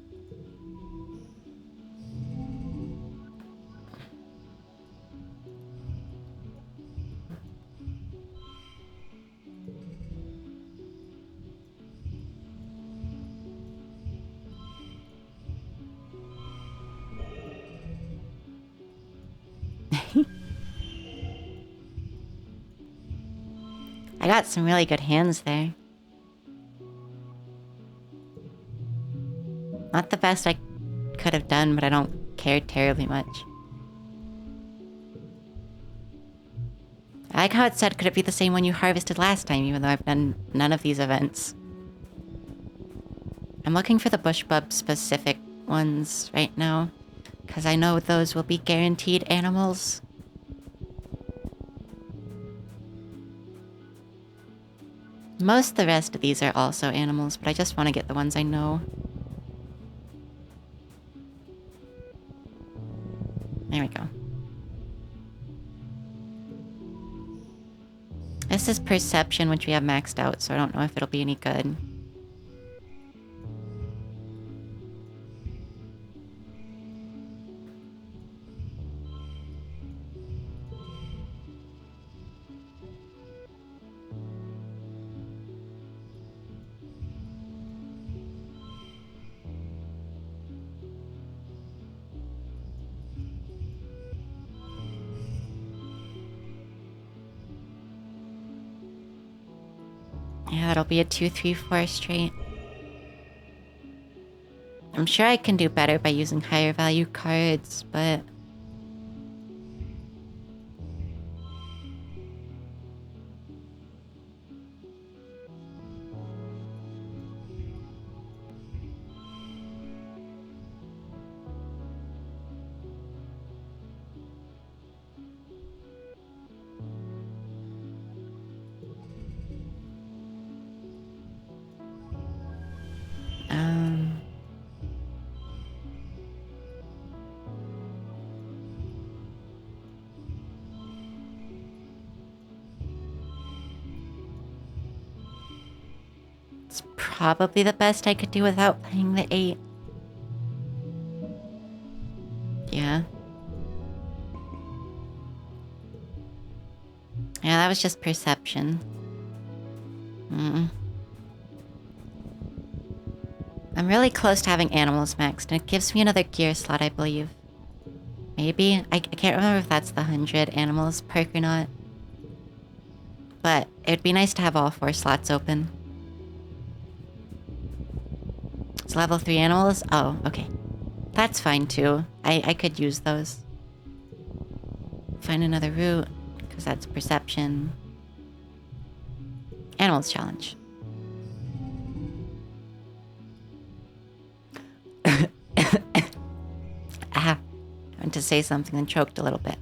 I got some really good hands there. Not the best I could have done, but I don't care terribly much. I like how it said, could it be the same one you harvested last time, even though I've done none of these events. I'm looking for the bush bub specific ones right now, because I know those will be guaranteed animals. Most of the rest of these are also animals, but I just want to get the ones I know. There we go. This is perception, which we have maxed out, so I don't know if it'll be any good. Yeah, that'll be a 2, 3, 4 straight. I'm sure I can do better by using higher value cards, but... probably the best I could do without playing the 8. Yeah. Yeah, that was just perception. I'm really close to having animals maxed, and it gives me another gear slot, I believe. Maybe? I can't remember if that's the 100 animals perk or not. But it'd be nice to have all 4 slots open. It's level 3 animals? Oh, okay. That's fine too. I could use those. Find another route, because that's perception. Animals challenge. Ah, I went to say something and choked a little bit.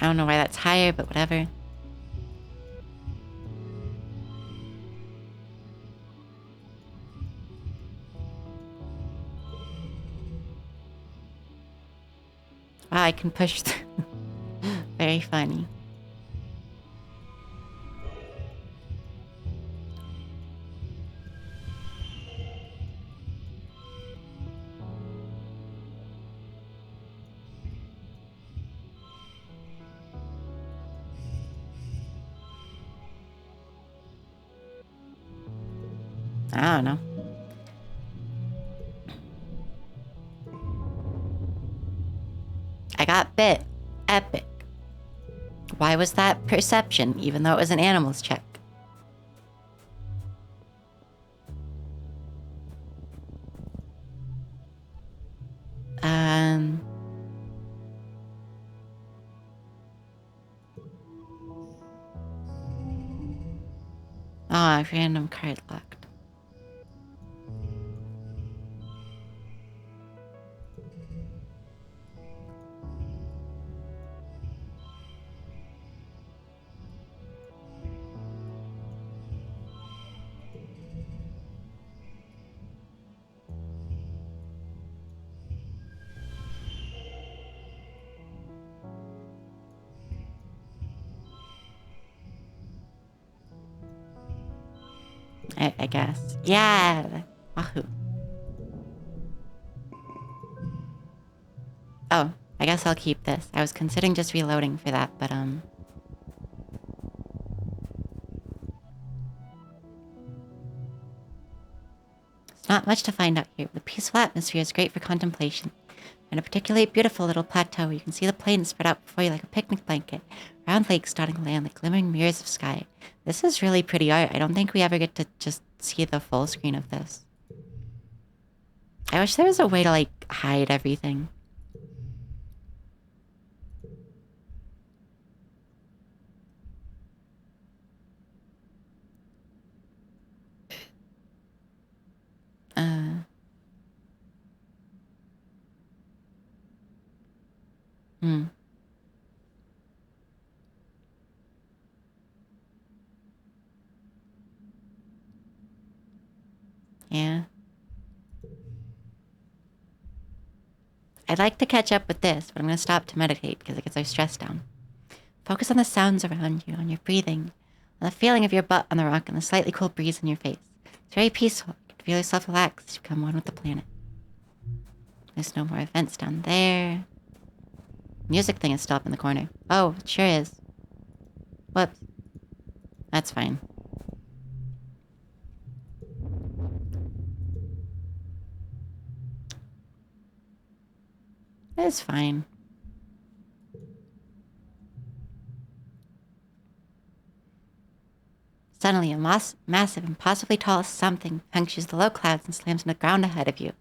I don't know why that's higher, but whatever. Wow, I can push through. Very funny. I don't know. I got bit. Epic. Why was that perception, even though it was an animals check? Oh, random card locked. I guess. Yeah. Wahoo. Oh, I guess I'll keep this. I was considering just reloading for that, but There's not much to find out here. The peaceful atmosphere is great for contemplation. And a particularly beautiful little plateau where you can see the plains spread out before you like a picnic blanket. Round lakes dotting land like glimmering mirrors of sky. This is really pretty art. I don't think we ever get to just see the full screen of this. I wish there was a way to, like, hide everything. Yeah. I'd like to catch up with this, but I'm going to stop to meditate because it gets our stress down. Focus on the sounds around you, on your breathing, on the feeling of your butt on the rock and the slightly cool breeze in your face. It's very peaceful. You can feel yourself relax as you become one with the planet. There's no more events down there. Music thing is still up in the corner. Oh, it sure is. Whoops. That's fine. It's fine. Suddenly, a massive, impossibly tall something punctures the low clouds and slams into the ground ahead of you.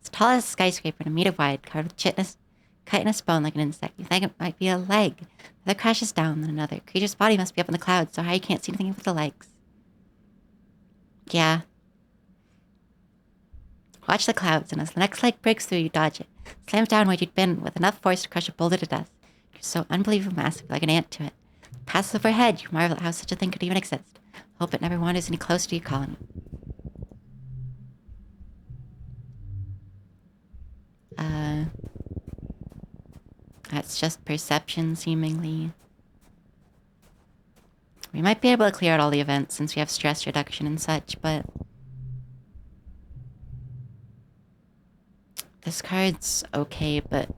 It's tall as a skyscraper and a meter wide, covered with chitinous, chitinous bone like an insect. You think it might be a leg. Another crashes down, then another. Creature's body must be up in the clouds, so high you can't see anything with the legs. Yeah. Watch the clouds, and as the next leg breaks through, you dodge it. Slams down where you'd been with enough force to crush a boulder to dust. You're so unbelievably massive, like an ant to it. Passes overhead, you marvel at how such a thing could even exist. Hope it never wanders any closer to your colony. That's just perception, seemingly. We might be able to clear out all the events since we have stress reduction and such, but... This card's okay, but...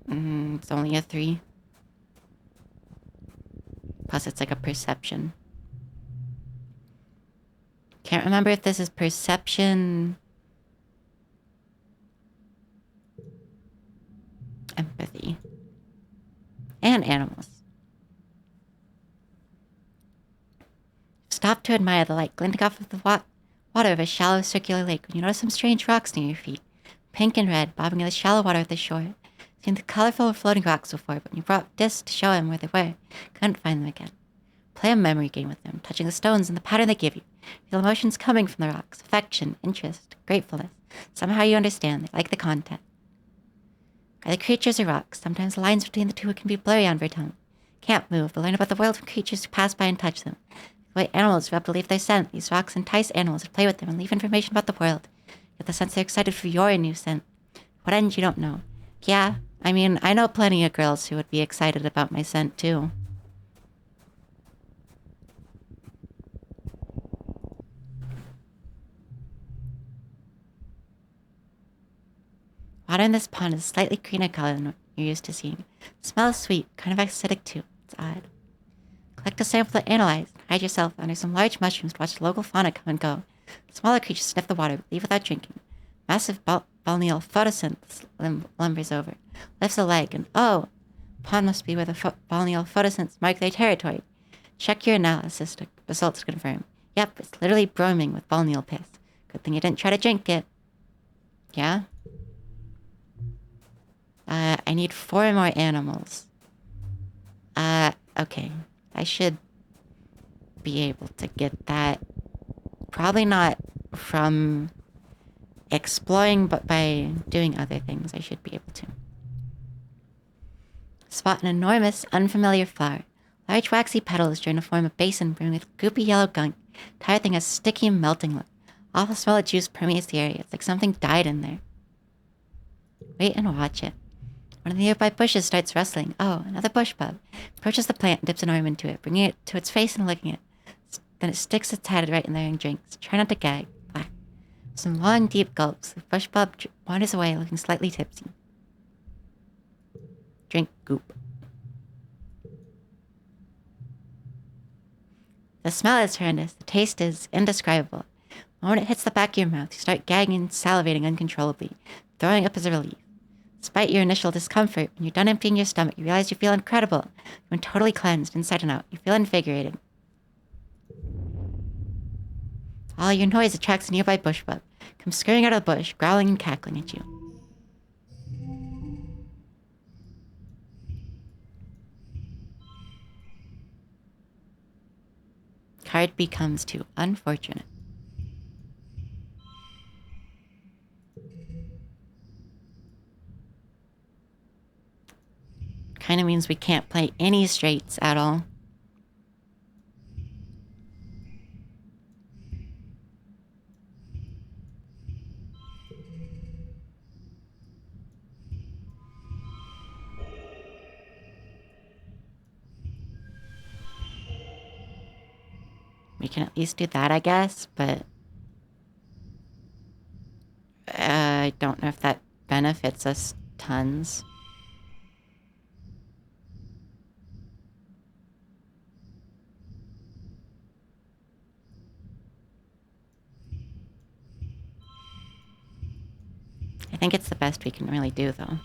it's only a 3. Plus it's like a perception. Can't remember if this is perception... Empathy. And animals. Stop to admire the light glinting off of the water of a shallow circular lake when you notice some strange rocks near your feet. Pink and red, bobbing in the shallow water of the shore. Seen the colorful floating rocks before, but when you brought discs to show him where they were, couldn't find them again. Play a memory game with them, touching the stones and the pattern they give you. Feel emotions coming from the rocks. Affection, interest, gratefulness. Somehow you understand. They like the content. Are the creatures or rocks? Sometimes the lines between the two can be blurry on Vertone. Can't move, but learn about the world from creatures who pass by and touch them. The way animals rub to leave their scent, these rocks entice animals to play with them and leave information about the world. Get the sense they're excited for your new scent. What end you don't know. Yeah, I mean, I know plenty of girls who would be excited about my scent too. Water in this pond is slightly greener color than what you're used to seeing. It smells sweet, kind of acidic too. It's odd. Collect a sample to analyze. Hide yourself under some large mushrooms to watch the local fauna come and go. Smaller creatures sniff the water, but leave without drinking. Massive balneal photosynthesis lumbers over. Lifts a leg, and oh! Pond must be where the balneal photosynths mark their territory. Check your analysis results to confirm. Yep, it's literally brimming with balneal piss. Good thing you didn't try to drink it. Yeah? I need 4 more animals. Okay. I should be able to get that. Probably not from exploring, but by doing other things I should be able to. Spot an enormous, unfamiliar flower. Large waxy petals join to form a basin brimming with goopy yellow gunk. Entire thing has sticky and melting look. Awful smell of juice permeates the area. It's like something died in there. Wait and watch it. One of the nearby bushes starts rustling. Oh, another bush bug. Approaches the plant and dips an arm into it, bringing it to its face and licking it. Then it sticks its head right in there and drinks. Try not to gag. Black. Some long, deep gulps. The bush bug wanders away, looking slightly tipsy. Drink goop. The smell is horrendous. The taste is indescribable. The moment it hits the back of your mouth, you start gagging and salivating uncontrollably, throwing up as a relief. Despite your initial discomfort, when you're done emptying your stomach, you realize you feel incredible. You're totally cleansed inside and out. You feel invigorated. All your noise attracts a nearby bush bug. Comes scurrying out of the bush, growling and cackling at you. Card becomes too unfortunate. Kind of means we can't play any straights at all. We can at least do that, I guess, but I don't know if that benefits us tons. I think it's the best we can really do, though.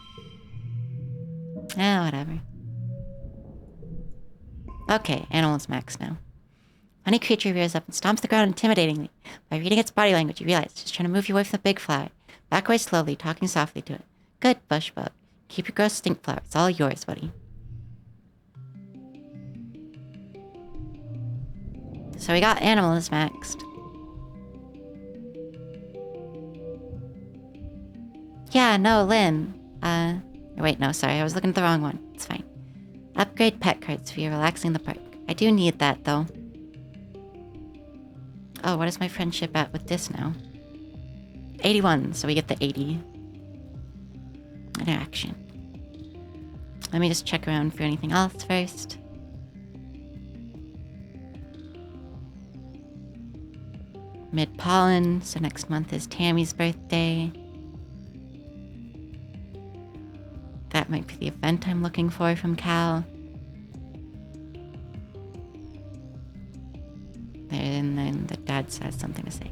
Whatever. Okay, animal's max now. Funny creature rears up and stomps the ground intimidatingly. By reading its body language, you realize it's just trying to move you away from the big flower. Back away slowly, talking softly to it. Good, bush bug. Keep your gross stink flower. It's all yours, buddy. So we got animal is maxed. Yeah, no, Lynn. Wait, no, sorry. I was looking at the wrong one. It's fine. Upgrade pet cards for you relaxing in the park. I do need that, though. Oh, what is my friendship at with this now? 81, so we get the 80. Interaction. Let me just check around for anything else first. Mid-pollen, so next month is Tammy's birthday. That might be the event I'm looking for from Cal. And then the dad says something to say.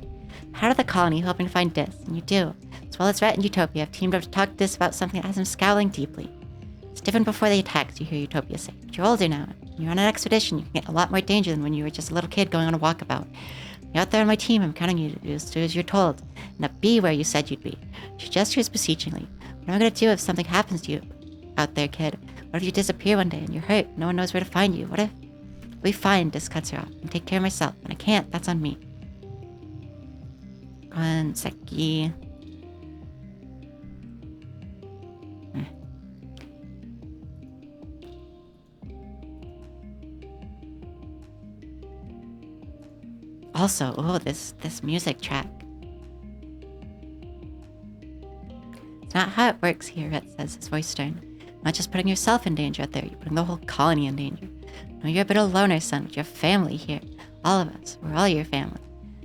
How did the colony hoping to find Dis? And you do. As well as Rhett and Utopia have teamed up to talk to Dis about something that has him scowling deeply. Stiffened before the attacks, you hear Utopia say. But you're older now. When you're on an expedition, you can get a lot more danger than when you were just a little kid going on a walkabout. You're out there on my team, I'm counting you to do as you're told. And to be where you said you'd be. She gestures beseechingly. What am I going to do if something happens to you out there, kid? What if you disappear one day and you're hurt? No one knows where to find you. What if... We fine, Dis cuts her off. I can take care of myself. And I can't, that's on me. One seckie. Also, oh, this music track. It's not how it works here, Rhett says, his voice stern. Not just putting yourself in danger out there, you're putting the whole colony in danger. No, you're a bit of a loner, son, but you're family here. All of us. We're all your family.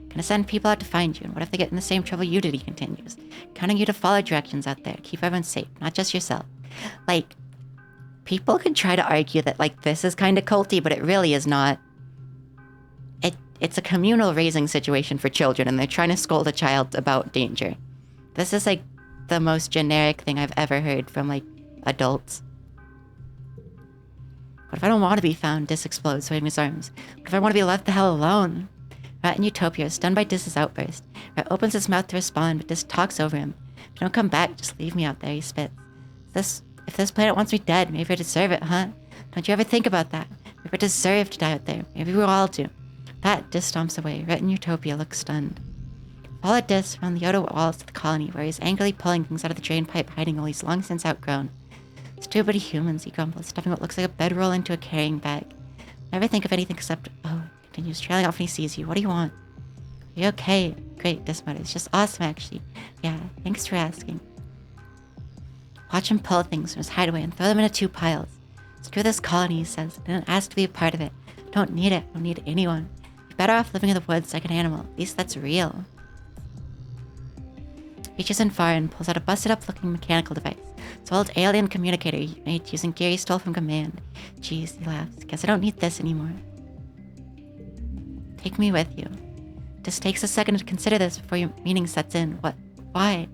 Gonna send people out to find you, and what if they get in the same trouble you did, he continues. Counting you to follow directions out there, keep everyone safe, not just yourself. Like, people can try to argue that, like, this is kind of culty, but it really is not. It's a communal raising situation for children, and they're trying to scold a child about danger. This is, like, the most generic thing I've ever heard from, like, adults. What if I don't want to be found? Dis explodes, waving his arms. What if I want to be left the hell alone? Rat and Utopia are stunned by Dis's outburst. Rat opens his mouth to respond, but Dis talks over him. If you don't come back, just leave me out there, he spits. If this planet wants me dead, maybe I deserve it, huh? Don't you ever think about that? Maybe I deserve to die out there. Maybe we all do. That, Dis stomps away. Rat and Utopia look stunned. Follow Dis around the outer walls of the colony, where he's angrily pulling things out of the drain pipe, hiding all he's long since outgrown. It's too many humans, he grumbles, stuffing what looks like a bedroll into a carrying bag. Never think of anything except, oh, he continues, trailing off when he sees you. What do you want? Are you okay? Great, Dis mutters. Just awesome, actually. Yeah, thanks for asking. Watch him pull things from his hideaway and throw them into two piles. Screw this colony, he says. I didn't ask to be a part of it. Don't need it. Don't need anyone. You're better off living in the woods like an animal. At least that's real. Reaches in far and pulls out a busted-up-looking mechanical device. It's an old alien communicator he made using gear he stole from Command. Geez, he laughs. Guess I don't need this anymore. Take me with you. Just takes a second to consider this before your meaning sets in. What? Why?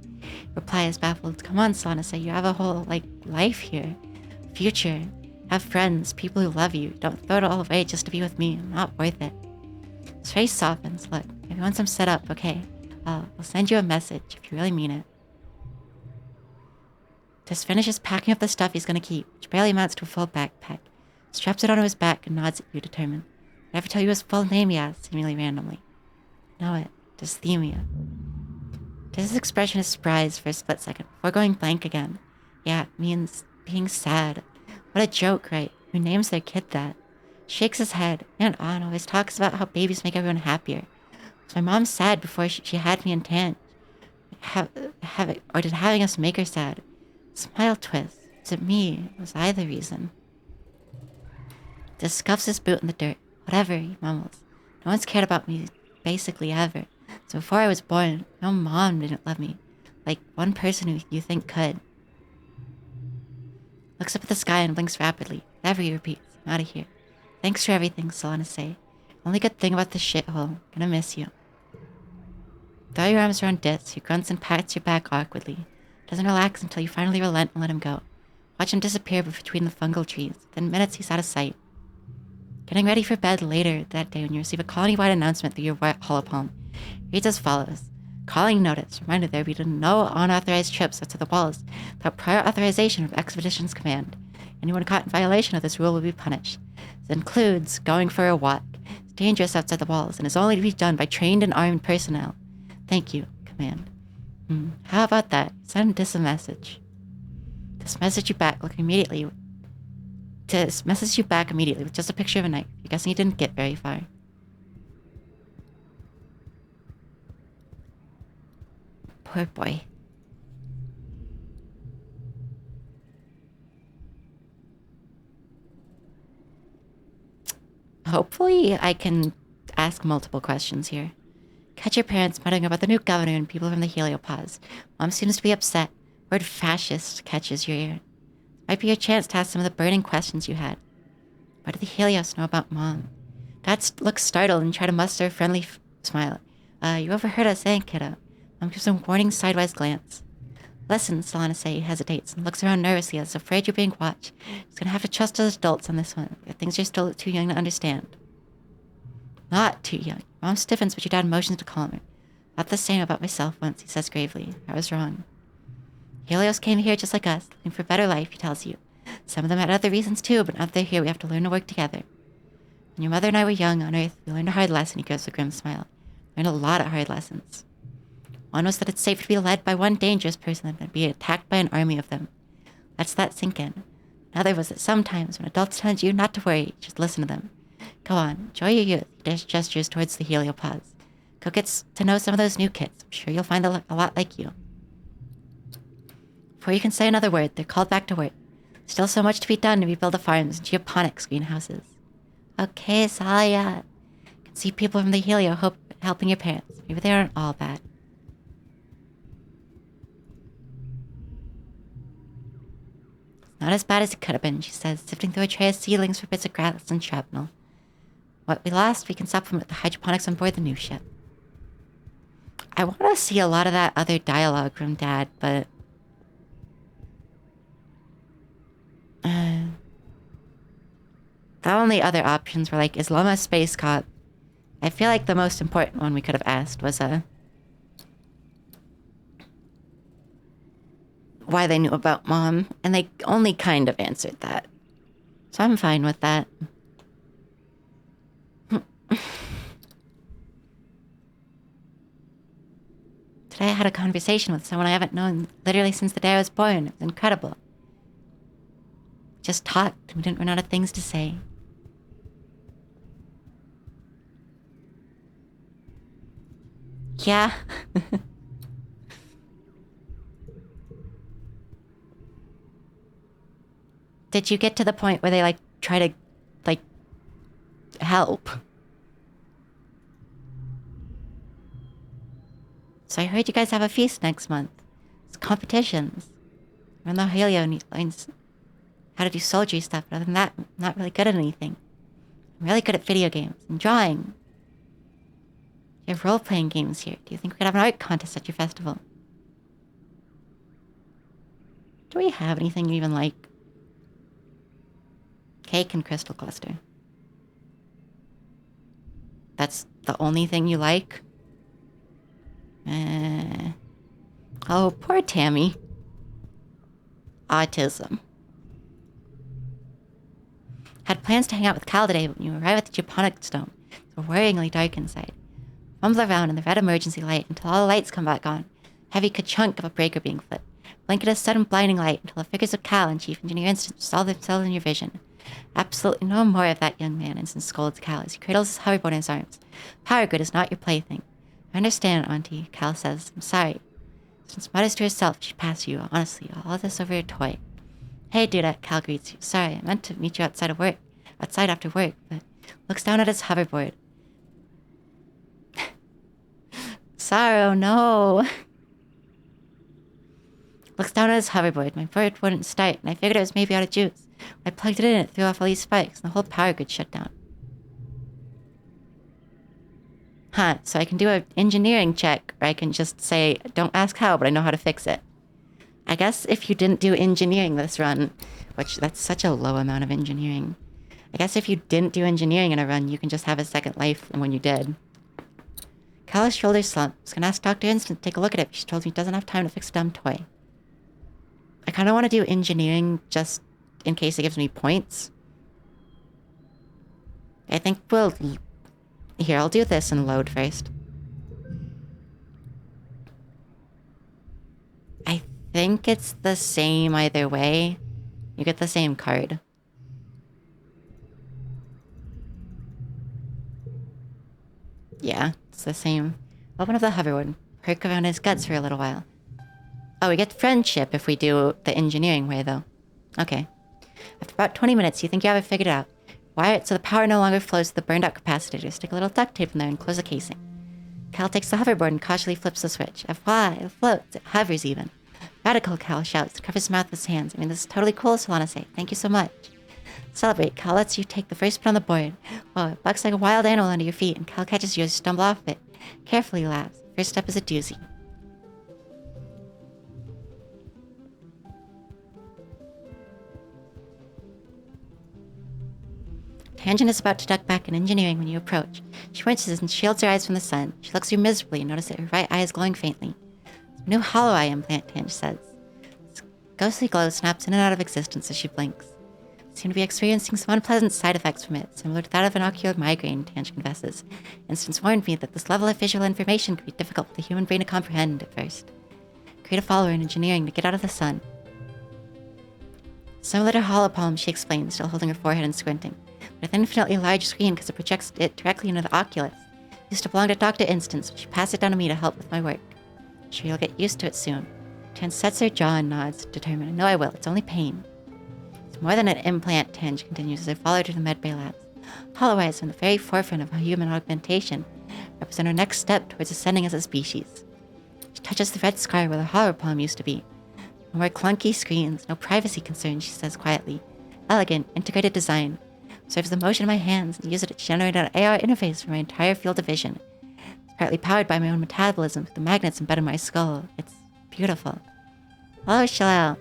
Reply is baffled. Come on, Sonasa, you have a whole, life here. Future. Have friends, people who love you. Don't throw it all away just to be with me. I'm not worth it. His face softens. Look, maybe once I'm set up, okay? I'll send you a message if you really mean it. Just finishes packing up the stuff he's gonna keep, which barely amounts to a full backpack. Straps it onto his back and nods at you, determined. Did I ever tell you his full name? He asks, seemingly randomly. Know it. Dysthemia. His expression is surprised for a split second, before going blank again. Yeah, it means being sad. What a joke, right? Who names their kid that? Shakes his head, and on, always talks about how babies make everyone happier. Was my mom sad before she had me in tan? Or did having us make her sad? Smile twist. Was it me? Was I the reason? Just scuffs his boot in the dirt. Whatever, he mumbles. No one's cared about me, basically, ever. So before I was born, no mom didn't love me. Like one person who you think could. Looks up at the sky and blinks rapidly. Whatever, he repeats. I'm out of here. Thanks for everything, Solana say. Only good thing about this shithole. Gonna miss you. Throw your arms around Dis, who grunts and pats your back awkwardly. Doesn't relax until you finally relent and let him go. Watch him disappear between the fungal trees. Within minutes, he's out of sight. Getting ready for bed later that day when you receive a colony-wide announcement through your holopalm. Reads as follows. Calling notice. Reminder there be no unauthorized trips up to the walls without prior authorization of Expeditions Command. Anyone caught in violation of this rule will be punished. This includes going for a walk. It's dangerous outside the walls and is only to be done by trained and armed personnel. Thank you, Command. How about that? Send Dis a message. Dis message you back, looking immediately message you back immediately with just a picture of a knife. You're guessing he didn't get very far. Poor boy. Hopefully I can ask multiple questions here. Catch your parents muttering about the new governor and people from the heliopause. Mom seems to be upset. Word fascist catches your ear. Might be your chance to ask some of the burning questions you had. What did the Helios know about Mom? Dad looks startled and try to muster a friendly smile. You overheard us saying, kiddo. Mom gives him a warning sidewise glance. Listen, Solana say, hesitates and looks around nervously as afraid you're being watched. He's gonna have to trust us adults on this one. There are things you're still too young to understand. Not too young. Mom stiffens, but your dad motions to calm her. Not the same about myself once, he says gravely. I was wrong. Helios came here just like us, looking for a better life, he tells you. Some of them had other reasons too, but now that they're here, we have to learn to work together. When your mother and I were young on Earth, we learned a hard lesson, he gives a grim smile. Learned a lot of hard lessons. One was that it's safe to be led by one dangerous person than to be attacked by an army of them. Let's let sink in. Another was that sometimes when adults tell you not to worry, just listen to them. Go on, enjoy your youth, he gestures towards the heliopause. Go get to know some of those new kids. I'm sure you'll find a lot like you. Before you can say another word, they're called back to work. Still so much to be done to rebuild the farms and geoponics greenhouses. Okay, Salia. Can see people from the Helio helping your parents. Maybe they aren't all bad. It's not as bad as it could have been, she says, sifting through a tray of seedlings for bits of grass and shrapnel. What we lost, we can supplement with the hydroponics on board the new ship. I want to see a lot of that other dialogue from Dad, but... the only other options were like, is Loma a space cop? I feel like the most important one we could have asked was why they knew about Mom, and they only kind of answered that. So I'm fine with that. Today I had a conversation with someone I haven't known literally since the day I was born. It was incredible. Just talked. We didn't run out of things to say. Yeah. Did you get to the point where they, like, try to, like, help? So I heard you guys have a feast next month. It's competitions. Run the Helio learns how to do soldiery stuff, but other than that, I'm not really good at anything. I'm really good at video games and drawing. You have role-playing games here. Do you think we could have an art contest at your festival? Do we have anything you even like? Cake and crystal cluster. That's the only thing you like? Oh, poor Tammy. Autism. Had plans to hang out with Cal today, but when you arrive at the Japonics dome, it's worryingly dark inside. Fumble around in the red emergency light until all the lights come back on. Heavy ka-chunk of a breaker being flipped. Blink at a sudden blinding light until the figures of Cal and Chief Engineer Instant saw themselves in your vision. Absolutely no more of that young man, Instant scolds Cal as he cradles his hoverboard in his arms. Power grid is not your plaything. I understand, Auntie, Cal says. I'm sorry. Since mutters to herself, she passes you. Honestly, all this over a toy. Hey, dudette, Cal greets you. Sorry, I meant to meet you outside after work, but looks down at his hoverboard. Sorrow, no. Looks down at his hoverboard. My board wouldn't start, and I figured it was maybe out of juice. I plugged it in, it threw off all these spikes, and the whole power grid shut down. Huh, so I can do an engineering check, or I can just say, don't ask how, but I know how to fix it. I guess if you didn't do engineering this run, which that's such a low amount of engineering. I guess if you didn't do engineering in a run, you can just have a second life when you did. Cal's shoulders slump. I was gonna ask Dr. Instant to take a look at it, but she told me he doesn't have time to fix a dumb toy. I kinda wanna do engineering just in case it gives me points. I think we'll... Here, I'll do this and load first. I think it's the same either way. You get the same card. Yeah, it's the same. Open up the hoverboard. Perk around his guts for a little while. Oh, we get friendship if we do the engineering way, though. Okay. After about 20 minutes, you think you have it figured out. Wire it so the power no longer flows to the burned out capacitor. Stick a little duct tape in there and close the casing. Cal takes the hoverboard and cautiously flips the switch. FY, it floats, it hovers even. Radical, Cal shouts, covers his mouth with his hands. I mean, this is totally cool, Solana. Thank you so much. Celebrate. Cal lets you take the first spin on the board. Whoa, it bucks like a wild animal under your feet, and Cal catches you as you stumble off it. Carefully laughs. First step is a doozy. Tangent is about to duck back in engineering when you approach. She winces and shields her eyes from the sun. She looks at you miserably and notices that her right eye is glowing faintly. It's a new hollow eye implant, Tangent says. Its ghostly glow snaps in and out of existence as she blinks. You seem to be experiencing some unpleasant side effects from it, similar to that of an ocular migraine, Tangent confesses. Instance warned me that this level of visual information could be difficult for the human brain to comprehend at first. Create a follower in engineering to get out of the sun. Similar to holopalm, she explains, still holding her forehead and squinting. With an infinitely large screen because it projects it directly into the oculus. Used to belong to Dr. Instance, but she passed it down to me to help with my work. Sure you'll get used to it soon. Tan sets her jaw and nods, determined. No, I will. It's only pain. It's more than an implant, Tange continues as I followed her to the medbay labs. Hollow eyes from the very forefront of human augmentation represent our next step towards ascending as a species. She touches the red scar where the holopalm used to be. No more clunky screens, no privacy concerns, she says quietly. Elegant, integrated design. Serves the motion of my hands and use it to generate an AR interface for my entire field of vision. It's partly powered by my own metabolism through the magnets embedded in my skull. It's beautiful. Hello, Shalal.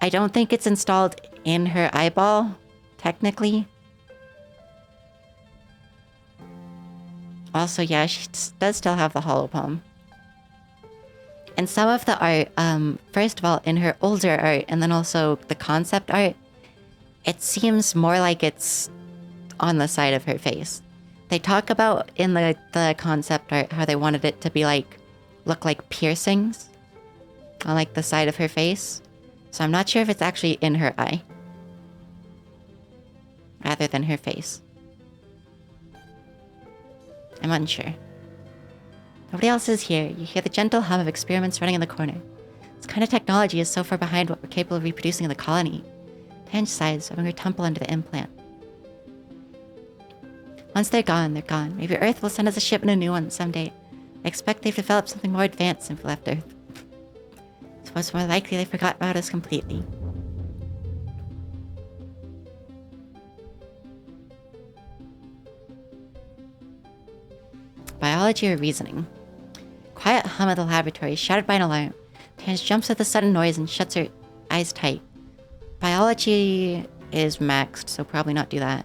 I don't think it's installed in her eyeball, technically. Also, yeah, she does still have the holopalm. And some of the art, first of all, in her older art, and then also the concept art, it seems more like it's on the side of her face. They talk about in the concept art how they wanted it to be like, look like piercings on like the side of her face. So I'm not sure if it's actually in her eye rather than her face. I'm unsure. Nobody else is here. You hear the gentle hum of experiments running in the corner. This kind of technology is so far behind what we're capable of reproducing in the colony. Tange sighs, rubbing her temple under the implant. Once they're gone, they're gone. Maybe Earth will send us a shipment of new ones someday. I expect they've developed something more advanced since we left Earth. So it's more likely they forgot about us completely. Biology or reasoning? Quiet hum of the laboratory, shattered by an alarm. Tange jumps at the sudden noise and shuts her eyes tight. Biology is maxed, so probably not do that.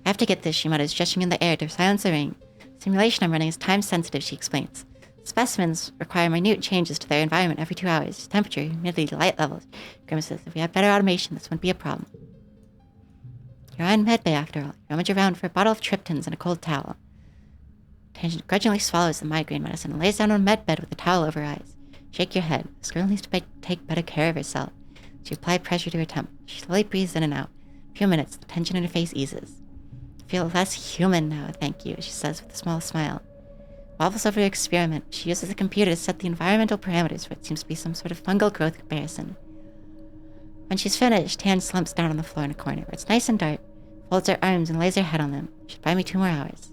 I have to get this, she mutters, gesturing in the air to silence the ring. The simulation I'm running is time-sensitive, she explains. Specimens require minute changes to their environment every 2 hours. Temperature, humidity, light levels. Grimaces, if we had better automation, this wouldn't be a problem. You're on medbay after all. Rummage around for a bottle of triptans and a cold towel. Tangent grudgingly swallows the migraine medicine and lays down on a medbed with a towel over her eyes. Shake your head. This girl needs to take better care of herself. She applied pressure to her temple. She slowly breathes in and out. A few minutes, the tension in her face eases. I feel less human now, thank you, she says with a small smile. Wobbles over her experiment. She uses the computer to set the environmental parameters for what seems to be some sort of fungal growth comparison. When she's finished, Tan slumps down on the floor in a corner where it's nice and dark, folds her arms and lays her head on them. Should buy me 2 more hours.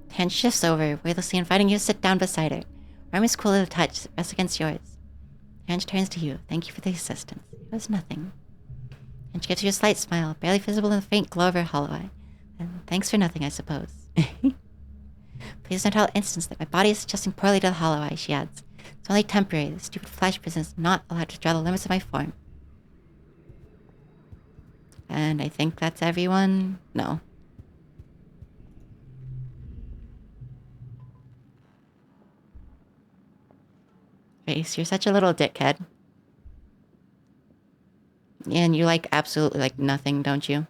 Tan shifts over, wordlessly inviting you to sit down beside her. Arm is cool to the touch, rests against yours. Tan turns to you. Thank you for the assistance. It was nothing. And she gives you a slight smile, barely visible in the faint glow of her hollow eye. And thanks for nothing, I suppose. Please don't tell Instance that my body is adjusting poorly to the hollow eye, she adds. It's only temporary. The stupid flesh prison is not allowed to draw the limits of my form. And I think that's everyone. No. Face, you're such a little dickhead. And you like absolutely like nothing, don't you?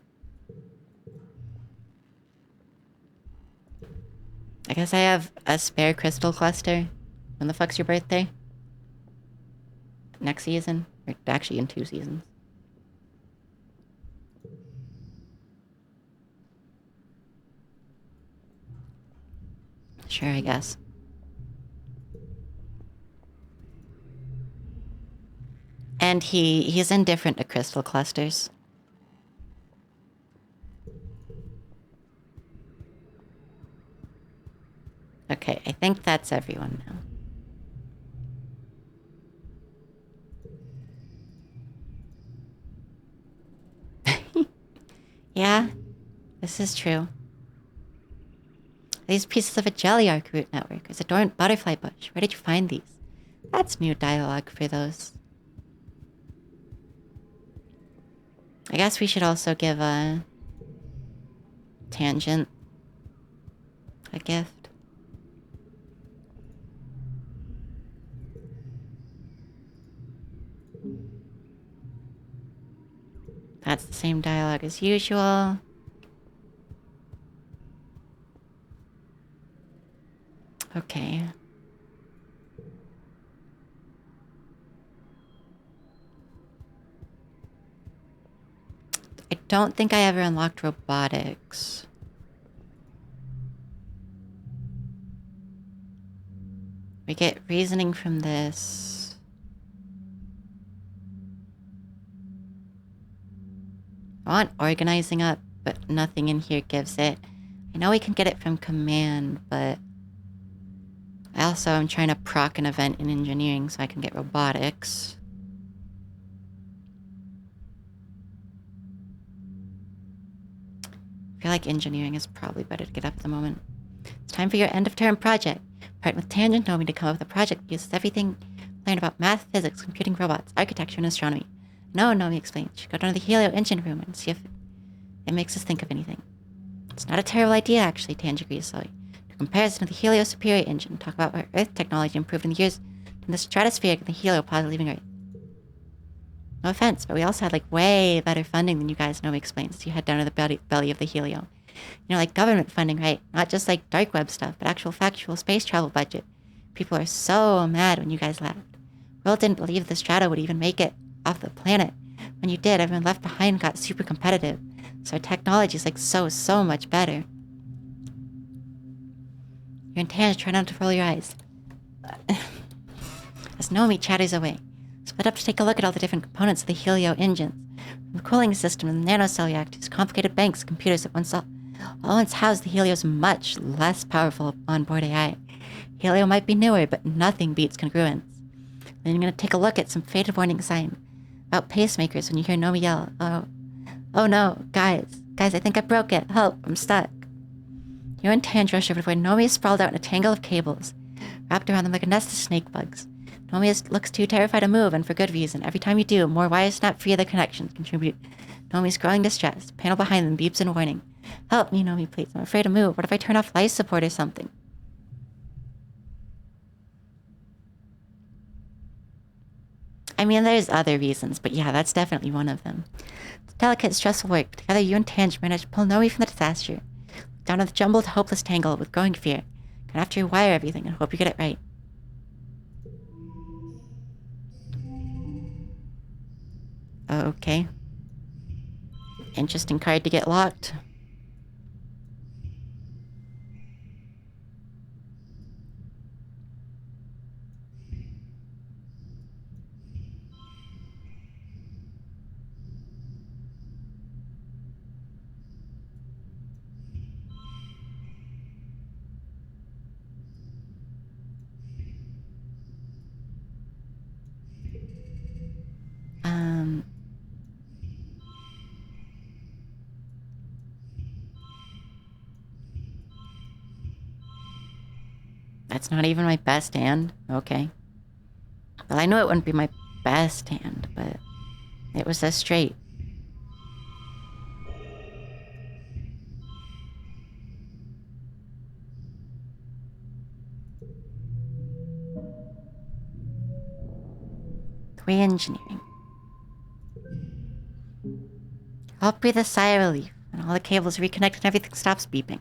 I guess I have a spare crystal cluster. When the fuck's your birthday? Next season? Or actually in 2 seasons. Sure, I guess. And he's indifferent to crystal clusters. Okay, I think that's everyone now. Yeah, this is true. These pieces of a jelly arc root network. There's a dormant butterfly bush. Where did you find these? That's new dialogue for those. I guess we should also give a Tangent a gift. That's the same dialogue as usual. Okay. I don't think I ever unlocked robotics. We get reasoning from this. I want organizing up, but nothing in here gives it. I know we can get it from command, but I also am trying to proc an event in engineering so I can get robotics. I feel like engineering is probably better to get up at the moment. It's time for your end-of-term project. Partner with Tangent Nomi to come up with a project that uses everything learned about math, physics, computing, robots, architecture, and astronomy. No, Nomi explains. You should go down to the Helio engine room and see if it makes us think of anything. It's not a terrible idea, actually, Tangent agrees slowly. To comparison to the Helio Superior engine, talk about where Earth technology improved in the years in the stratospheric and the Helio pod leaving Earth. No offense, but we also had like way better funding than you guys, Nomi explains. You head down to the belly of the Helio. You know, like government funding, right? Not just like dark web stuff, but actual factual space travel budget. People are so mad when you guys left. World didn't believe the Strato would even make it off the planet. When you did, everyone left behind got super competitive. So our technology is like so much better. You're in Tangent, try not to roll your eyes. As Nomi chatters away. Split up to take a look at all the different components of the Helio engines. From the cooling system and the nanocell reactors, complicated banks, computers that once housed the Helio's much less powerful onboard AI. Helio might be newer, but nothing beats congruence. Then you're going to take a look at some faded warning sign about pacemakers when you hear Nomi yell, oh no, guys, I think I broke it. Help, I'm stuck. You and Tange rush over to where Nomi is sprawled out in a tangle of cables, wrapped around them like a nest of snake bugs. Nomi looks too terrified to move, and for good reason. Every time you do, more wires snap free of the connections, contribute Nomi's growing distress. Panel behind them beeps in warning. Help me, Nomi, please. I'm afraid to move. What if I turn off life support or something? I mean, there's other reasons, but yeah, that's definitely one of them. It's delicate, stressful work, but together you and Tange manage to pull Nomi from the disaster. Down to the jumbled, hopeless tangle with growing fear. Gonna have to rewire everything and hope you get it right. Okay. Interesting card to get locked. That's not even my best hand. Okay. Well, I knew it wouldn't be my best hand, but it was a straight. Re-engineering. I'll breathe a sigh of relief, and all the cables reconnect and everything stops beeping.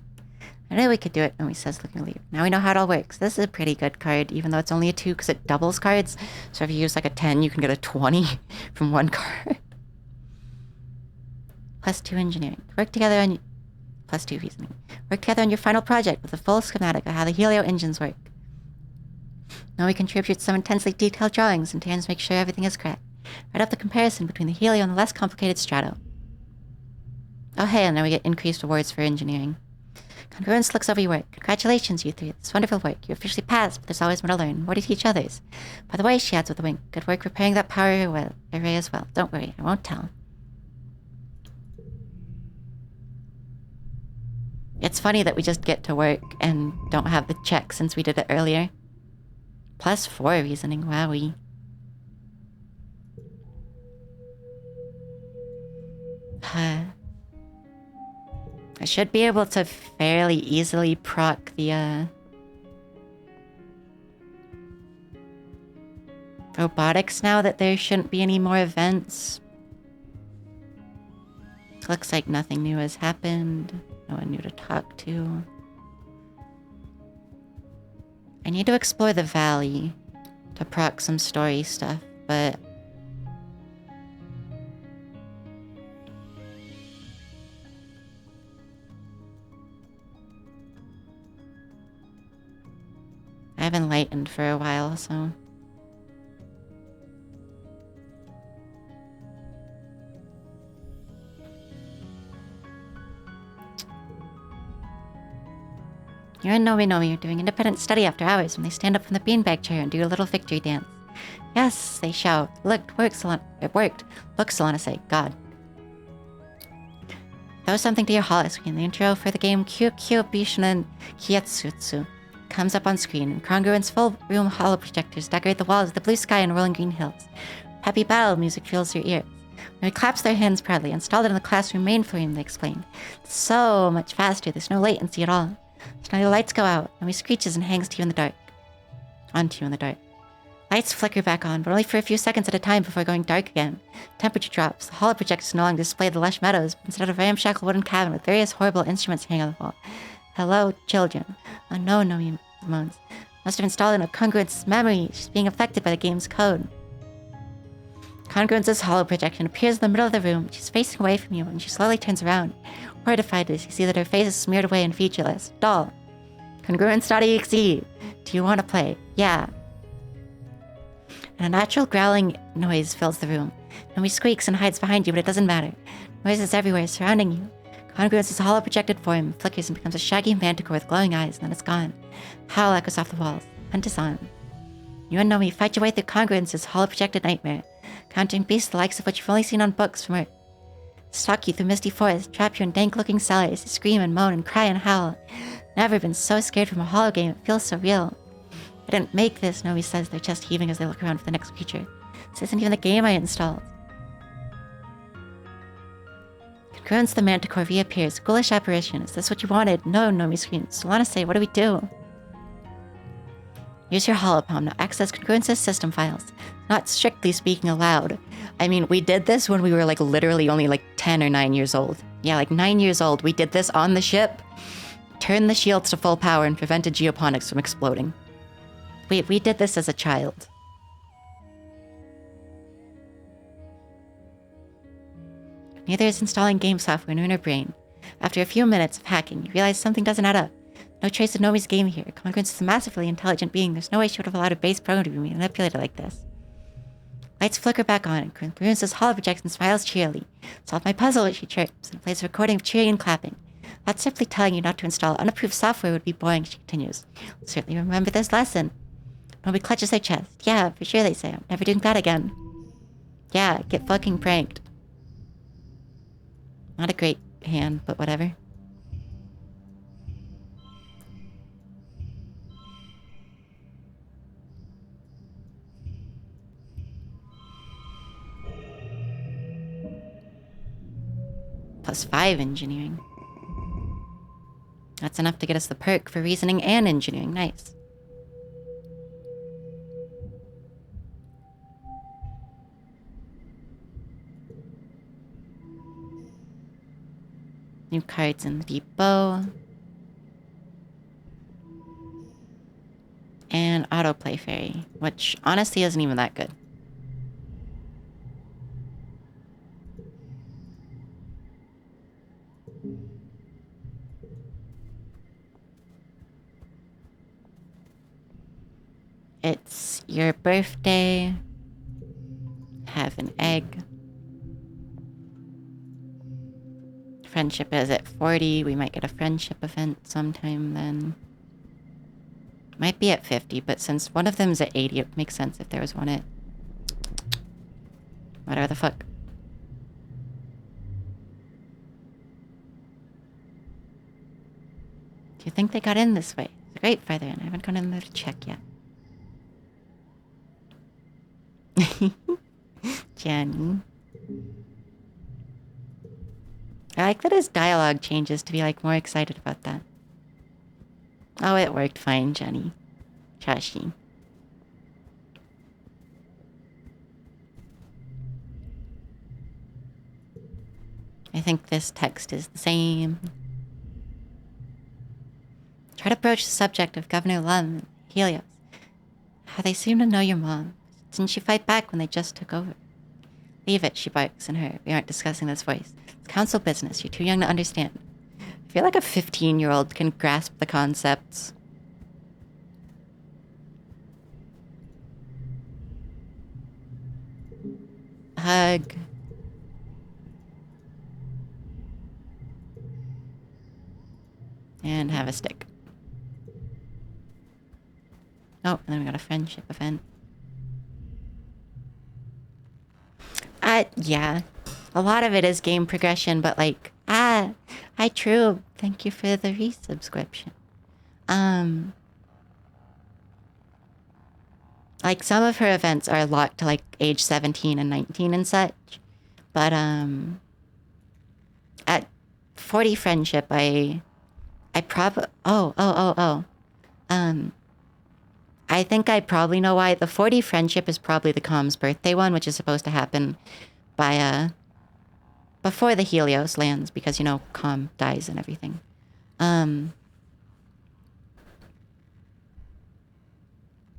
I knew we could do it, Nomi says, looking relieved. Now we know how it all works. This is a pretty good card, even though it's only a 2 because it doubles cards. So if you use like a 10, you can get a 20 from one card. +2 engineering. Work together on +2 reasoning. Work together on your final project with a full schematic of how the helio engines work. Nomi contributes some intensely detailed drawings and Terrence makes sure everything is correct. Write up the comparison between the helio and the less complicated strato. Oh hey, and now we get increased rewards for engineering. Congruence looks over your work. Congratulations, you three. This wonderful work. You officially passed, but there's always more to learn. More to teach others. By the way, she adds with a wink. Good work repairing that power array as well. Don't worry, I won't tell. It's funny that we just get to work and don't have the check since we did it earlier. +4 reasoning, wowee. I should be able to fairly easily proc the, robotics now that there shouldn't be any more events. Looks like nothing new has happened. No one new to talk to. I need to explore the valley to proc some story stuff, but I haven't enlightened for a while, so you and Nomi are doing independent study after hours when they stand up from the beanbag chair and do a little victory dance. Yes, they shout. Look, it worked. Look, Solana say, God. Throw something to your holo screen. The intro for the game Kyukyo Bishinen Kietsutsu comes up on screen, and Congruent's full room holo projectors decorate the walls with the blue sky and rolling green hills. Happy battle music fills your ears. Nomi claps their hands proudly, installed it in the classroom mainframe, they explained. It's so much faster, there's no latency at all. So now the lights go out, and he screeches and hangs to you in the dark. Onto you in the dark. Lights flicker back on, but only for a few seconds at a time before going dark again. Temperature drops. The holo projectors no longer display the lush meadows, but instead of a ramshackle wooden cabin with various horrible instruments hanging on the wall. Hello, children. Unknown, Nomi moans. Must have installed in a Congruent's memory. She's being affected by the game's code. Congruence's holo projection appears in the middle of the room. She's facing away from you, and she slowly turns around. Horrified as you see that her face is smeared away and featureless. Doll. Congruence.exe. Do you want to play? Yeah. And a natural growling noise fills the room. Nomi squeaks and hides behind you, but it doesn't matter. Noise is everywhere, surrounding you. Congruence's holo projected form flickers and becomes a shaggy manticore with glowing eyes, and then it's gone. Howl echoes off the walls. Hunt is on. You and Nomi fight your way through Congruence's holo projected nightmare, encountering beasts the likes of which you've only seen on books from Earth. Stalk you through misty forests, trap you in dank-looking cellars, scream and moan and cry and howl. Never been so scared from a holo game, it feels so real. I didn't make this, Nomi says, their chest heaving as they look around for the next creature. This isn't even the game I installed. Congruence the manticore reappears, ghoulish apparition. Is this what you wanted? No, Nomi screams. Solana say, what do we do? Use your holopalm to access Congruence's system files. Not strictly speaking aloud. I mean, we did this when we were like literally only like 10 or 9 years old. Yeah, like 9 years old. We did this on the ship. Turned the shields to full power and prevented geoponics from exploding. We did this as a child. Neither is installing game software in her brain. After a few minutes of hacking, you realize something doesn't add up. No trace of Nomi's game here. Congruence is a massively intelligent being. There's no way she would have allowed a base program to be manipulated like this. Lights flicker back on, and Congruence's holo projects and smiles cheerily. Solve my puzzle, she chirps, and plays a recording of cheering and clapping. Not simply telling you not to install unapproved software would be boring, she continues. Certainly remember this lesson. Nomi clutches their chest. Yeah, for sure, they say. I'm never doing that again. Yeah, get fucking pranked. Not a great hand, but whatever. +5 engineering. That's enough to get us the perk for reasoning and engineering. Nice. New cards in the depot. And autoplay fairy, which honestly isn't even that good. It's your birthday. Have an egg. Friendship is at 40. We might get a friendship event sometime then. Might be at 50, but since one of them's at 80, it makes sense if there was one at... whatever the fuck. Do you think they got in this way? It's great farther in. I haven't gone in there to check yet. Jenny. I like that his dialogue changes to be like more excited about that. Oh, it worked fine, Jenny. Trashy. I think this text is the same. Try to broach the subject of Governor Lum and Helios. How they seem to know your mom. Didn't she fight back when they just took over? Leave it, she barks in her. We aren't discussing this voice. It's council business. You're too young to understand. I feel like a 15-year-old can grasp the concepts. Hug. And have a stick. Oh, and then we got a friendship event. Yeah. A lot of it is game progression, but like, hi True. Thank you for the resubscription. Like some of her events are locked to like age 17 and 19 and such. But at 40 friendship I probably I think I probably know why. The 40 friendship is probably the Calm's birthday one, which is supposed to happen by before the Helios lands, because you know Calm dies and everything.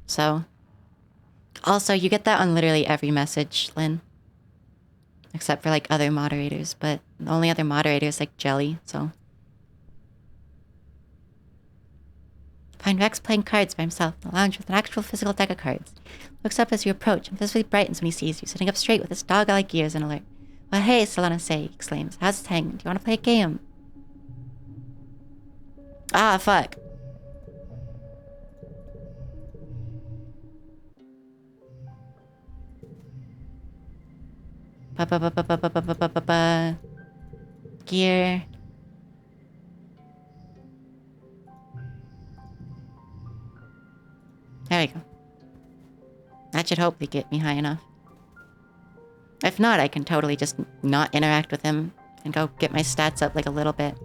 So also you get that on literally every message, Lynn. Except for like other moderators, but the only other moderator is like Jelly, so. Find Rex playing cards by himself in the lounge with an actual physical deck of cards. Looks up as you approach and visibly brightens when he sees you, sitting up straight with his dog-like ears in alert. Well, hey, Solana Say, he exclaims. How's it hanging? Do you want to play a game? Ah, fuck. Gear. There we go. That should hopefully get me high enough. If not, I can totally just not interact with him and go get my stats up like a little bit.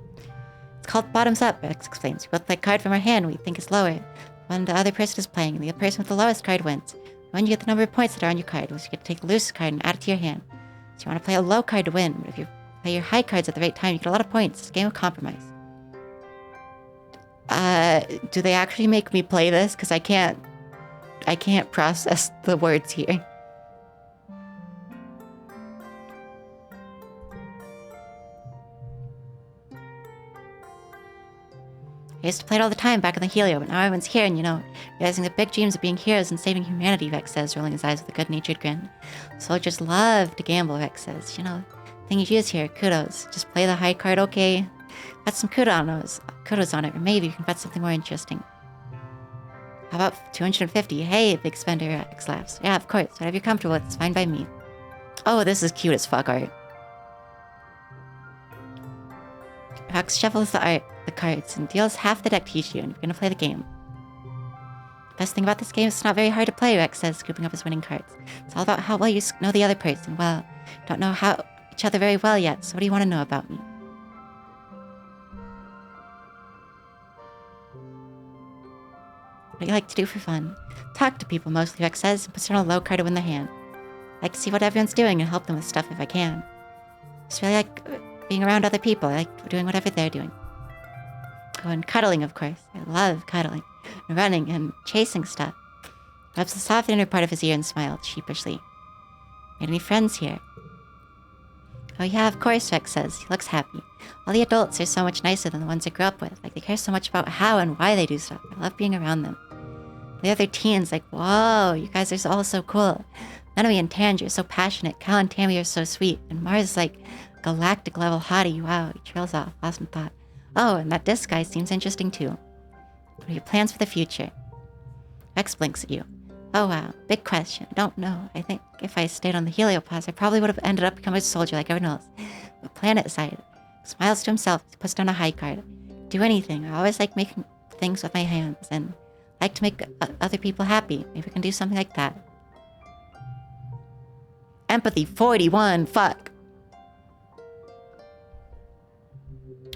It's called Bottoms Up, Rex explains. We both play a card from our hand we think is lower. When the other person is playing, the person with the lowest card wins. When you get the number of points that are on your card, you get to take the loose card and add it to your hand. So you want to play a low card to win, but if you play your high cards at the right time, you get a lot of points. It's a game of compromise. Do they actually make me play this? Because I can't process the words here. I used to play it all the time back in the Helio, but now everyone's here and, you know, realizing the big dreams of being heroes and saving humanity, Vex says, rolling his eyes with a good-natured grin. Soldiers love to gamble, Vex says. You know, the thing you use here, kudos. Just play the high card, okay? Bet some kudos on it, or maybe you can bet something more interesting. How about 250? Hey, big spender, Rex laughs. Yeah, of course. Whatever you're comfortable with, it's fine by me. Oh, this is cute as fuck art. Rex shuffles the cards, and deals half the deck to each of you, and you're gonna play the game. The best thing about this game is it's not very hard to play, Rex says, scooping up his winning cards. It's all about how well you know the other person. Well, don't know each other very well yet, so what do you want to know about me? What do you like to do for fun? Talk to people, mostly, Rex says, and puts down a low card to win the hand. I like to see what everyone's doing and help them with stuff if I can. I just really like being around other people. I like doing whatever they're doing. Oh, and cuddling, of course. I love cuddling. And running and chasing stuff. Rubs the soft inner part of his ear and smiled sheepishly. Made any friends here? Oh yeah, of course, Rex says. He looks happy. All the adults are so much nicer than the ones I grew up with. Like, they care so much about how and why they do stuff. I love being around them. The other teens like, whoa, you guys are all so cool. Nanomi and Tange are so passionate. Cal and Tammy are so sweet. And Mars is like galactic level hottie. Wow, he trails off. Awesome thought. Oh, and that disc guy seems interesting too. What are your plans for the future? Rex blinks at you. Oh wow, big question. I don't know. I think if I stayed on the Heliopause, I probably would have ended up becoming a soldier like everyone else. But planet aside, he smiles to himself. He puts down a high card. Do anything. I always like making things with my hands and like to make other people happy. Maybe we can do something like that. Empathy 41. Fuck.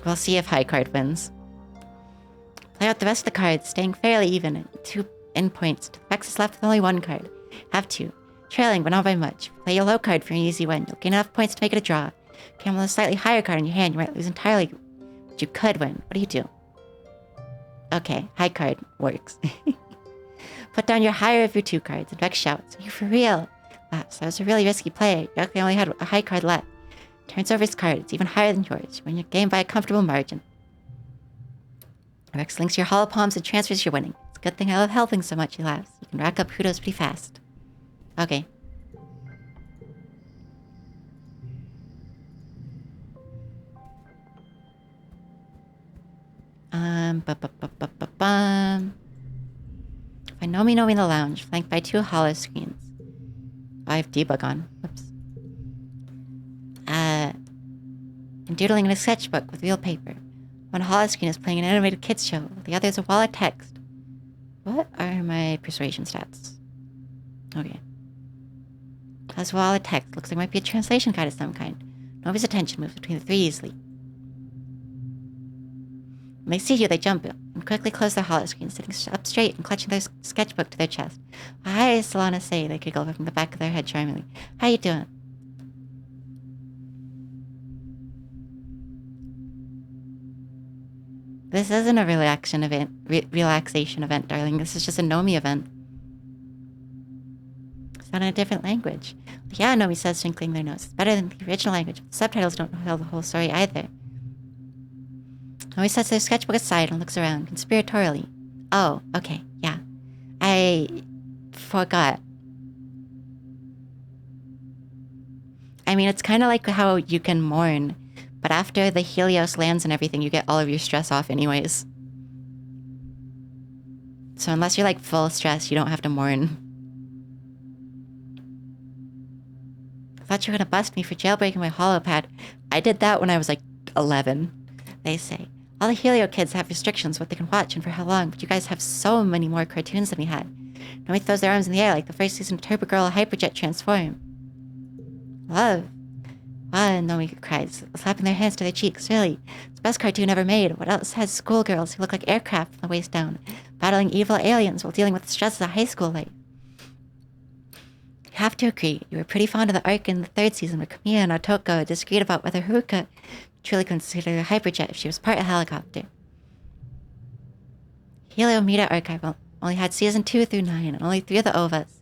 We'll see if high card wins. Play out the rest of the cards, staying fairly even. 2 endpoints. Vex is left with only 1 card. Have 2. Trailing, but not by much. Play your low card for an easy win. You'll gain enough points to make it a draw. Camel with a slightly higher card in your hand. You might lose entirely, but you could win. What do you do? Okay, high card works. Put down your higher of your 2 cards, and Vex shouts, "Are you for real?" Laughs. That was a really risky play. You actually only had a high card left. Turns over his card. It's even higher than yours. You win your game by a comfortable margin. Rex links your hollow palms and transfers your winning. It's a good thing I love helping so much, he laughs. You can rack up kudos pretty fast. Okay. Find Nomi in the lounge, flanked by 2 hollow screens. I have debug on. Whoops. And doodling in a sketchbook with real paper. One hollow screen is playing an animated kids show. The other is a wall of text. What are my persuasion stats? Okay. Has a wall of text. Looks like it might be a translation guide of some kind. Novi's attention moves between the 3 easily. When they see you, they jump and quickly close their hollow screen, sitting up straight and clutching their sketchbook to their chest. Hi, Solana say, they giggle from the back of their head charmingly. How you doing? This isn't a relaxation event, darling. This is just a Nomi event. It's not in a different language. Yeah, Nomi says, twinkling their nose. It's better than the original language. The subtitles don't tell the whole story either. Nomi sets their sketchbook aside and looks around, conspiratorially. Oh, okay, yeah. I forgot. I mean, it's kind of like how you can mourn, but after the Helios lands and everything, you get all of your stress off anyways. So unless you're like full stress, you don't have to mourn. I thought you were gonna bust me for jailbreaking my holopad. I did that when I was like 11, they say. All the Helio kids have restrictions what they can watch and for how long, but you guys have so many more cartoons than we had. Nobody throws their arms in the air like the first season of Turbo Girl Hyperjet Transform. Love. Wow, Nomi cries, slapping their hands to their cheeks. Really, it's the best cartoon ever made. What else has schoolgirls who look like aircraft from the waist down, battling evil aliens while dealing with the stresses of high school life? You have to agree, you were pretty fond of the arc in the 3rd season where Kamiya and Otoko disagreed about whether Haruka truly considered a hyperjet if she was part a helicopter. Helio Media Archive only had season 2 through 9 and only 3 of the OVAs.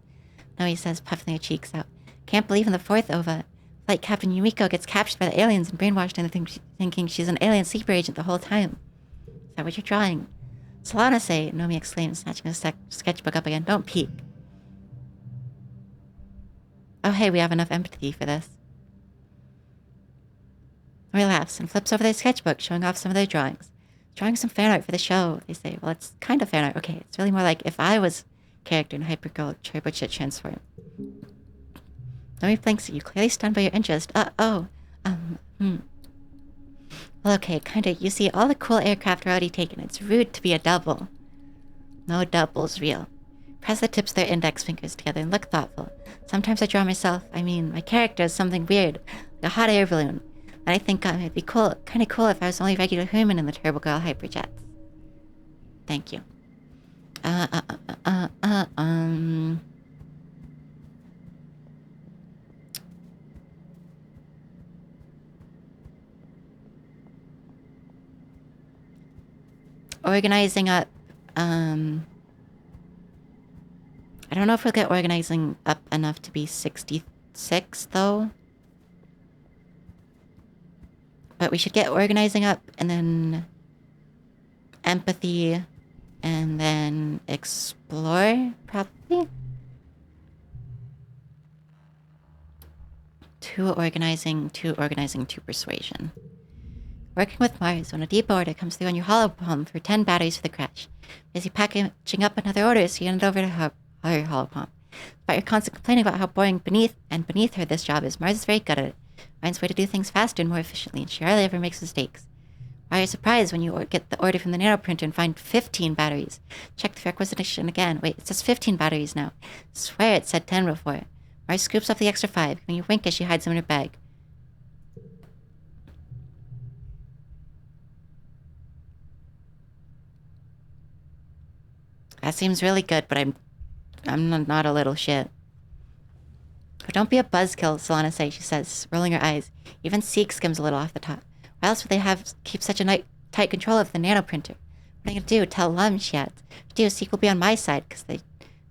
Nomi says, puffing their cheeks out. Can't believe in the 4th OVA. Flight Captain Yumiko gets captured by the aliens and brainwashed into thinking she's an alien sleeper agent the whole time. Is that what you're drawing? Solana say, Nomi exclaims, snatching his sketchbook up again. Don't peek. Oh hey, we have enough empathy for this. Nomi laughs and flips over their sketchbook, showing off some of their drawings. Drawing some fan art for the show, they say. Well, it's kind of fan art. Okay, it's really more like if I was a character in Hypergirl Turbojet Transform. Nomi blinks at you, clearly stunned by your interest. Well, okay, kinda. You see, all the cool aircraft are already taken. It's rude to be a double. No double's real. Press the tips of their index fingers together and look thoughtful. Sometimes I draw myself, my character is something weird, like a hot air balloon. And I think it'd be kinda cool if I was only a regular human in the Turbo Girl Hyperjets. Thank you. Organizing up, I don't know if we'll get organizing up enough to be 66, though. But we should get organizing up, and then empathy, And then explore, probably. 2 organizing, 2 organizing, 2 persuasion. Working with Mars, when a depot order comes through on your holopalm for 10 batteries for the crash. Busy packaging up another order, so you hand it over to her holopalm. But you're constantly complaining about how boring beneath her this job is. Mars is very good at it. Finds a way to do things faster and more efficiently, and she hardly ever makes mistakes. Why are you surprised when you get the order from the nanoprinter and find 15 batteries? Check the requisition again. Wait, it says 15 batteries now. I swear it said 10 before. Mars scoops up the extra 5. When you wink as she hides them in her bag. That seems really good, but I'm not a little shit. Oh, don't be a buzzkill, Solana says, she says, rolling her eyes. Even Seek skims a little off the top. Why else would they keep such a tight control of the nanoprinter? What are you gonna do? Tell Lum, she adds. If you do, Seek will be on my side, because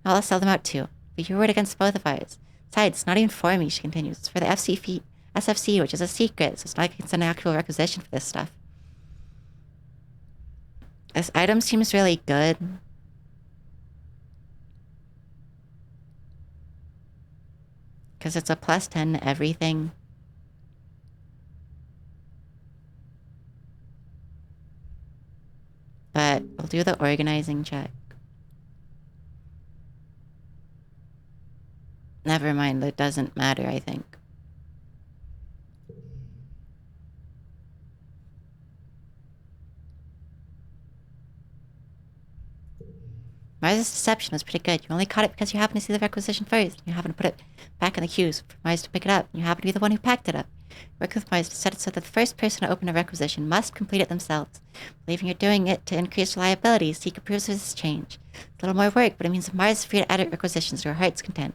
I'll sell them out too. But your word against both of ours. Besides, it's not even for me, she continues. It's for the SFC, which is a secret, so it's not like it's an actual requisition for this stuff. This item seems really good. Because it's a plus 10 to everything. But we'll do the organizing check. Never mind, it doesn't matter, I think. Mars' deception was pretty good. You only caught it because you happened to see the requisition first. You happened to put it back in the queues for Mars to pick it up. You happened to be the one who packed it up. Work with Mars to set it so that the first person to open a requisition must complete it themselves. Believing you're doing it to increase reliability, Seek approves of this change. It's a little more work, but it means that Mars is free to edit requisitions to her heart's content.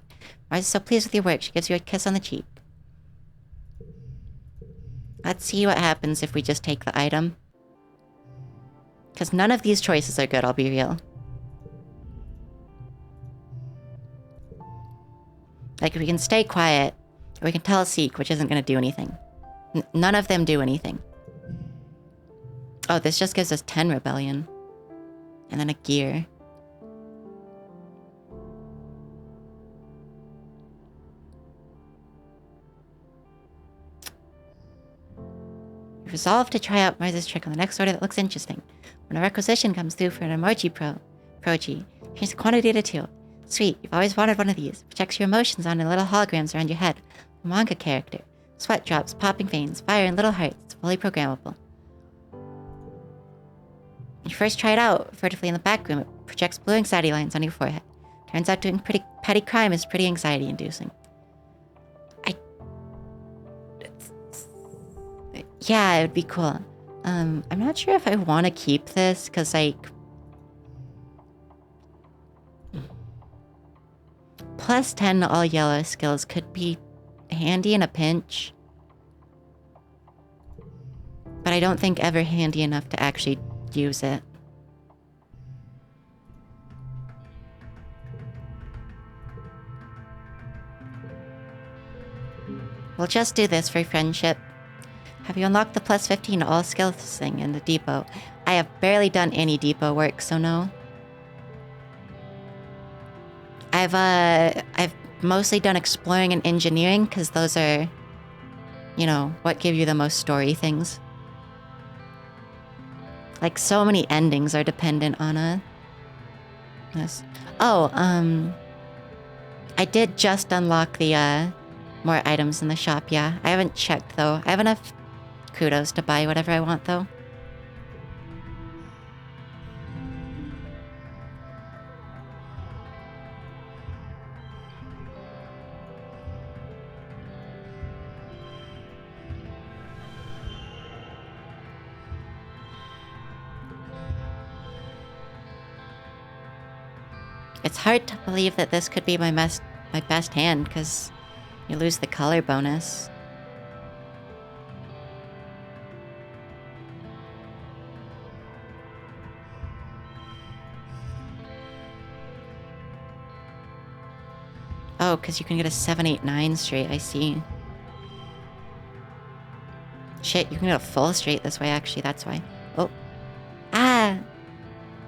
Mars is so pleased with your work, she gives you a kiss on the cheek. Let's see what happens if we just take the item. Because none of these choices are good, I'll be real. Like, we can stay quiet, or we can tell Seek, which isn't going to do anything. None of them do anything. Oh, this just gives us 10 rebellion. And then a gear. You resolve to try out Mars' trick on the next order that looks interesting. When a requisition comes through for an emoji proji, change the quantity to 2. Sweet, you've always wanted one of these. Projects your emotions onto little holograms around your head. A manga character. Sweat drops, popping veins, fire, and little hearts. It's fully programmable. When you first try it out, furtively in the back room, it projects blue anxiety lines on your forehead. Turns out doing petty crime is pretty anxiety-inducing. Yeah, it would be cool. I'm not sure if I want to keep this, because, like... Plus 10 to all yellow skills could be handy in a pinch. But I don't think ever handy enough to actually use it. We'll just do this for friendship. Have you unlocked the plus 15 to all skills thing in the depot? I have barely done any depot work, so no. I've mostly done exploring and engineering, because those are, you know, what give you the most story things. Like, so many endings are dependent on this. Oh, I did just unlock the, more items in the shop, yeah. I haven't checked, though. I have enough kudos to buy whatever I want, though. It's hard to believe that this could be my best hand, because you lose the color bonus. Oh, because you can get a 7, 8, 9 straight, I see. Shit, you can get a full straight this way, actually, that's why. Oh. Ah!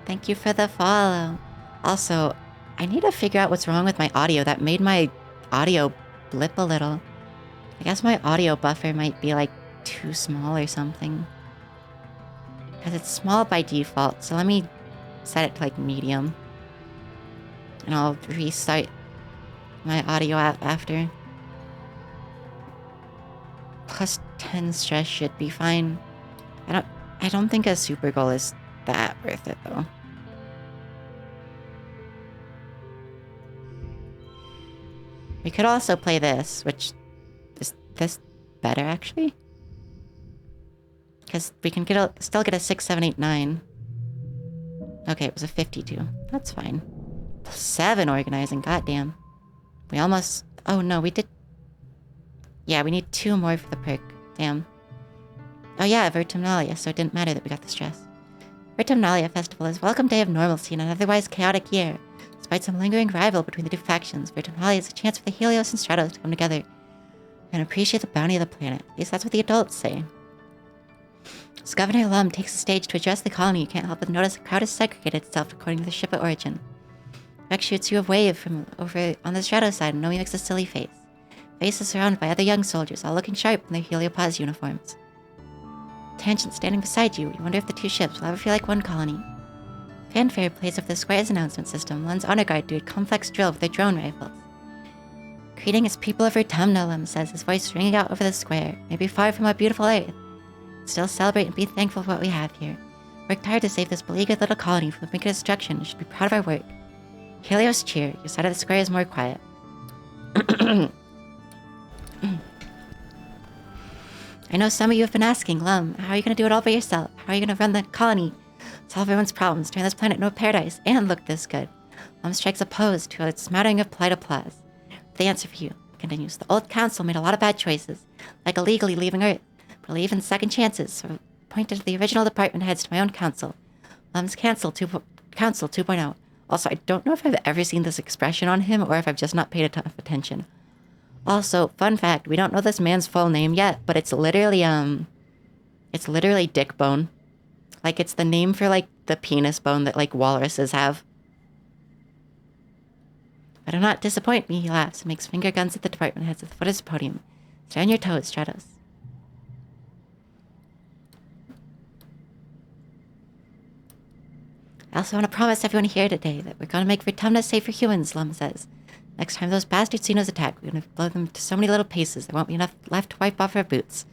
Thank Thank you for the follow. Also, I need to figure out what's wrong with my audio. That made my audio blip a little. I guess my audio buffer might be like too small or something. Because it's small by default, so let me set it to like medium. And I'll restart my audio app after. Plus 10 stress should be fine. I don't think a super goal is that worth it though. We could also play this, which is this better actually? Because we can still get a 6, 7, 8, 9. Okay, it was a 52. That's fine. 7 organizing, goddamn. We almost... Oh no, we did... Yeah, we need 2 more for the perk. Damn. Oh yeah, Vertumnalia, so it didn't matter that we got the stress. Vertumnalia Festival is welcome day of normalcy in an otherwise chaotic year. Despite some lingering rival between the two factions, Vertumnalia is a chance for the Helios and Stratos to come together and appreciate the bounty of the planet. At least that's what the adults say. As Governor Lum takes the stage to address the colony, you can't help but notice the crowd has segregated itself according to the ship of origin. Vex shoots you a wave from over on the Strato side, and Nomi makes a silly face. Face is surrounded by other young soldiers, all looking sharp in their Heliopause uniforms. Tangent standing beside you, you wonder if the two ships will ever feel like one colony. Fanfare plays over the square's announcement system. Lun's honor guard do a complex drill with their drone rifles. Greetings, people of Vertumna, Lum says, his voice ringing out over the square. Maybe far from our beautiful Earth. Still celebrate and be thankful for what we have here. Worked hard to save this beleaguered little colony from the brink of destruction. You should be proud of our work. Helios cheer. Your side of the square is more quiet. I know some of you have been asking, Lum, how are you going to do it all by yourself? How are you going to run the colony? Solve everyone's problems, turn this planet into a paradise, and look this good? Lum strikes a pose to a smattering of polite applause. The answer for you, continues, the old council made a lot of bad choices, like illegally leaving Earth. Believe in second chances, so pointed to the original department heads to my own council. Lum's Council 2.0. Also, I don't know if I've ever seen this expression on him or if I've just not paid enough attention. Also, fun fact, we don't know this man's full name yet, but it's literally dick bone. Like, it's the name for, like, the penis bone that, like, walruses have. But do not disappoint me, he laughs and makes finger guns at the department heads at the foot of his podium. Stay on your toes, Stratos. I also want to promise everyone here today that we're going to make Vertumna safe for humans, Lum says. Next time those bastard Xenos attack, we're going to blow them to so many little pieces there won't be enough left to wipe off our boots.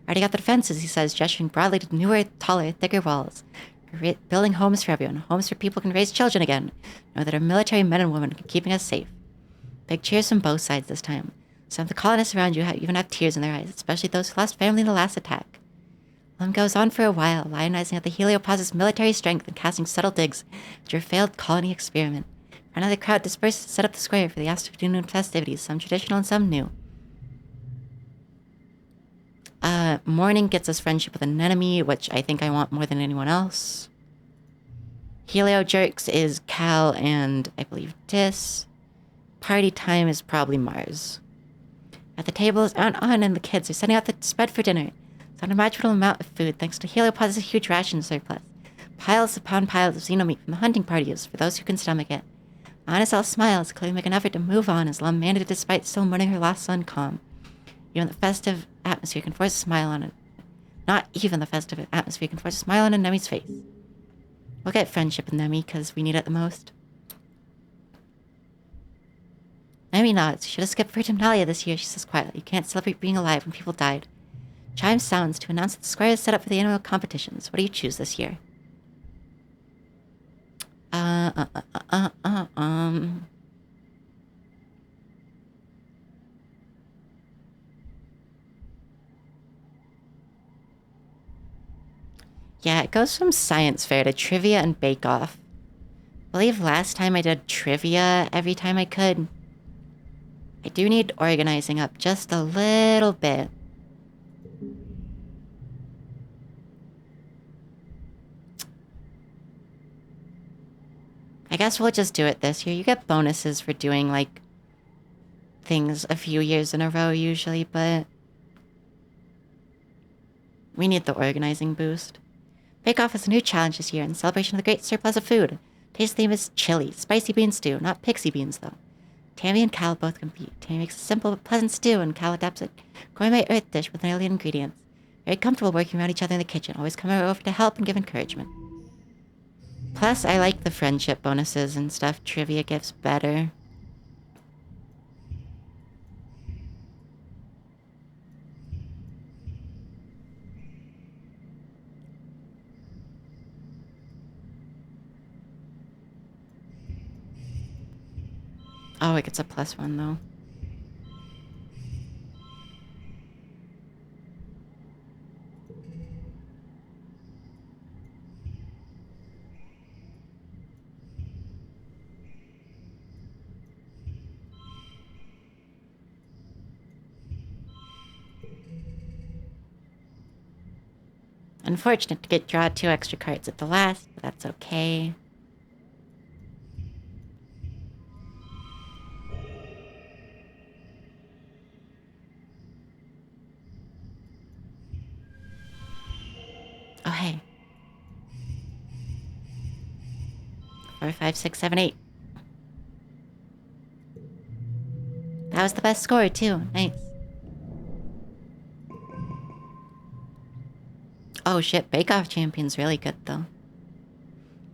Already got the defenses, he says, gesturing broadly to newer, taller, thicker walls. We're building homes for everyone, homes where people can raise children again. Know that our military men and women are keeping us safe. Big cheers from both sides this time. Some of the colonists around you even have tears in their eyes, especially those who lost family in the last attack. Lum goes on for a while, lionizing at the Heliopause's military strength and casting subtle digs at your failed colony experiment. Another crowd disperses to set up the square for the afternoon festivities, some traditional and some new. Morning gets us friendship with an enemy, which I think I want more than anyone else. Helio Jerks is Cal and, I believe, Tis. Party time is probably Mars. At the table is Aunt Ann and the kids are setting out the spread for dinner. It's an unimaginable amount of food thanks to Heliopause's huge ration surplus. Piles upon piles of xeno meat from the hunting parties for those who can stomach it. Anasel smiles, clearly making an effort to move on as Lum managed despite still mourning her lost son, Calm. Even the festive atmosphere can force a smile on it. Not even the festive atmosphere can force a smile on Nemi's face. We'll get friendship with Nemi, because we need it the most. Nemi nods. Should have skipped Vertumnalia this year, she says quietly. You can't celebrate being alive when people died. Chime sounds to announce that the square is set up for the annual competitions. What do you choose this year? Yeah, it goes from science fair to trivia and bake-off. I believe last time I did trivia every time I could. I do need organizing up just a little bit. I guess we'll just do it this year. You get bonuses for doing, like, things a few years in a row usually, but we need the organizing boost. Bake Off is a new challenge this year in celebration of the great surplus of food. Taste theme is chili, spicy bean stew, not pixie beans though. Tammy and Cal both compete. Tammy makes a simple but pleasant stew, and Cal adapts a gourmet earth dish with alien ingredients. Very comfortable working around each other in the kitchen, always coming over to help and give encouragement. Plus, I like the friendship bonuses and stuff trivia gives better. Oh, it gets a +1 though. Unfortunate to get draw 2 extra cards at the last, but that's okay. Oh, hey. 4, 5, 6, 7, 8. That was the best score, too. Nice. Oh shit, Bake Off Champion's really good, though.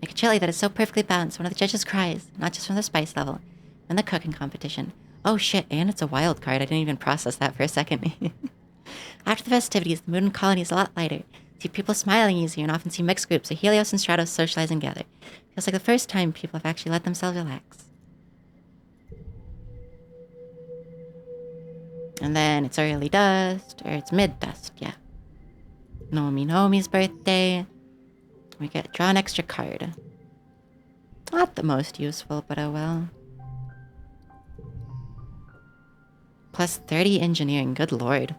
Make a chili that is so perfectly balanced, one of the judges cries, not just from the spice level, from the cooking competition. Oh shit, and it's a wild card. I didn't even process that for a second. After the festivities, the mood in Colony is a lot lighter. See people smiling easier and often see mixed groups of Helios and Stratos socializing together. Feels like the first time people have actually let themselves relax. And then it's early dust, or it's mid dust, yeah. Nomi's birthday. We get draw an extra card. Not the most useful, but oh well. Plus 30 engineering, good lord.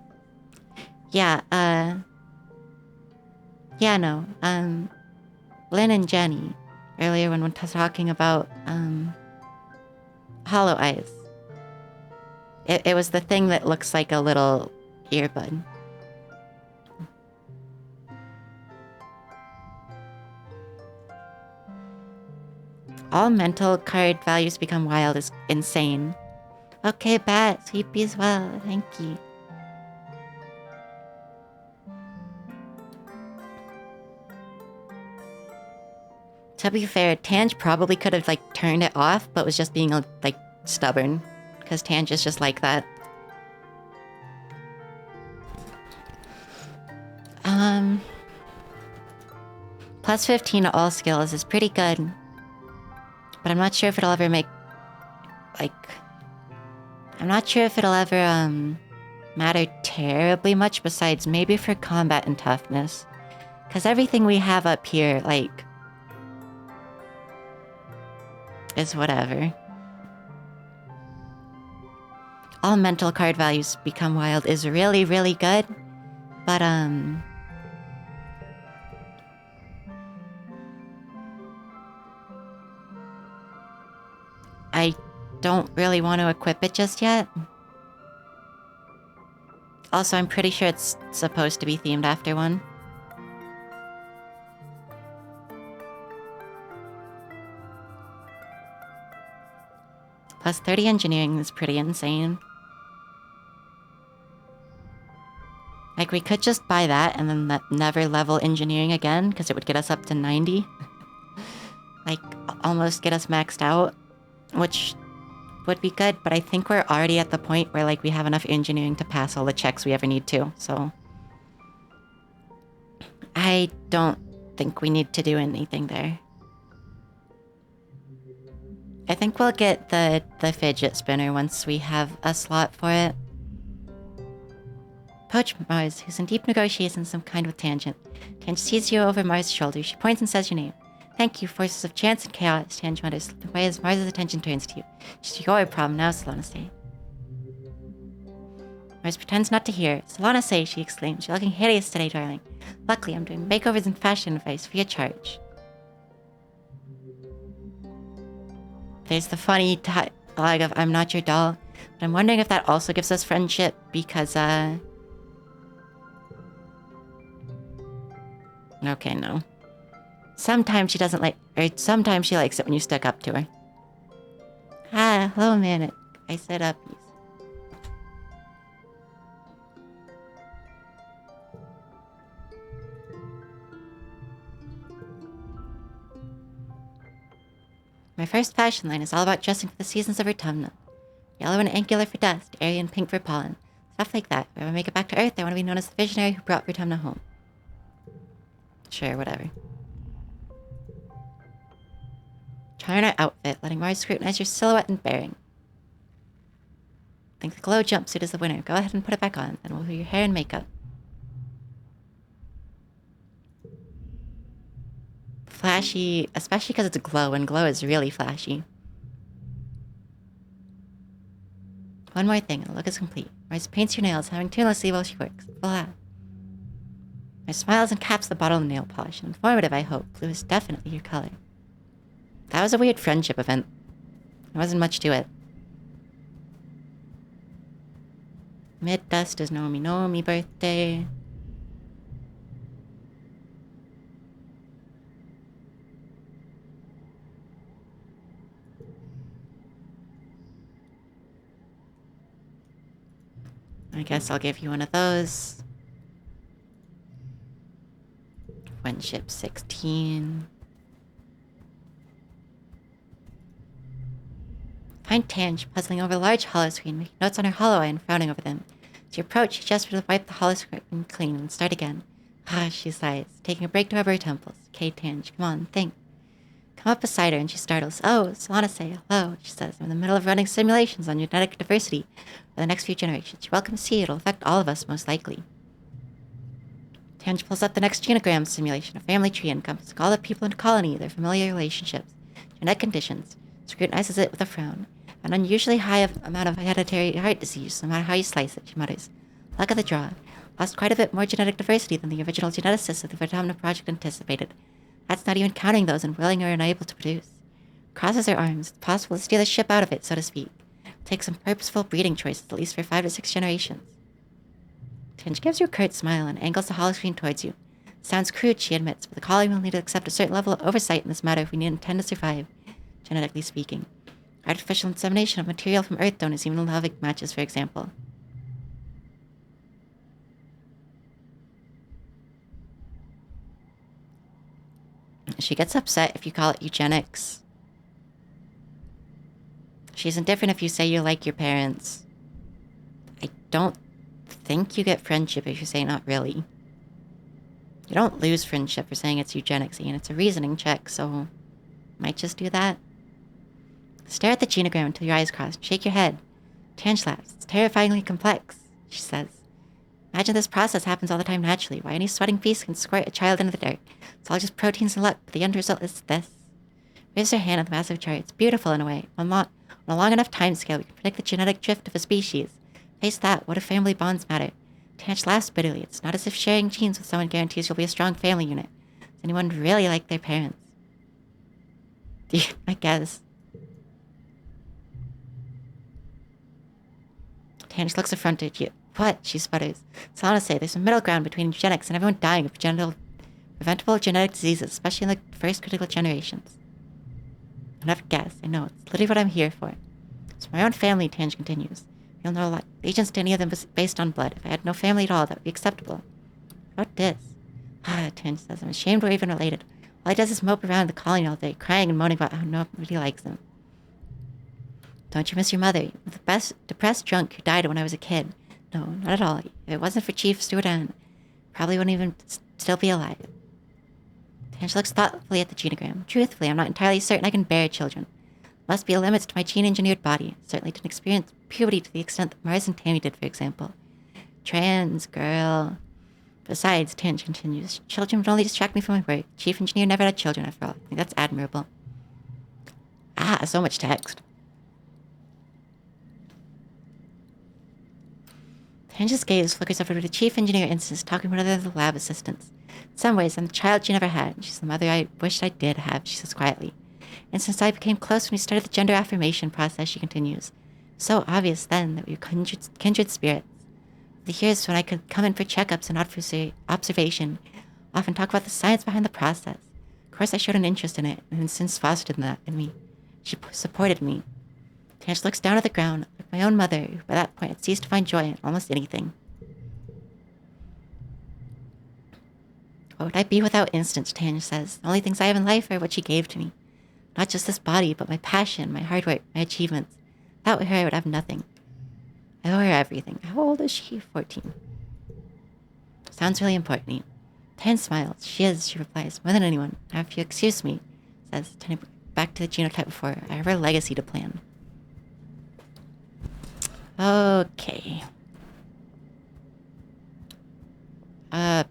Yeah, yeah, no. Lynn and Jenny, earlier when we were talking about, Hollow Eyes. It was the thing that looks like a little earbud. All mental card values become wild is insane. Okay, Bat, sleepy as well. Thank you. To be fair, Tange probably could have, like, turned it off, but was just being, like, stubborn. Because Tange is just like that. Plus 15 to all skills is pretty good. But I'm not sure if it'll ever make... Like... I'm not sure if it'll ever, matter terribly much besides maybe for combat and toughness. Because everything we have up here, like... is whatever. All mental card values become wild is really, really good. But, I don't really want to equip it just yet. Also, I'm pretty sure it's supposed to be themed after one. Plus 30 engineering is pretty insane. Like, we could just buy that and then never level engineering again, because it would get us up to 90. Like, almost get us maxed out, which would be good, but I think we're already at the point where, like, we have enough engineering to pass all the checks we ever need to, so... I don't think we need to do anything there. I think we'll get the fidget spinner once we have a slot for it. Poach Mars, who's in deep negotiations of some kind with Tangent. Tangent sees you over Mars' shoulder. She points and says your name. Thank you, forces of chance and chaos. Tangent wonders, slip away as Mars' attention turns to you. It's your problem now, Solana. Mars pretends not to hear. Solana, she exclaims. You're looking hideous today, darling. Luckily, I'm doing makeovers and fashion advice free of charge. There's the funny dialogue of I'm not your doll. But I'm wondering if that also gives us friendship because, Okay, no. Sometimes she doesn't like, or sometimes she likes it when you stick up to her. Ah, hello, man. I said up. My first fashion line is all about dressing for the seasons of autumn. Yellow and angular for dust, airy and pink for pollen. Stuff like that. If I make it back to Earth, I want to be known as the visionary who brought Vertumna home. Sure, whatever. Try on our outfit, letting Mars scrutinize your silhouette and bearing. Think the glow jumpsuit is the winner. Go ahead and put it back on, then we'll do your hair and makeup. Flashy, especially because it's glow, and glow is really flashy. One more thing, and the look is complete. Mars paints your nails, having tunelessly while she works. Voila. My smiles and caps the bottle of nail polish. Informative, I hope. Blue is definitely your color. That was a weird friendship event. There wasn't much to it. Mid-dust is Nomi birthday. I guess I'll give you one of those. Friendship 16. Find Tange puzzling over a large holoscreen, making notes on her hollow eye and frowning over them. As you approach, she gestured to wipe the holoscreen clean and start again. Ah, she sighs, taking a break to rub her temples. Okay, Tange, come on, think. Come up beside her and she startles. Oh, Solana say hello, she says. I'm in the middle of running simulations on genetic diversity for the next few generations. You're welcome to see. It'll affect all of us, most likely. Tange pulls up the next genogram simulation, a family tree encompassing all the people in the colony, their familiar relationships, genetic conditions. Scrutinizes it with a frown. An unusually high amount of hereditary heart disease, no matter how you slice it, she mutters. Luck of the draw. Lost quite a bit more genetic diversity than the original geneticists of the Vertumna project anticipated. That's not even counting those unwilling or unable to produce. Crosses her arms. It's possible to steal the ship out of it, so to speak. Take some purposeful breeding choices, at least for 5 to 6 generations. Tinge gives you a curt smile and angles the holoscreen towards you. Sounds crude, she admits, but the colony will need to accept a certain level of oversight in this matter if we intend to survive, genetically speaking. Artificial insemination of material from Earth donors, even love matches, for example. She gets upset if you call it eugenics. She's indifferent if you say you like your parents. I don't think you get friendship if you say not really. You don't lose friendship for saying it's eugenics, Ian. It's a reasoning check, so might just do that. Stare at the genogram until your eyes cross. Shake your head. Tange laughs. It's terrifyingly complex, she says. Imagine this process happens all the time naturally. Why any sweating beast can squirt a child into the dirt? It's all just proteins and luck, but the end result is this. Raise her hand on the massive chart. It's beautiful in a way. On a long enough time scale, we can predict the genetic drift of a species. Face that, what if family bonds matter? Tange laughs bitterly. It's not as if sharing genes with someone guarantees you'll be a strong family unit. Does anyone really like their parents? I guess. Tange looks affronted. What? She sputters. Solana say there's a middle ground between eugenics and everyone dying of preventable genetic diseases, especially in the first critical generations. Enough guess. I know. It's literally what I'm here for. It's my own family, Tange continues. You'll know a lot. Allegiance to any of them was based on blood. If I had no family at all, that would be acceptable. What about this? Ah, Tange says. I'm ashamed we're even related. All he does is mope around the colony all day, crying and moaning about how nobody likes him. Don't you miss your mother? The best depressed drunk who died when I was a kid. No, not at all. If it wasn't for Chief Stewart Ann, probably wouldn't even still be alive. Tange looks thoughtfully at the genogram. Truthfully, I'm not entirely certain I can bear children. Must be a limit to my gene-engineered body. Certainly didn't experience puberty to the extent that Mars and Tammy did, for example. Trans, girl. Besides, Tange continues, children would only distract me from my work. Chief engineer never had children, after all. I think that's admirable. Ah, so much text. Tange's gaze flickers over to the chief engineer instance, talking with one of the lab assistants. In some ways, I'm the child she never had. She's the mother I wished I did have, she says quietly. And since I became close when we started the gender affirmation process, she continues. So obvious then that we were kindred spirits. The years when I could come in for checkups and observation, often talk about the science behind the process. course I showed an interest in it, and since fostered that in me. She supported me. Tange looks down at the ground, like my own mother, who by that point had ceased to find joy in almost anything. What would I be without Instance, Tange says. The only things I have in life are what she gave to me. Not just this body, but my passion, my hard work, my achievements. Without her, I would have nothing. I owe her everything. How old is she? 14. Sounds really important. Tange smiles. She is, she replies, more than anyone. Now, if you excuse me, says, turning back to the genotype before, I have a legacy to plan. Okay. I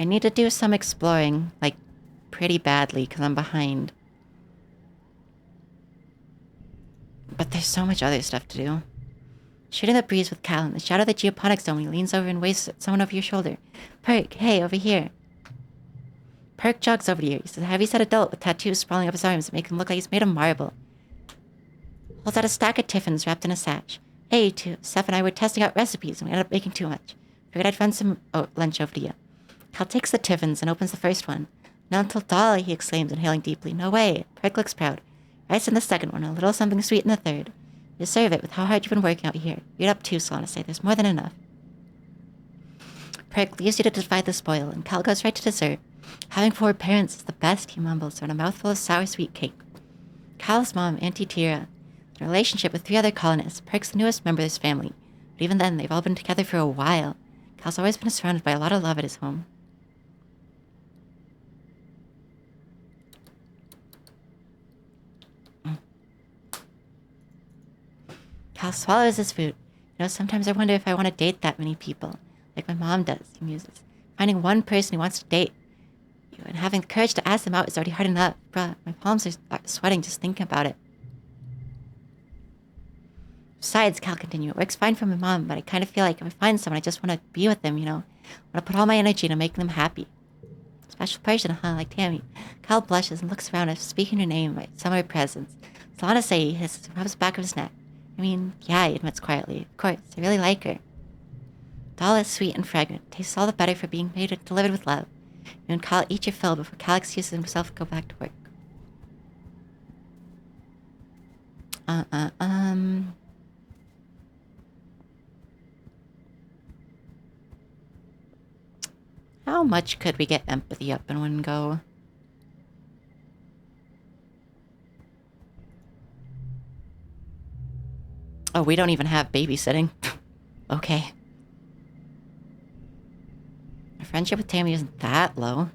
need to do some exploring, like, pretty badly, because I'm behind. But there's so much other stuff to do. Shooting the breeze with Cal in the shadow of the geoponics dome, he leans over and waves at someone over your shoulder. Perk, hey, over here. Perk jogs over to you. He's a heavy-set adult with tattoos sprawling up his arms that make him look like he's made of marble. Holds out a stack of tiffins wrapped in a sash. Hey, Steph and I were testing out recipes and we ended up making too much. Figured I'd find some lunch over to you. Cal takes the tiffins and opens the first one. Not until Dolly, he exclaims, inhaling deeply. No way. Perk looks proud. Rice in the second one, a little something sweet in the third. You deserve it with how hard you've been working out here. You're up too, so I want to say. There's more than enough. Perk leaves you to divide the spoil, and Cal goes right to dessert. Having 4 parents is the best, he mumbles, on a mouthful of sour sweet cake. Cal's mom, Auntie Tira, in a relationship with 3 other colonists. Perk's the newest member of his family, but even then, they've all been together for a while. Cal's always been surrounded by a lot of love at his home. Cal swallows his food. You know, sometimes I wonder if I want to date that many people, like my mom does, he muses. Finding one person he wants to date you and having the courage to ask them out is already hard enough. Bruh, my palms are sweating just thinking about it. Besides, Cal continued, it works fine for my mom, but I kind of feel like if I find someone, I just want to be with them, you know? I want to put all my energy into making them happy. Special person, huh? Like Tammy. Cal blushes and looks around as if speaking her name by some of her presence. So I want to say he rubs the back of his neck. I mean, yeah, he admits quietly. Of course, I really like her. Doll is sweet and fragrant. Tastes all the better for being made and delivered with love. You and Cal eat your fill before Cal excuses himself to go back to work. How much could we get empathy up in one go? Oh, we don't even have babysitting. Okay. My friendship with Tammy isn't that low.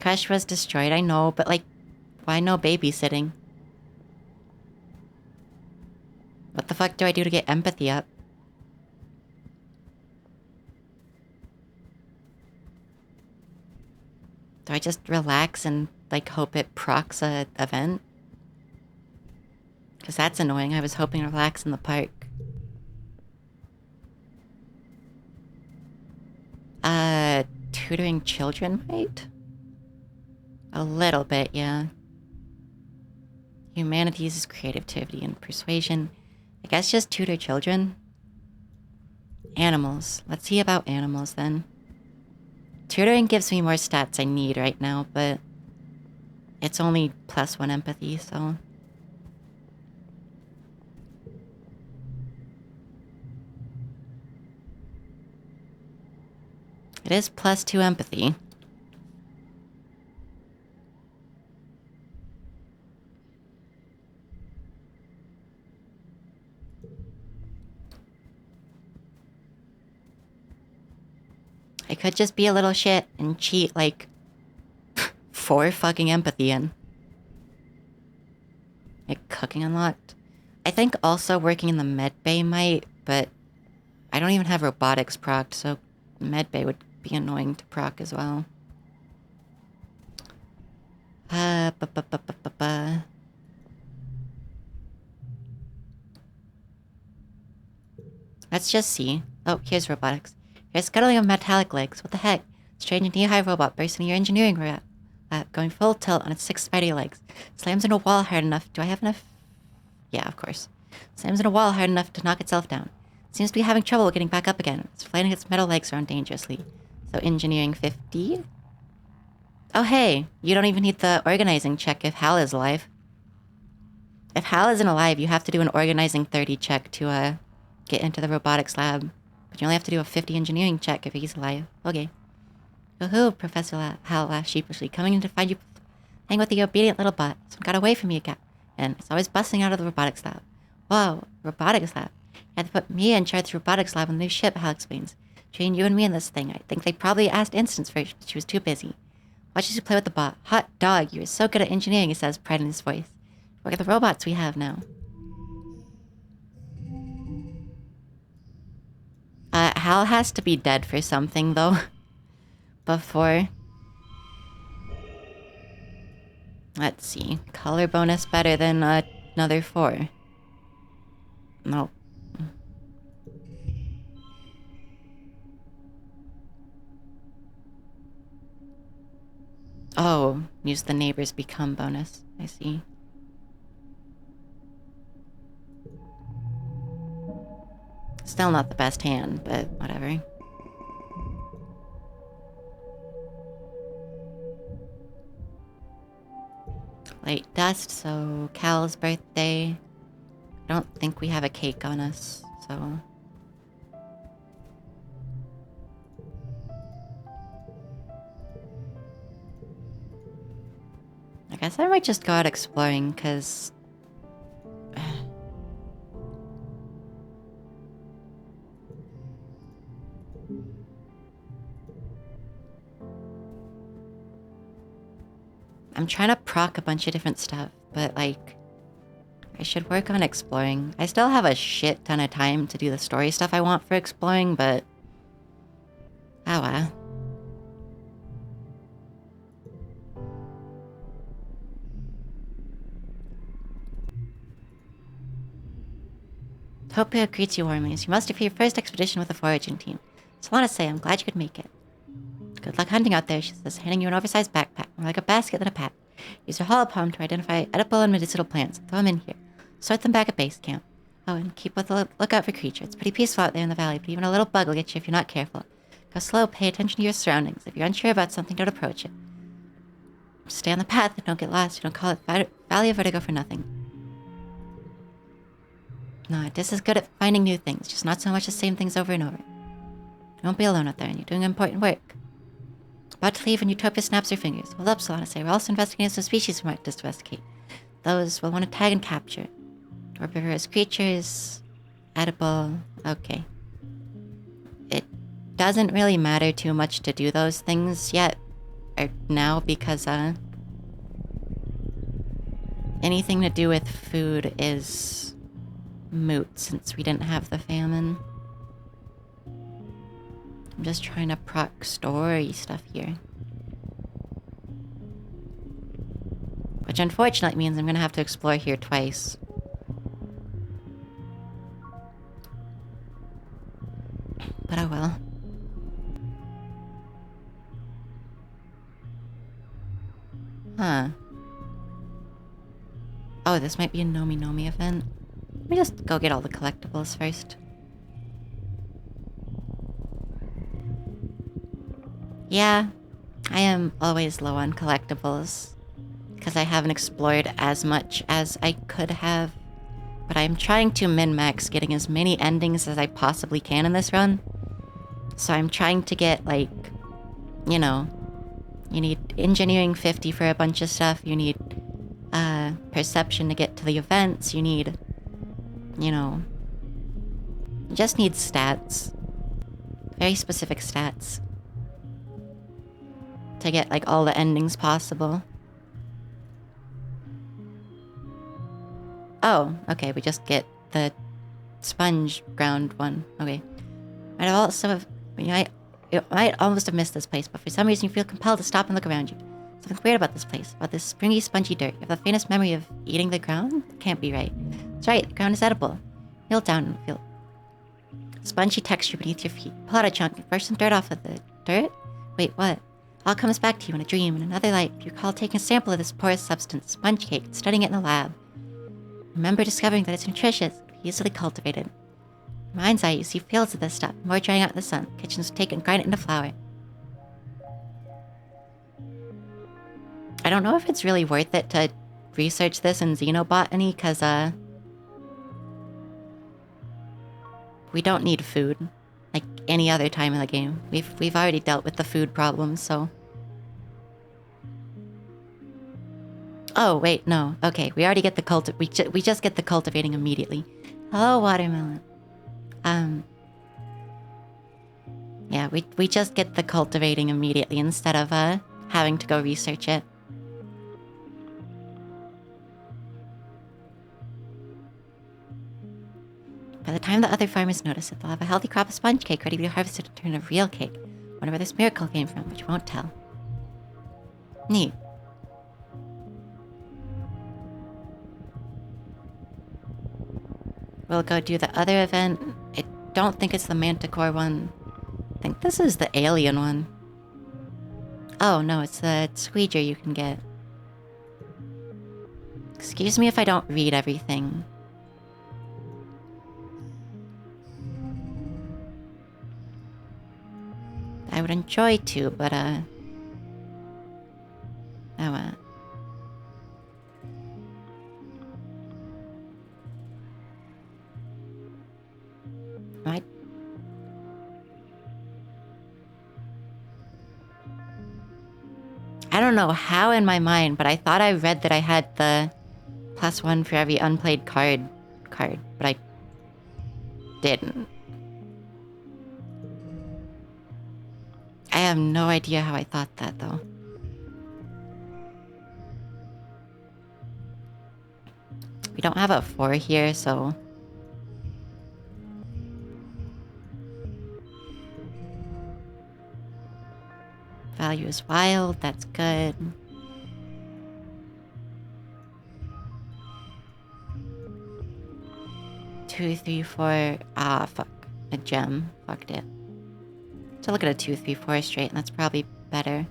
Crush was destroyed, I know, but like, why no babysitting? What the fuck do I do to get empathy up? Do I just relax and like hope it procs a event? Because that's annoying. I was hoping to relax in the park. Tutoring children might? A little bit, yeah. Humanities is creativity and persuasion. I guess just tutor children. Animals. Let's see about animals then. Tutoring gives me more stats I need right now, but it's only +1 empathy, so... It is +2 empathy. I could just be a little shit and cheat like 4 fucking empathy in. Like cooking unlocked. I think also working in the med bay might, but I don't even have robotics procced, so med bay would be annoying to proc as well. Let's just see. Oh, here's robotics. Here's scuttling of metallic legs. What the heck? Strange knee-high robot bursts into your engineering lab, going full tilt on its 6 spider legs. Slams into a wall hard enough. Do I have enough? Yeah, of course. Slams in a wall hard enough to knock itself down. Seems to be having trouble getting back up again. It's flailing its metal legs around dangerously. So engineering 50? Oh hey, you don't even need the organizing check if Hal is alive. If Hal isn't alive, you have to do an organizing 30 check to get into the robotics lab. But you only have to do a 50 engineering check if he's alive. Okay. Woohoo, Professor Hal laughed sheepishly, coming in to find you hang with the obedient little bot. Some got away from you again. And it's always busting out of the robotics lab. Whoa, robotics lab. You had to put me in charge of the robotics lab on the new ship, Hal explains. Train you and me in this thing. I think they probably asked Instance first, but she was too busy. Watches you play with the bot. Hot dog, you were so good at engineering, he says, pride in his voice. Look at the robots we have now. Hal has to be dead for something, though. Before. Let's see. Color bonus better than another 4. Nope. Oh, use the neighbors become bonus. I see. Still not the best hand, but whatever. Late dust, so Cal's birthday. I don't think we have a cake on us, so... I guess I might just go out exploring, because... I'm trying to proc a bunch of different stuff, but like... I should work on exploring. I still have a shit ton of time to do the story stuff I want for exploring, but... Oh well. Topia greets you warmly as you muster for your first expedition with the foraging team. So I want to say I'm glad you could make it. Good luck hunting out there, she says, handing you an oversized backpack, more like a basket than a pack. Use your hollow palm to identify edible and medicinal plants. Throw them in here. Sort them back at base camp. Oh, and keep with a lookout for creatures. It's pretty peaceful out there in the valley, but even a little bug will get you if you're not careful. Go slow, pay attention to your surroundings. If you're unsure about something, don't approach it. Stay on the path and don't get lost. You don't call it Valley of Vertigo for nothing. No, this is good at finding new things, just not so much the same things over and over. You won't be alone out there, and you're doing important work. About to leave when Utopia snaps her fingers. Hold up, Solana. We're also investigating some species we might domesticate. Those we'll want to tag and capture. Herbivorous creatures. Edible. Okay. It doesn't really matter too much to do those things yet. Or now, because, anything to do with food is moot since we didn't have the famine. I'm just trying to proc story stuff here. Which unfortunately means I'm gonna have to explore here twice. But oh well. Huh. Oh, this might be a Nomi Nomi event. Let me just go get all the collectibles first. Yeah, I am always low on collectibles. Because I haven't explored as much as I could have. But I'm trying to min-max getting as many endings as I possibly can in this run. So I'm trying to get, like, you know, you need engineering 50 for a bunch of stuff. You need perception to get to the events. You need, you know, you just need stats. Very specific stats. To get, like, all the endings possible. Oh, okay, we just get the sponge ground one. Okay. You might almost have missed this place, but for some reason you feel compelled to stop and look around you. Something weird about this place, about this springy, spongy dirt. You have the faintest memory of eating the ground? Can't be right. That's right, the ground is edible. Kneel down and feel spongy texture beneath your feet. Pull out a chunk and brush some dirt off of the dirt? Wait, what? All comes back to you in a dream, in another life. You recall taking a sample of this porous substance, sponge cake, and studying it in the lab. Remember discovering that it's nutritious, easily cultivated. Mind's eye, you see fields of this stuff, more drying out in the sun. Kitchens take and grind it into flour. I don't know if it's really worth it to research this in xenobotany, because, we don't need food. Like any other time in the game. We've already dealt with the food problem, so... Oh, wait, no. Okay, we already get the we just get the cultivating immediately. Hello, watermelon. Yeah, we just get the cultivating immediately instead of, having to go research it. By the time the other farmers notice it, they'll have a healthy crop of sponge cake ready to be harvested and turned into real cake. Wonder where this miracle came from, but you won't tell. Neat. We'll go do the other event. I don't think it's the Manticore one. I think this is the alien one. Oh, no, it's the Squeeger you can get. Excuse me if I don't read everything. I would enjoy to, but, oh, I don't know how in my mind, but I thought I read that I had the +1 for every unplayed card, but I didn't. I have no idea how I thought that, though. We don't have a 4 here, so... Value is wild, that's good. Two, three, four. Ah, fuck. A gem. Fucked it. So look at a 2, 3, 4 straight, and that's probably better.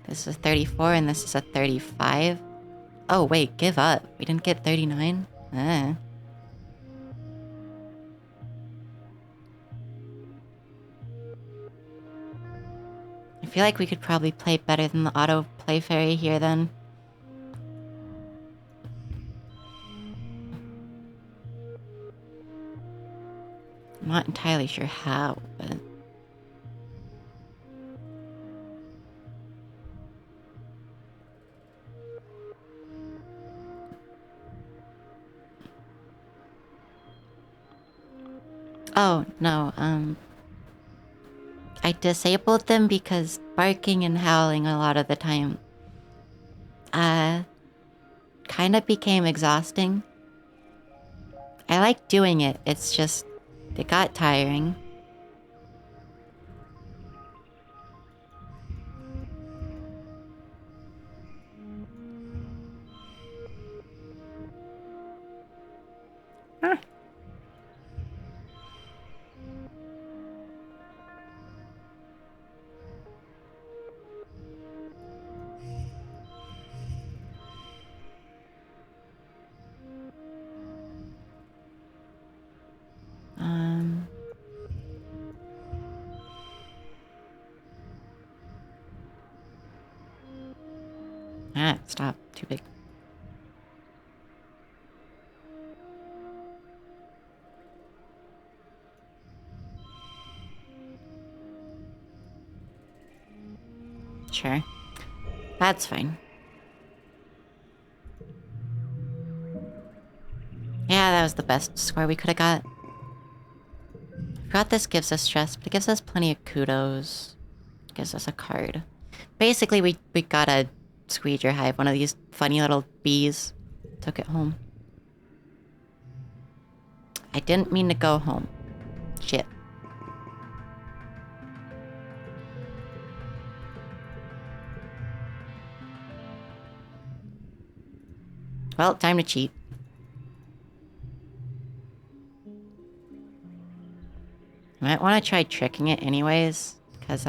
This is a 34, and this is a 35. Oh, wait, give up. We didn't get 39? Ah. I feel like we could probably play better than the auto play fairy here then. I'm not entirely sure how, but... Oh, no, I disabled them because barking and howling a lot of the time, kind of became exhausting. I like doing it, it's just, it got tiring. Huh. Stop. Too big. Sure. That's fine. Yeah, that was the best score we could have got. I forgot this gives us stress, but it gives us plenty of kudos. It gives us a card. Basically, we got a Squeeger hive, one of these funny little bees. Took it home. I didn't mean to go home. Shit. Well, time to cheat. Might want to try tricking it anyways, because,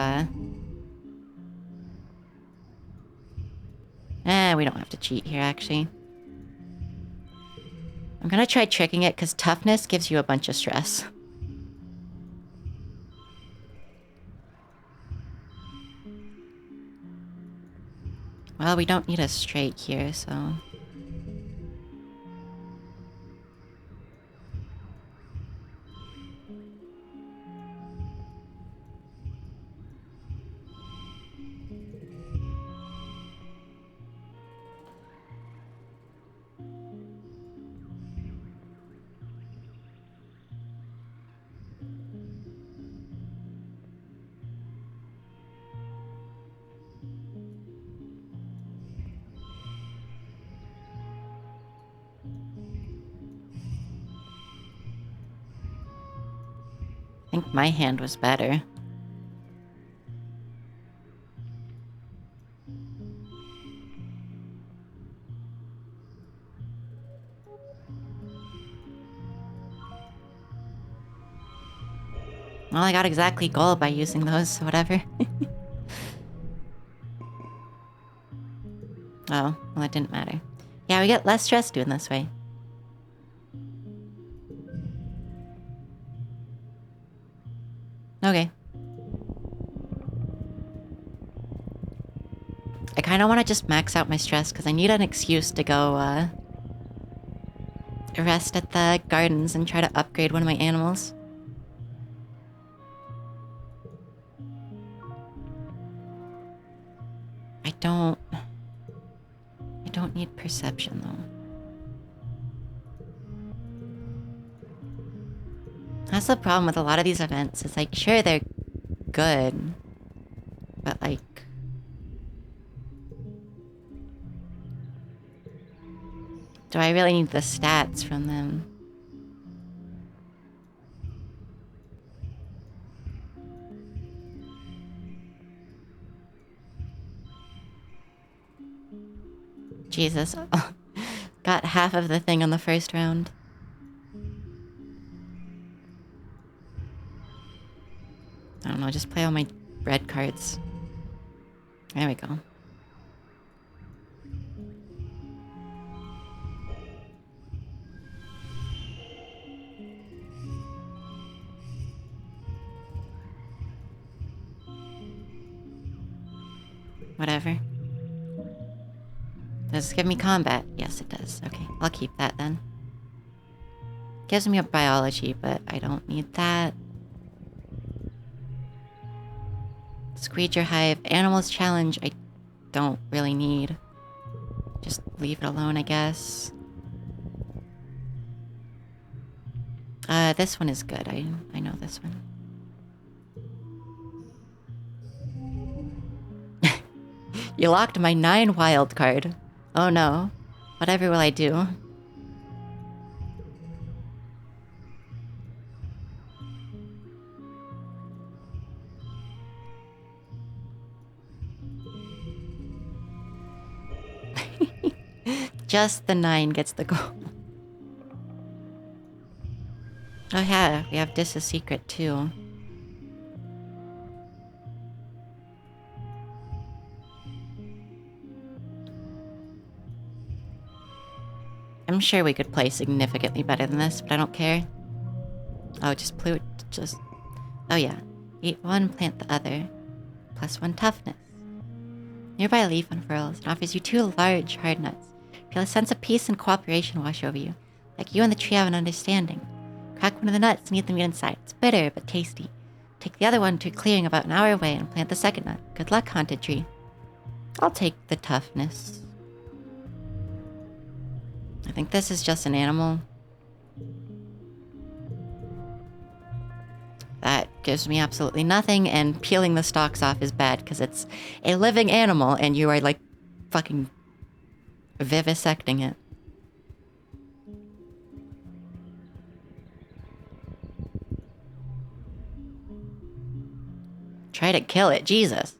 we don't have to cheat here, actually. I'm gonna try tricking it because toughness gives you a bunch of stress. Well, we don't need a straight here, so... I think my hand was better. Well, I got exactly gold by using those, so whatever. Oh, well, it didn't matter. Yeah, we get less stress doing this way. Okay. I kind of want to just max out my stress because I need an excuse to go rest at the gardens and try to upgrade one of my animals. I don't need perception though. That's the problem with a lot of these events. It's like, sure, they're good, but like... do I really need the stats from them? Jesus. Got half of the thing on the first round. I don't know, just play all my red cards. There we go. Whatever. Does it give me combat? Yes, it does. Okay, I'll keep that then. Gives me a biology, but I don't need that. Squeeger Hive. Animals Challenge, I don't really need. Just leave it alone, I guess. This one is good. I know this one. You locked my 9 wild card. Oh no. Whatever will I do? Just the 9 gets the goal. Oh yeah, we have this a secret too. I'm sure we could play significantly better than this, but I don't care. Oh, just... oh yeah. Eat one, plant the other. +1 toughness. Nearby leaf unfurls and offers you 2 large hard nuts. Feel a sense of peace and cooperation wash over you. Like you and the tree have an understanding. Crack one of the nuts and eat the meat inside. It's bitter, but tasty. Take the other one to a clearing about an hour away and plant the second nut. Good luck, haunted tree. I'll take the toughness. I think this is just an animal. That gives me absolutely nothing, and peeling the stalks off is bad because it's a living animal and you are like fucking vivisecting it. Try to kill it, Jesus.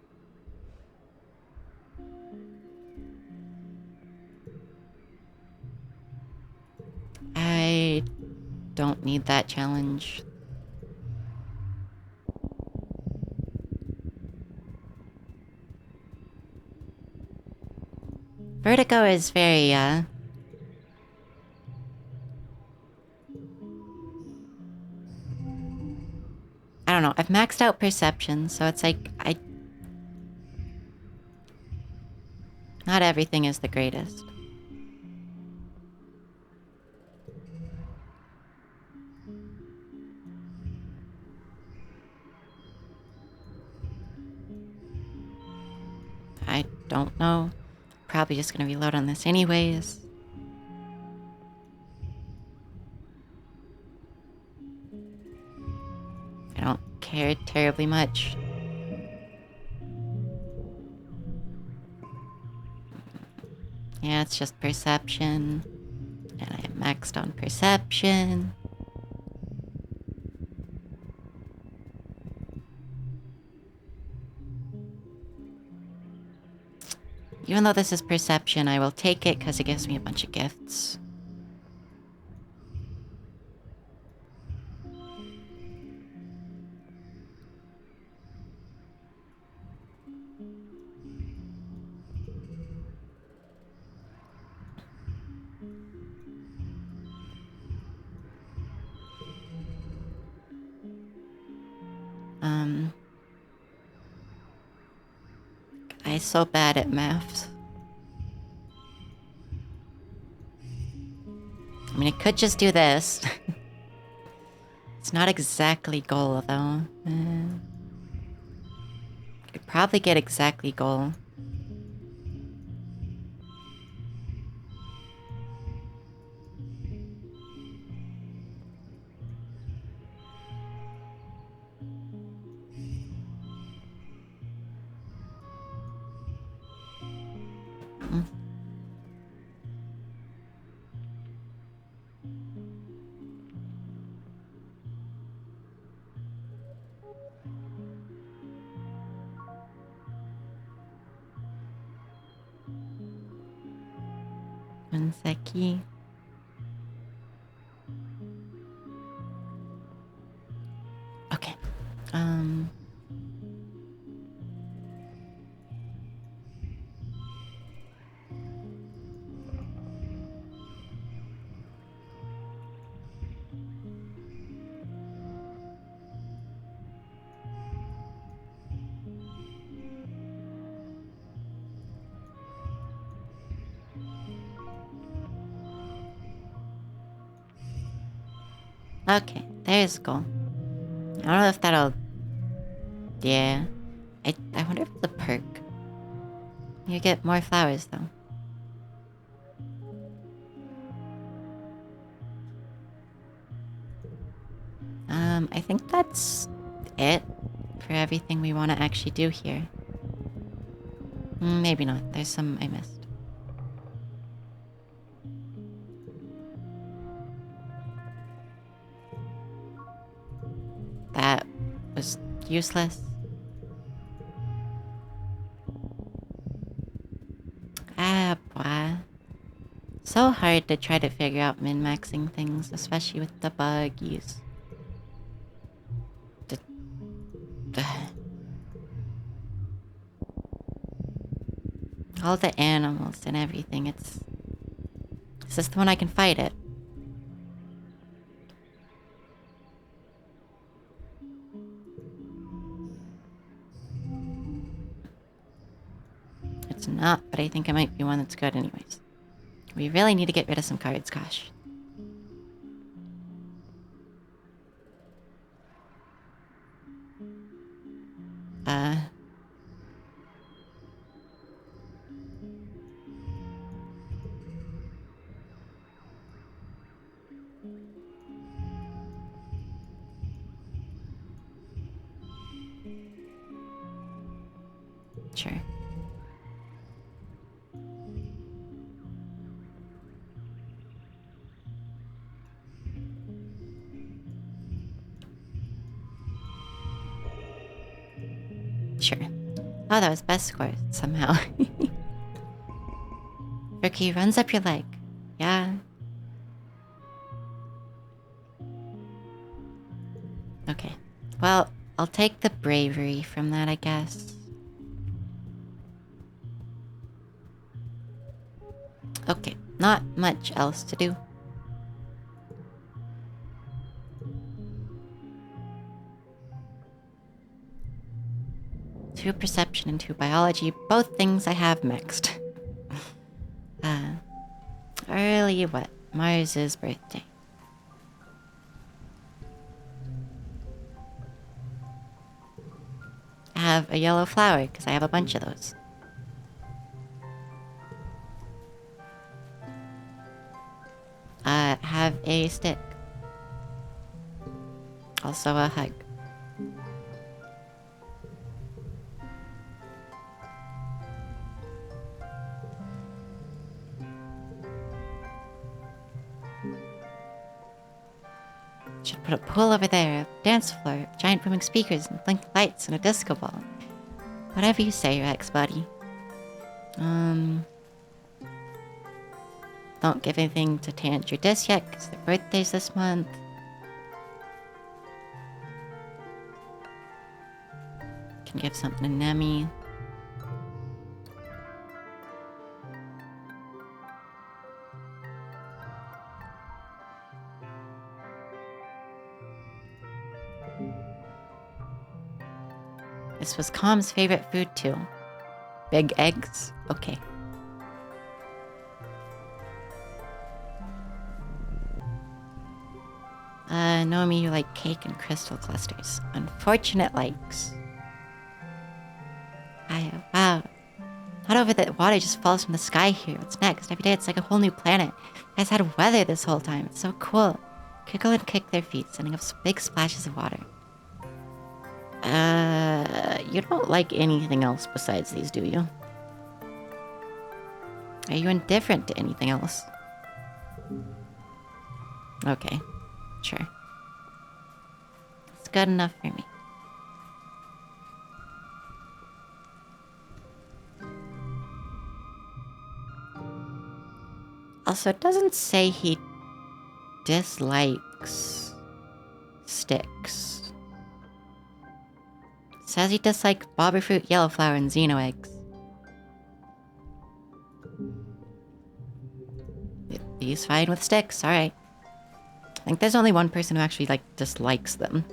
I don't need that challenge. Vertigo is very, don't know. I've maxed out perception, so it's like not everything is the greatest. I don't know. Probably just gonna reload on this anyways. I don't care terribly much. Yeah, it's just perception. And I am maxed on perception. Even though this is perception, I will take it because it gives me a bunch of gifts. I'm so bad at maths. I mean, I could just do this. It's not exactly goal, though. Could probably get exactly goal. One seckie. Okay. Okay, there's goal. I don't know if that'll... Yeah. I wonder if it's a perk. You get more flowers, though. I think that's it for everything we want to actually do here. Maybe not. There's some I missed. That was useless. Ah, boy. So hard to try to figure out min-maxing things, especially with the buggies. All the animals and everything, it's just the one I can fight it. It's not, but I think it might be one that's good anyways. We really need to get rid of some cards, gosh. Sure. Sure. Oh, that was best score somehow. Rookie runs up your leg. Yeah. Okay. Well, I'll take the bravery from that, I guess. Okay, not much else to do. 2 perception and 2 biology, both things I have mixed. Early what? Mars's birthday. I have a yellow flower, because I have a bunch of those. Have a stick. Also a hug. Should put a pool over there, a dance floor, giant booming speakers, and blinking lights, and a disco ball. Whatever you say, your ex-buddy. Don't give anything to Tant or Dis yet, because their birthday's this month. Can give something to Nemi. This was Calm's favorite food too. Big eggs? Okay. Nomi, you like cake and crystal clusters. Unfortunate likes. Wow. Not over the water just falls from the sky here. What's next? Every day it's like a whole new planet. You guys had weather this whole time. It's so cool. Kickle and kick their feet, sending up big splashes of water. You don't like anything else besides these, do you? Are you indifferent to anything else? Okay. Sure. It's good enough for me. Also, it doesn't say he dislikes sticks. It says he dislikes bobber fruit, yellow flower, and xeno eggs. He's fine with sticks, alright. I think there's only one person who actually, dislikes them.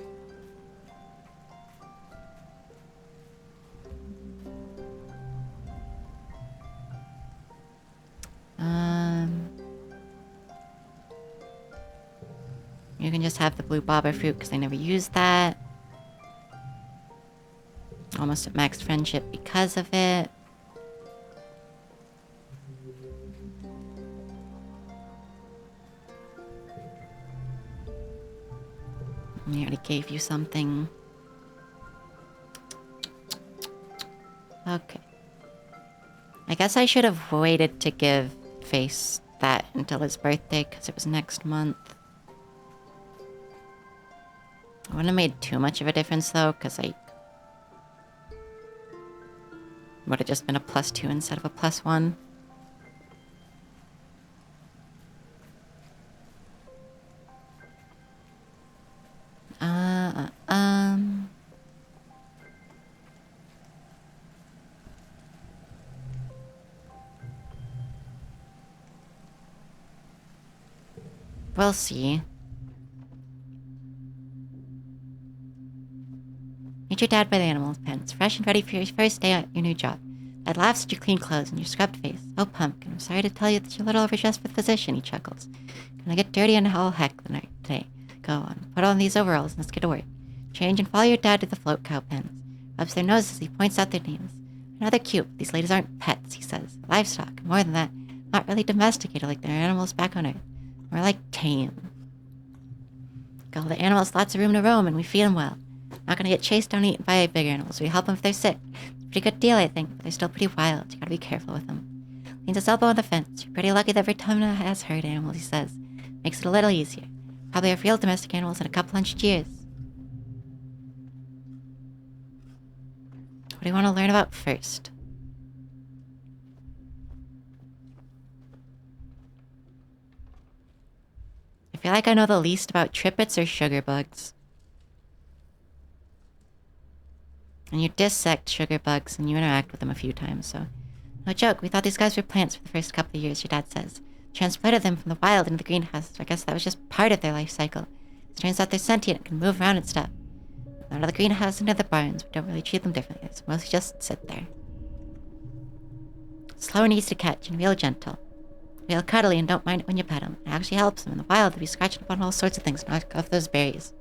You can just have the blue bobber fruit because I never used that. Almost at max friendship because of it. I already gave you something. Okay. I guess I should have waited to give Face that until his birthday because it was next month. I wouldn't have made too much of a difference though, because I would have just been a +2 instead of a +1. We'll see. Meet your dad by the animal pens, fresh and ready for your first day at your new job. Dad laughs at your clean clothes and your scrubbed face. Oh, Pumpkin, I'm sorry to tell you that you're a little overdressed for the position, he chuckles. Gonna get dirty and all heck the night today. Go on, put on these overalls and let's get to work. Change and follow your dad to the float cow pens. Rubs their noses as he points out their names. I know they're cute, but these ladies aren't pets, he says. Livestock, more than that. Not really domesticated like their animals back on Earth. More like tame. Give all the animals lots of room to roam and we feed them well. Not gonna get chased down and eaten by big animals. We help them if they're sick. It's a pretty good deal, I think, but they're still pretty wild. You gotta be careful with them. Leans his elbow on the fence. You're pretty lucky that every time has herd animals, he says. Makes it a little easier. Probably have real domestic animals in a couple hundred years. What do you want to learn about first? I feel like I know the least about trippets or sugar bugs. And you dissect sugar bugs and you interact with them a few times, so... No joke, we thought these guys were plants for the first couple of years, your dad says. Transplanted them from the wild into the greenhouse, so I guess that was just part of their life cycle. It turns out they're sentient and can move around and stuff. Out of the greenhouse into the barns. We don't really treat them differently. It's mostly just sit there. Slow and easy to catch and real gentle. Real cuddly and don't mind it when you pet them. It actually helps them in the wild to be scratching up on all sorts of things, knock off those berries.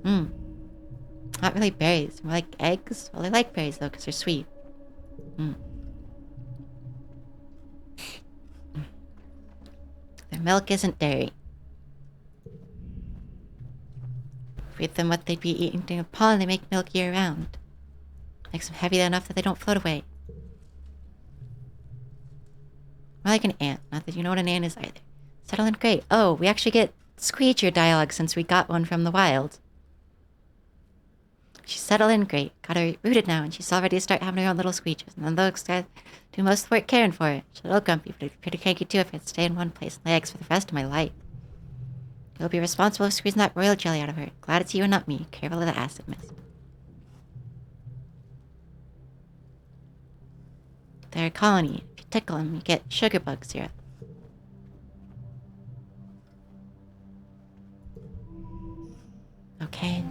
Not really berries, more like eggs. Well, they like berries though, because they're sweet. Their milk isn't dairy. Feed them what they'd be eating during a pond, they make milk year-round. Makes them heavy enough that they don't float away. More like an ant. Not that you know what an ant is either. Settle in great. Oh, we actually get Squeecher dialogue since we got one from the wild. She's settled in great. Got her rooted now, and she's all ready to start having her own little squeechers. And then those guys do most of the work caring for her. She's a little grumpy, but pretty cranky too if I'd stay in one place and lay eggs for the rest of my life. You'll be responsible for squeezing that royal jelly out of her. Glad it's you and not me. Careful of the acid mist. They're a colony. If you tickle them, you get sugar bug syrup. Okay.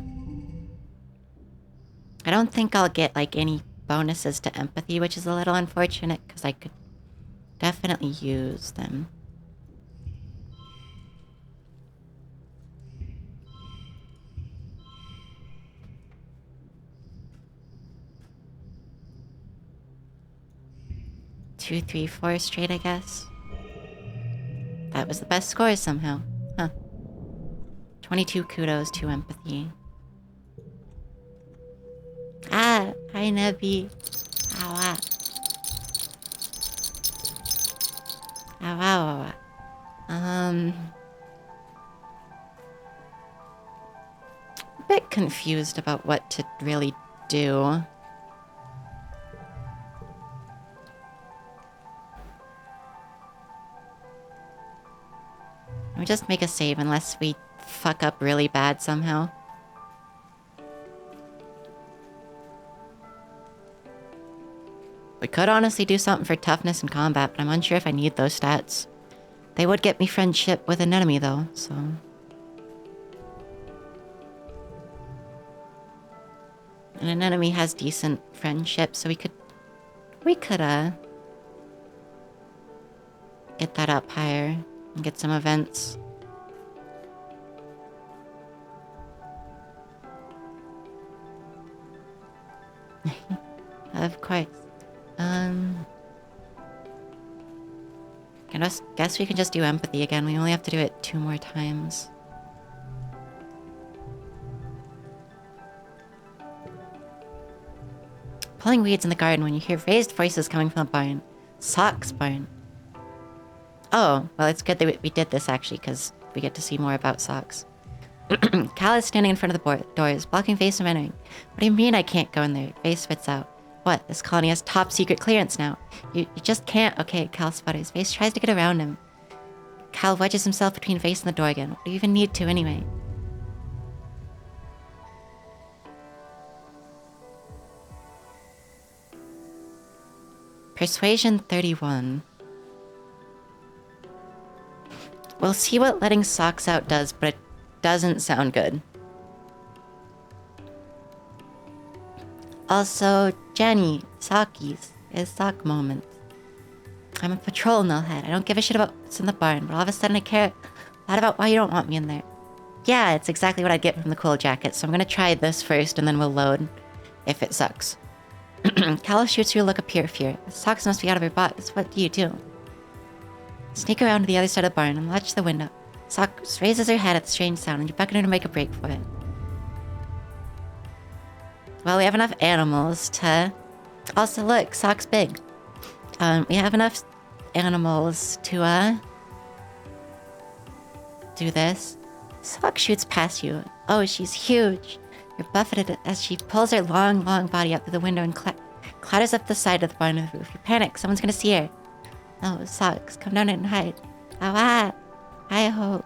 I don't think I'll get, like, any bonuses to empathy, which is a little unfortunate, because I could definitely use them. Two, 3, 4 straight, I guess. That was the best score somehow. Huh. 22 kudos to empathy. Ah, hi Nebby. Ow, ah. Ow, ow, ow. A bit confused about what to really do. We just make a save unless we fuck up really bad somehow. We could honestly do something for toughness and combat, but I'm unsure if I need those stats. They would get me friendship with an enemy though, so... And an enemy has decent friendship, so we could get that up higher and get some events. Of course. I guess we can just do empathy again. We only have to do it 2 more times. Pulling weeds in the garden when you hear raised voices coming from the barn. Sock's barn. Oh, well, it's good that we did this actually, because we get to see more about Socks. Cal is standing in front of the doors, blocking Face from entering. What do you mean I can't go in there? Face spits out. What? This colony has top secret clearance now. You just can't. Okay, Cal sputters. Face tries to get around him. Cal wedges himself between Face and the door again. What do you even need to anyway? Persuasion 31. We'll see what letting Socks out does, but it doesn't sound good. Also, Jenny, Sockies, is sock moments. I'm a patrol nullhead. I don't give a shit about what's in the barn, but all of a sudden I care a lot about why you don't want me in there. Yeah, it's exactly what I'd get from the cool jacket, so I'm gonna try this first and then we'll load if it sucks. Cal shoots you a look of pure fear. Socks must be out of her box. What do you do? Sneak around to the other side of the barn and latch the window. Socks raises her head at the strange sound and you beckon her to make a break for it. Well, we have enough animals to... Also, look, Sock's big. We have enough animals to, do this. Sock shoots past you. Oh, she's huge. You're buffeted as she pulls her long, long body up through the window and clatters up the side of the barn with the roof. You panic. Someone's gonna see her. Oh, Socks, come down and hide. Ah, I hope.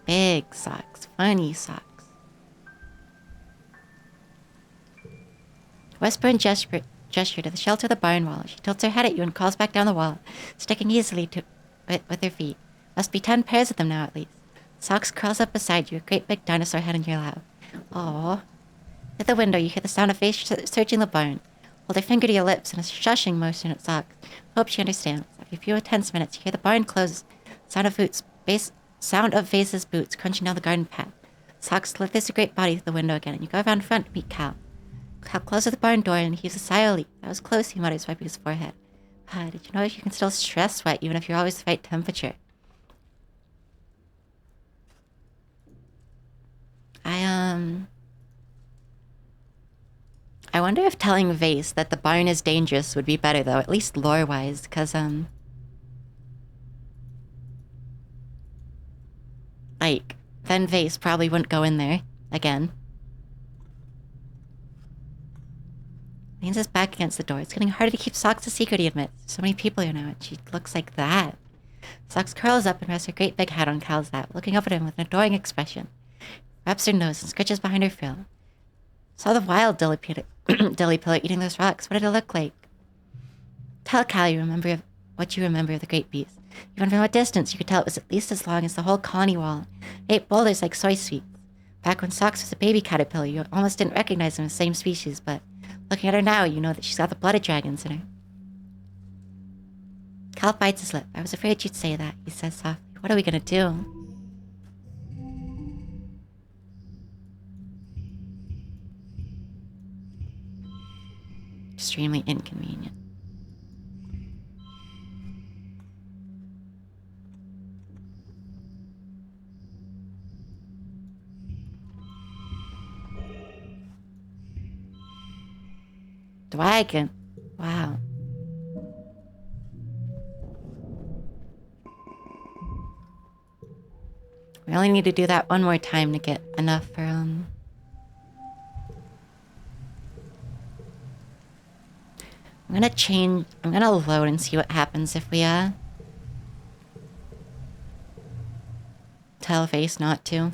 Big Socks, funny Socks. Whisper and gesture to the shelter of the barn wall. She tilts her head at you and calls back down the wall, sticking easily to it with her feet. Must be 10 pairs of them now at least. Socks curls up beside you, a great big dinosaur head in your lap. Aww. At the window, you hear the sound of face searching the barn. Hold her finger to your lips in a shushing motion at Socks. Hope she understands. After a few tense minutes, you hear the barn close. Sound of Face's boots crunching down the garden path. Socks lifts her great body through the window again, and you go around front to meet Cal. Cal closes the barn door and heaves a sigh of relief. That was close, he mutters, wiping his forehead. Did you know you can still stress sweat even if you're always the right temperature? I wonder if telling Vase that the barn is dangerous would be better, though, at least lore-wise, because, like, then Vase probably wouldn't go in there again. Leans his back against the door. It's getting harder to keep Socks a secret, he admits. So many people here now, and she looks like that. Socks curls up and rests her great big head on Cal's lap, looking up at him with an adoring expression. Wraps her nose and scratches behind her frill. Saw the wild dilly pillar eating those rocks. What did it look like? Tell Cal what you remember of the great beast. Even from a distance, you could tell it was at least as long as the whole colony wall. It ate boulders like soy sweets. Back when Socks was a baby caterpillar, you almost didn't recognize them as the same species, but looking at her now, you know that she's got the blood of dragons in her. Cal bites his lip. I was afraid you'd say that, he says softly. What are we gonna do? Extremely inconvenient. Dragon. Wow. We only need to do that one more time to get enough for, I'm gonna load and see what happens if we, tell Face not to.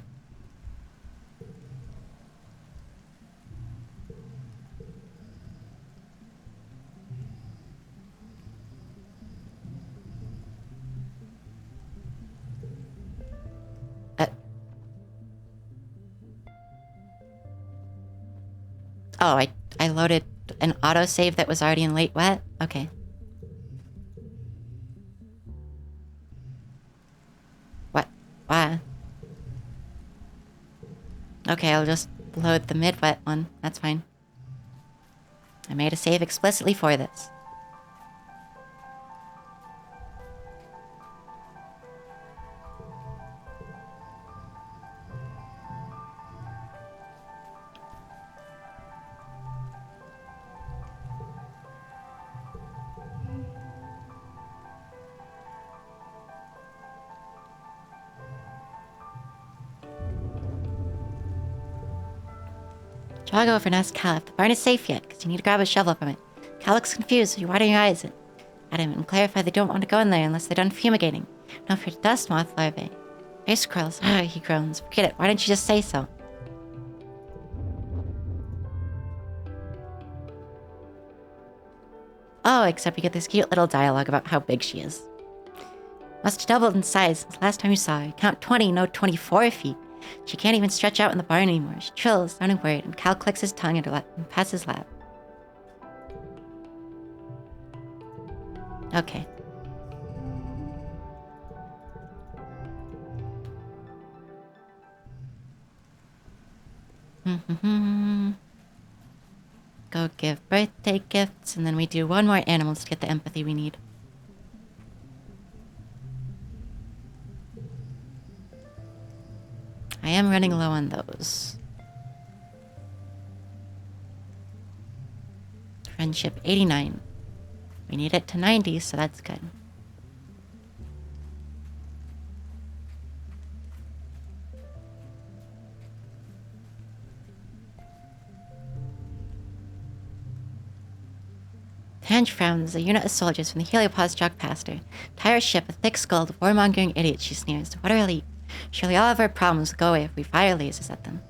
Oh, I loaded an autosave that was already in late wet? Okay. What? Why? Okay, I'll just load the mid-wet one. That's fine. I made a save explicitly for this. Jog over and ask Cal if the barn is safe yet, because you need to grab a shovel from it. Cal looks confused, so you widen your eyes at him and clarify they don't want to go in there unless they're done fumigating. No fear to dust moth larvae. Face curls. He groans. Forget it. Why don't you just say so? Oh, except we get this cute little dialogue about how big she is. Must have doubled in size since last time you saw her. Count 20, no 24 feet. She can't even stretch out in the barn anymore. She trills, sounding worried, and Cal clicks his tongue into past his lap. Okay. Go give birthday gifts, and then we do one more animals to get the empathy we need. I am running low on those. Friendship 89. We need it to 90, so that's good. Tange frowns. A unit of soldiers from the heliopods jog past her. Tire ship, a thick-skulled, warmongering idiot, she sneers. What a relief. Surely all of our problems will go away if we fire lasers at them.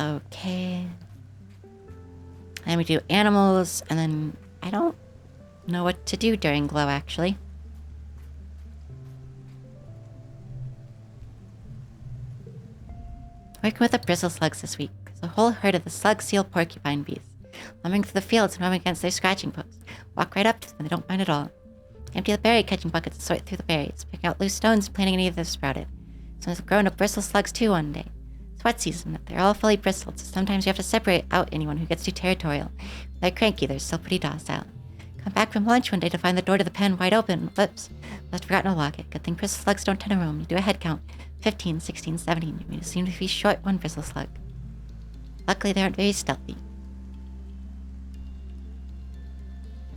Okay. And we do animals, and then I don't know what to do during glow, actually. Working with the bristle slugs this week. There's a whole herd of the slug seal porcupine bees. Lumbering through the fields and rubbing against their scratching posts. Walk right up to them and they don't mind at all. Empty the berry catching buckets and sort through the berries, picking out loose stones and planting any that have sprouted. Some have grown up bristle slugs too one day. It's wet season, but they're all fully bristled, so sometimes you have to separate out anyone who gets too territorial. They're cranky, they're still pretty docile. Come back from lunch one day to find the door to the pen wide open. Whoops. Left forgotten to lock it. Good thing bristle slugs don't tend to roam. You do a head count. 15, 16, 17. You seem to be short one bristle slug. Luckily, they aren't very stealthy.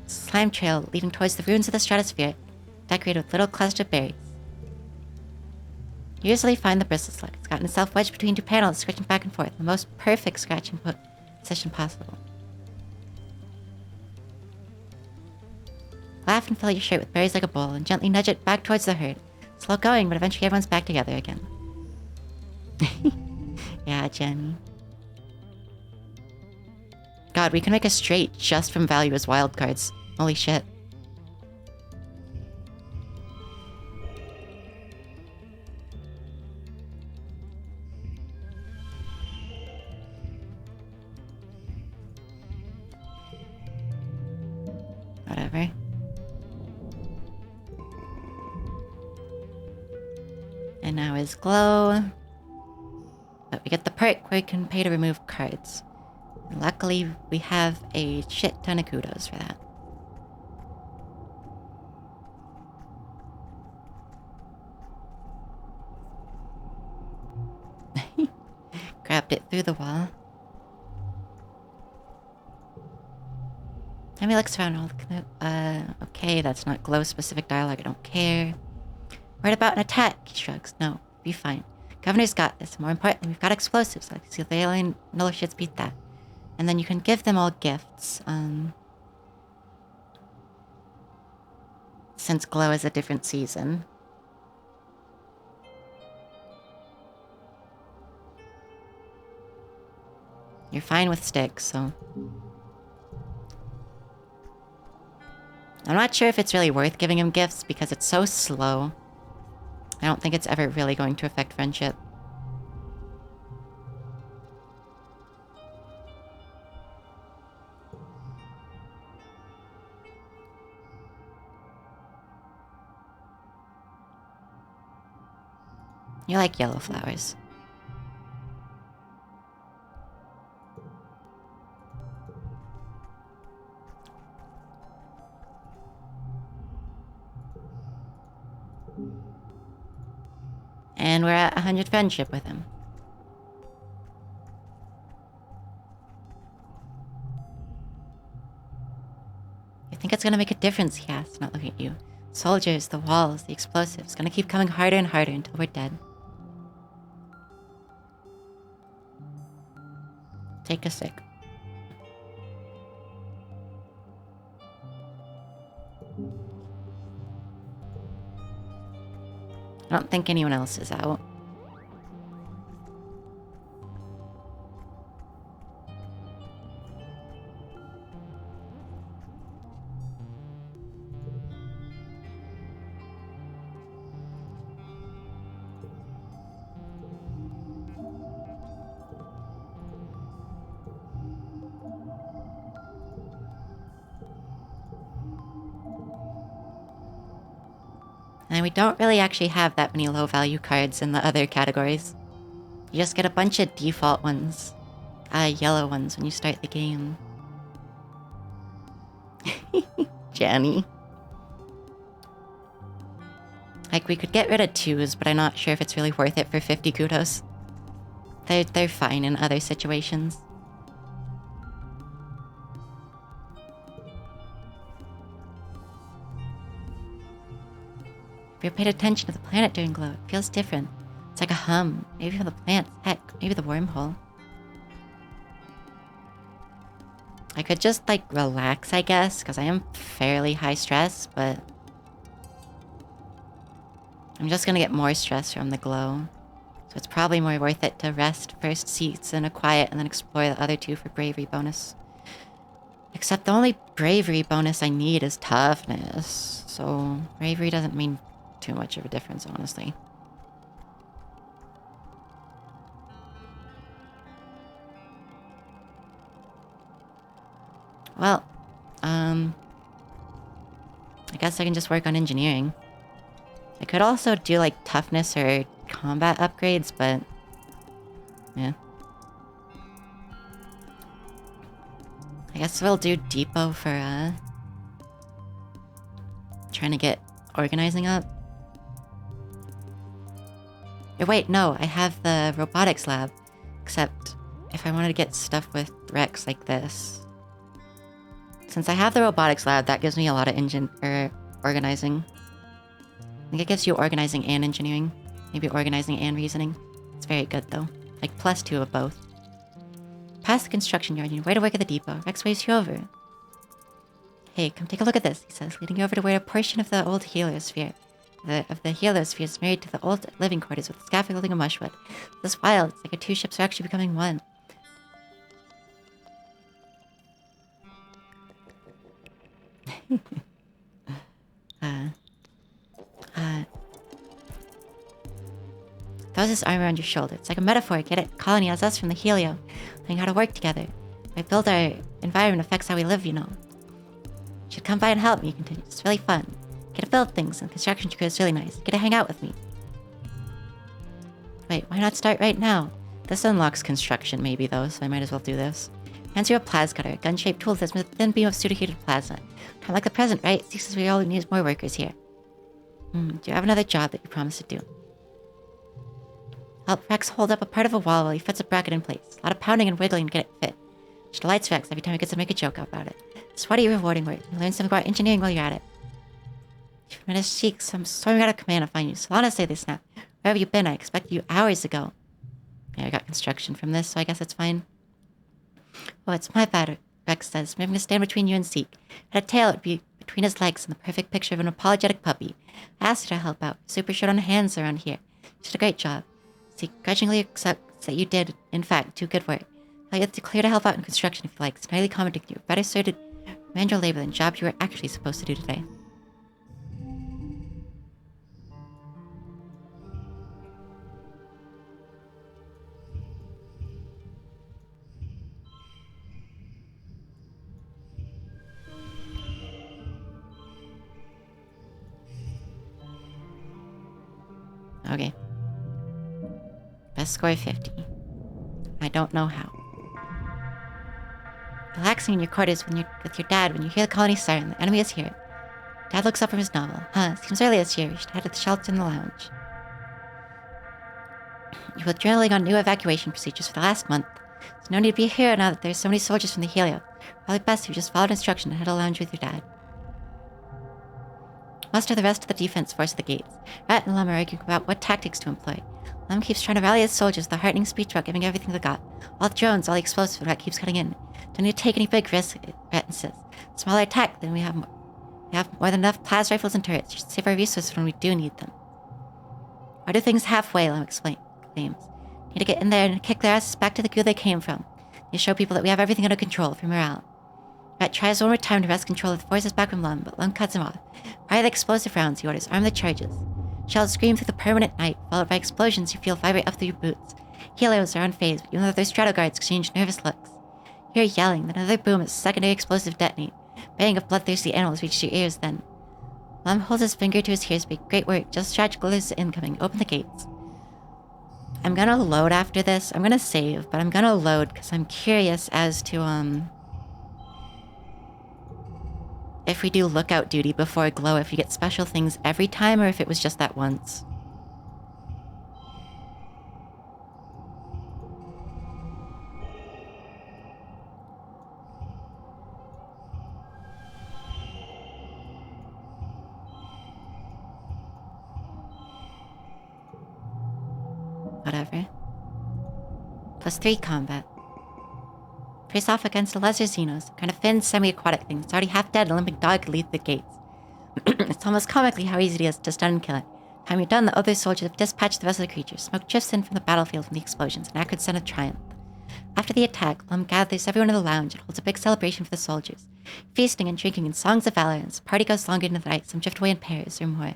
Slime trail leading towards the ruins of the stratosphere, decorated with little clusters of berries. You usually find the bristle slug. It's gotten itself wedged between two panels, scratching back and forth. The most perfect scratching position possible. Laugh and fill your shirt with berries like a bowl, and gently nudge it back towards the herd. Slow going, but eventually everyone's back together again. Yeah, Jenny. God, we can make a straight just from value as wildcards. Holy shit. Whatever. And now is glow. But we get the perk where you can pay to remove cards. And luckily, we have a shit ton of kudos for that. Grabbed it through the wall. Let me look around all the... okay, that's not glow-specific dialogue, I don't care. Worried about an attack, he shrugs. No, be fine. Governor's got this. More importantly, we've got explosives. Like, see if the alien no shits beat that. And then you can give them all gifts. Since glow is a different season. You're fine with sticks, so... I'm not sure if it's really worth giving him gifts because it's so slow. I don't think it's ever really going to affect friendship. You like yellow flowers. And we're at 100 friendship with him. You think it's gonna make a difference, he asks, not looking at you. Soldiers, the walls, the explosives, gonna keep coming harder and harder until we're dead. Take a sip. I don't think anyone else is out. And we don't really actually have that many low value cards in the other categories. You just get a bunch of default ones. Yellow ones when you start the game. Jenny. Like, we could get rid of 2s, but I'm not sure if it's really worth it for 50 kudos. They're fine in other situations. If you paid attention to the planet during glow, it feels different. It's like a hum. Maybe from the plants. Heck, maybe the wormhole. I could just, like, relax, I guess, because I am fairly high stress, but... I'm just gonna get more stress from the glow. So So it's probably more worth it to rest first seats in a quiet and then explore the other two for bravery bonus. Except the only bravery bonus I need is toughness. So bravery doesn't mean too much of a difference, honestly. Well, I guess I can just work on engineering. I could also do like toughness or combat upgrades, but yeah. I guess we'll do depot for trying to get organizing up. Or wait, no, I have the robotics lab. Except if I wanted to get stuff with Rex like this. Since I have the robotics lab, that gives me a lot of organizing. I think it gives you organizing and engineering. Maybe organizing and reasoning. It's very good though. Like +2 of both. Past the construction yard, you way to work at the depot. Rex waves you over. Hey, come take a look at this, he says, leading you over to where a portion of the old heliosphere of the heliosphere is married to the old living quarters with scaffolding of mushwood. This wild, it's like our two ships are actually becoming one. Throws his arm around your shoulder. It's like a metaphor, get it? Colony has us from the Helio, learning how to work together. We build our environment affects how we live, you know. You should come by and help me, he continues. It's really fun. Get to build things, and the construction crew is really nice. Get to hang out with me. Wait, why not start right now? This unlocks construction maybe though, so I might as well do this. Hands you a plasma cutter, a gun-shaped tool that's with a thin beam of pseudo-heated plasma. Kind of like the present, right? He says we all need more workers here. Do you have another job that you promised to do? Help Rex hold up a part of a wall while he fits a bracket in place. A lot of pounding and wiggling to get it fit. She delights Rex every time he gets to make a joke about it. Sweaty, rewarding work. You learn something about engineering while you're at it. You've been a cheeks. I'm storming out of command to find you. Solana say this now. Where have you been? I expected you hours ago. Yeah, I got construction from this, so I guess it's fine. Oh, it's my bad, Rex says. I'm having to stand between you and Zeke. Had a tail, it would be between his legs and the perfect picture of an apologetic puppy. I asked her to help out. Super short on hands around here. She did a great job. Zeke grudgingly accepts that you did, in fact, do good work. Now you have to clear to help out in construction if you like. It's entirely commenting you. Better suited manual labor than job you were actually supposed to do today. Okay. Best score 50. I don't know how. Relaxing in your quarters with your dad when you hear the colony siren. The enemy is here. Dad looks up from his novel. Seems early this year. We should head to the shelter in the lounge. You've been drilling on new evacuation procedures for the last month. There's no need to be here now that there's so many soldiers from the Helio. Probably best if you just followed instruction and head to the lounge with your dad. Muster the rest of the defense force at the gates. Rat and Lum are arguing about what tactics to employ. Lum keeps trying to rally his soldiers with a heartening speech about giving everything they got. All the drones, all the explosives, and Rat keeps cutting in. Don't need to take any big risks, Rat insists. Smaller attack, then we have more than enough plas rifles and turrets. You should save our resources when we do need them. Why do things halfway, Lum claims. Need to get in there and kick their asses back to the goo they came from. Need to show people that we have everything under control for morale. Rat tries one more time to wrest control of the forces back from Lum, but Lum cuts him off. Fire the explosive rounds, he orders. Arm the charges. Shells scream through the permanent night, followed by explosions you feel vibrate up through your boots. Helios are unfazed, but even though their strato guards exchange nervous looks. You hear yelling, then another boom as a secondary explosive detonate. Baying of bloodthirsty animals reaches your ears then. Lum holds his finger to his ear, speak. Great work, just tragical is incoming. Open the gates. I'm gonna load after this. I'm gonna save, but I'm gonna load because I'm curious as to, if we do lookout duty before glow, if you get special things every time or if it was just that once. Whatever. +3 combat. Face off against the lesser Xenos, kind of thin, semi-aquatic thing. It's already half dead, a limping dog could lead the gates. It's almost comically how easy it is to stun and kill it. Time you're done, the other soldiers have dispatched the rest of the creatures. Smoke drifts in from the battlefield from the explosions, an acrid scent of triumph. After the attack, Lum gathers everyone in the lounge and holds a big celebration for the soldiers. Feasting and drinking and songs of valor, as the party goes longer into the night, some drift away in pairs or more.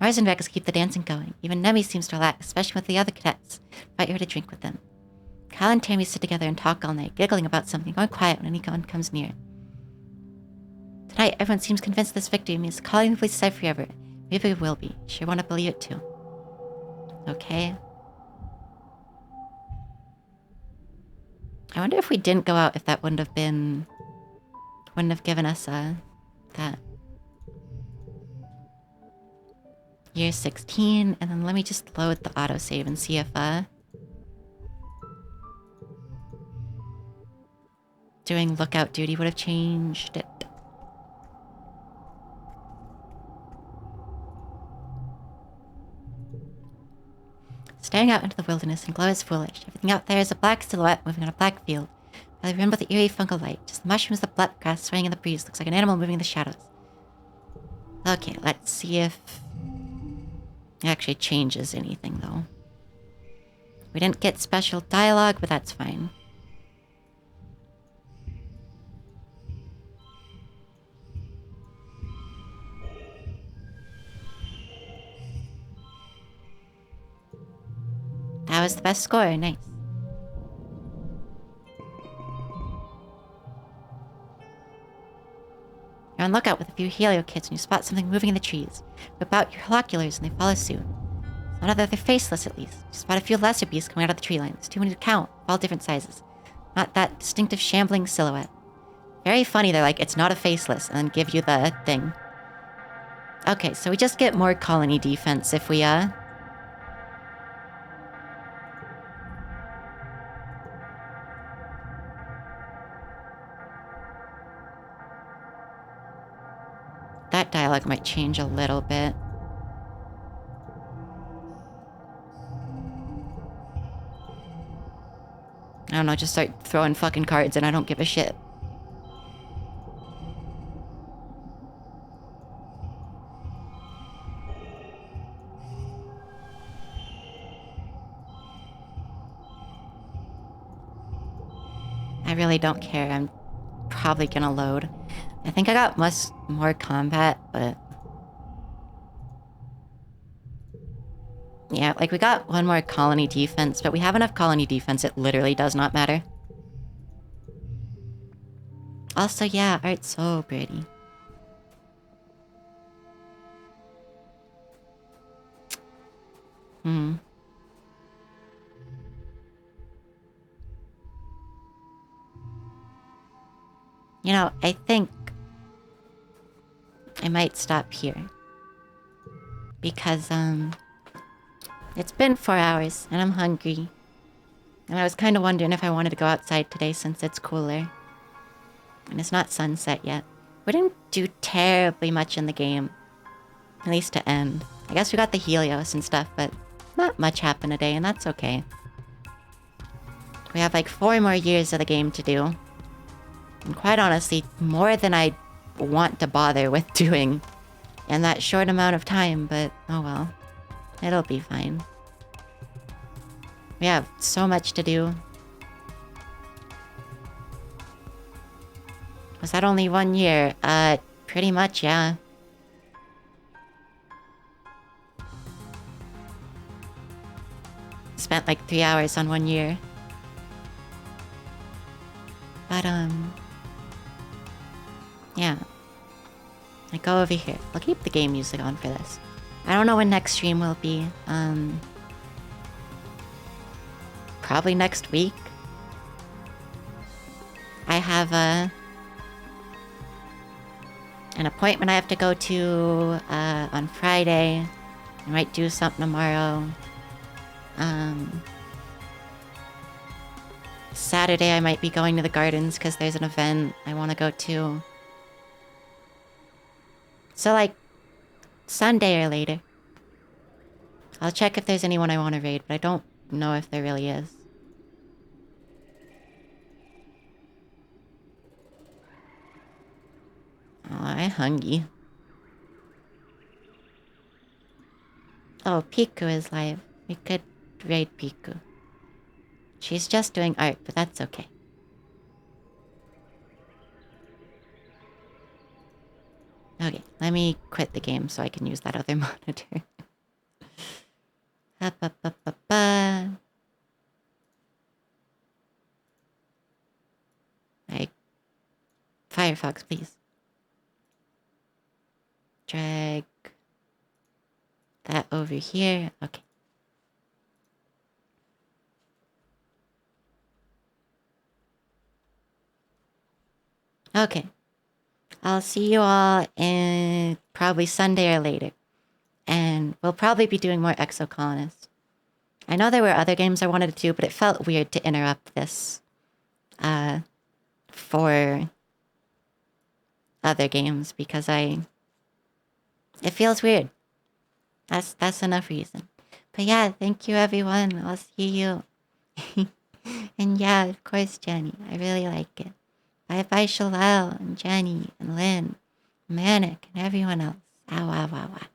Mars and Rex keep the dancing going. Even Nemi seems to relax, especially with the other cadets. Invite her to drink with them. Kyle and Tammy sit together and talk all night, giggling about something, going quiet when anyone comes near. Tonight, everyone seems convinced this victory means calling the police set free ever. Maybe it will be. Sure want to believe it too. Okay. I wonder if we didn't go out, if that wouldn't have given us that. Year 16, and then let me just load the autosave and see if doing lookout duty would have changed it. Staring out into the wilderness, and glow is foolish. Everything out there is a black silhouette moving on a black field. Barely rimmed with the eerie fungal light. Just the mushrooms, the black grass swaying in the breeze. Looks like an animal moving in the shadows. Okay, let's see if it actually changes anything, though. We didn't get special dialogue, but that's fine. That was the best score. Nice. You're on lookout with a few helio kits and you spot something moving in the trees. Whip out your binoculars and they follow suit. It's not that they're faceless, at least. You spot a few lesser beasts coming out of the tree line. There's too many to count, all different sizes. Not that distinctive shambling silhouette. Very funny, they're like, it's not a faceless, and then give you the thing. Okay, so we just get more colony defense if we, that dialogue might change a little bit. I don't know, just start throwing fucking cards and I don't give a shit. I really don't care. I'm probably gonna load. I think I got much more combat, but... yeah, like we got one more colony defense, but we have enough colony defense, it literally does not matter. Also, yeah, art's so pretty. You know, I think I might stop here. Because, it's been 4 hours and I'm hungry. And I was kind of wondering if I wanted to go outside today since it's cooler. And it's not sunset yet. We didn't do terribly much in the game. At least to end. I guess we got the Helios and stuff, but not much happened today, and that's okay. We have like 4 more years of the game to do. And quite honestly, more than I want to bother with doing in that short amount of time, but oh well. It'll be fine. We have so much to do. Was that only 1 year? Pretty much, yeah. Spent like 3 hours on 1 year. But, yeah. I go over here. I'll keep the game music on for this. I don't know when next stream will be. Probably next week. I have an appointment I have to go to on Friday. I might do something tomorrow. Saturday I might be going to the gardens because there's an event I want to go to. So like Sunday or later. I'll check if there's anyone I want to raid, but I don't know if there really is. Oh, I'm hungry. Oh, Piku is live. We could raid Piku. She's just doing art, but that's okay. Okay, let me quit the game so I can use that other monitor. Like, Firefox, please. Drag that over here. Okay. Okay. I'll see you all in probably Sunday or later. And we'll probably be doing more Exocolonist. I know there were other games I wanted to do, but it felt weird to interrupt this for other games because it feels weird. That's enough reason. But yeah, thank you everyone. I'll see you. And yeah, of course, Jenny. I really like it. Bye bye, Shalal and Jenny and Lynn, Manic and everyone else. Ow, ow, ow, ow.